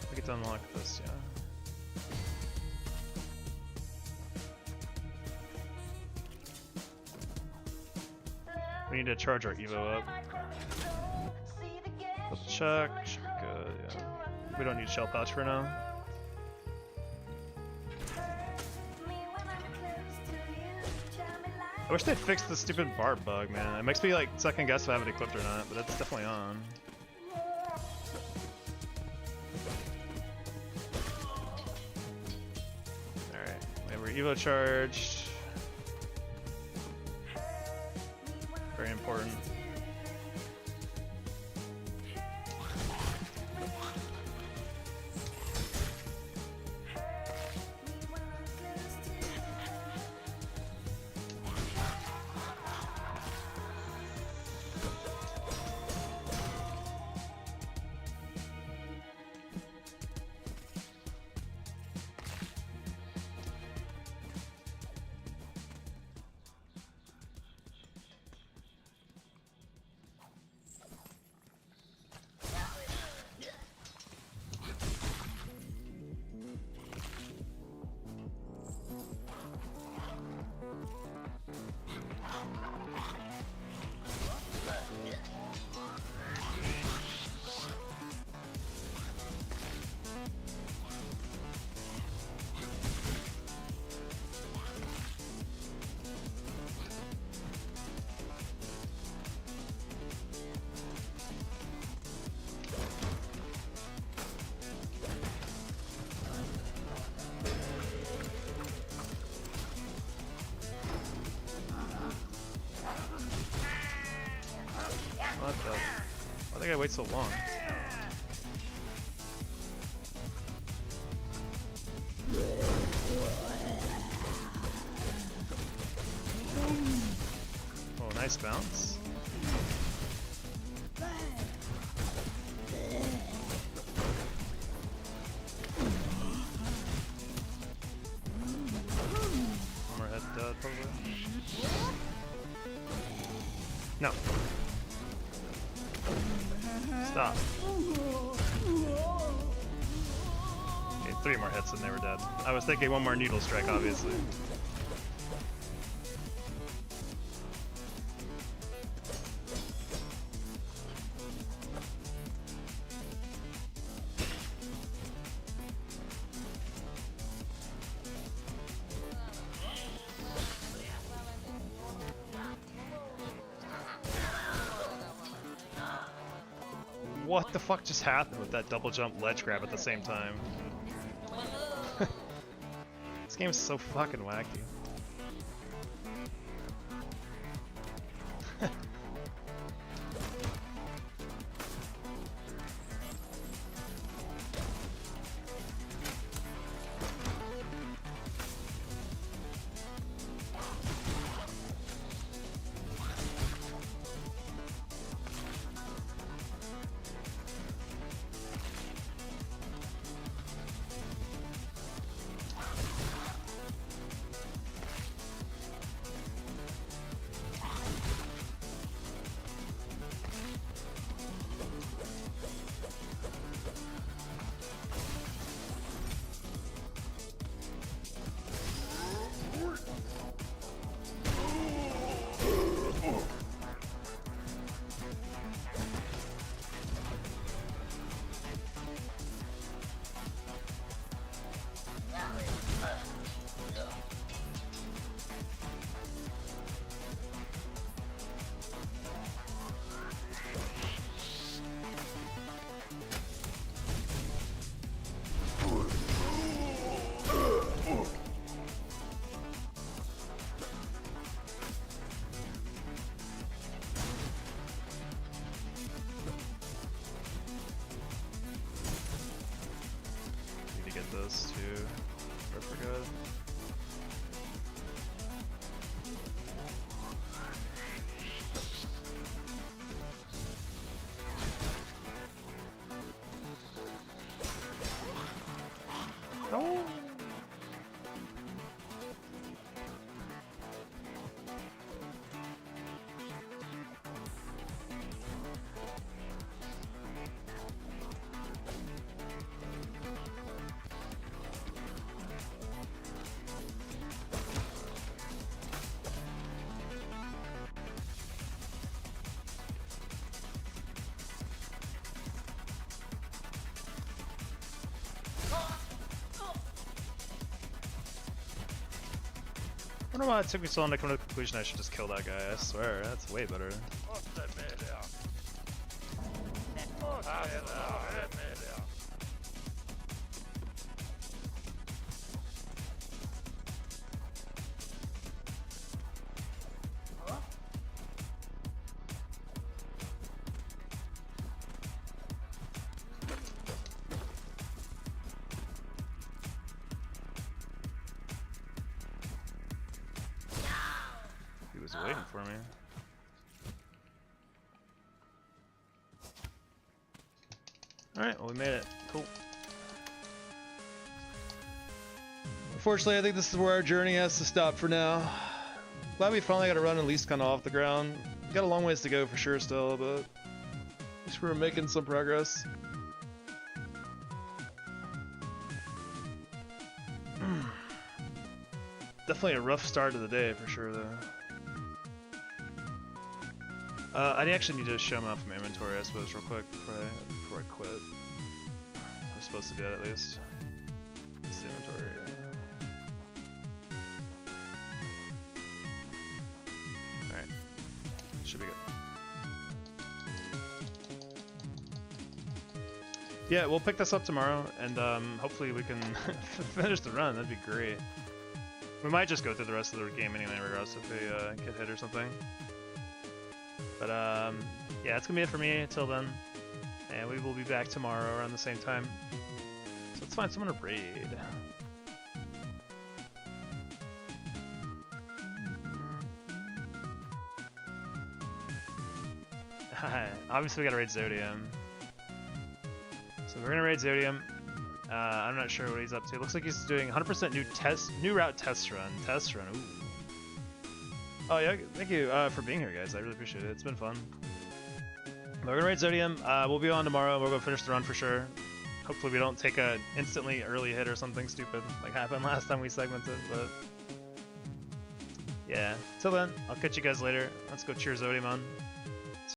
We get to unlock this, yeah. We need to charge our Evo up. Double check, should be good, yeah. We don't need shell pouch for now. I wish they'd fix the stupid barb bug, man. It makes me like second guess if I have it equipped or not, but it's definitely on. Alright, we're Evo charged. Very important. What the? Why did I wait so long? Oh, nice bounce. One more head dead, probably. No. Stop. Okay, 3 more hits and they were dead. I was thinking one more needle strike, obviously. What the fuck just happened with that double jump ledge grab at the same time? This game's so fucking wacky. this too. I forgot. No. I don't know why it took me so long to come to the conclusion I should just kill that guy. I swear, that's way better. He was waiting for me. Alright, well we made it. Cool. Unfortunately, I think this is where our journey has to stop for now. Glad we finally got to run at least kind of off the ground. We got a long ways to go for sure still, but at least we're making some progress. Definitely a rough start to the day for sure though. I actually need to show them off my inventory, I suppose, real quick before I quit. I'm supposed to do that at least. It's the inventory. Alright. Should be good. Yeah, we'll pick this up tomorrow, and hopefully we can finish the run. That'd be great. We might just go through the rest of the game anyway, regardless if we get hit or something. But yeah, that's gonna be it for me until then, and we will be back tomorrow around the same time. So let's find someone to raid. Obviously, we gotta raid Zodium. So we're gonna raid Zodium. I'm not sure what he's up to. Looks like he's doing 100% new route test run. Ooh. Oh yeah, thank you for being here, guys. I really appreciate it. It's been fun. We're gonna raid Zodium. We'll be on tomorrow. We'll go finish the run for sure. Hopefully we don't take a instantly early hit or something stupid like happened last time we segmented. But yeah, till then, I'll catch you guys later. Let's go cheer Zodium on.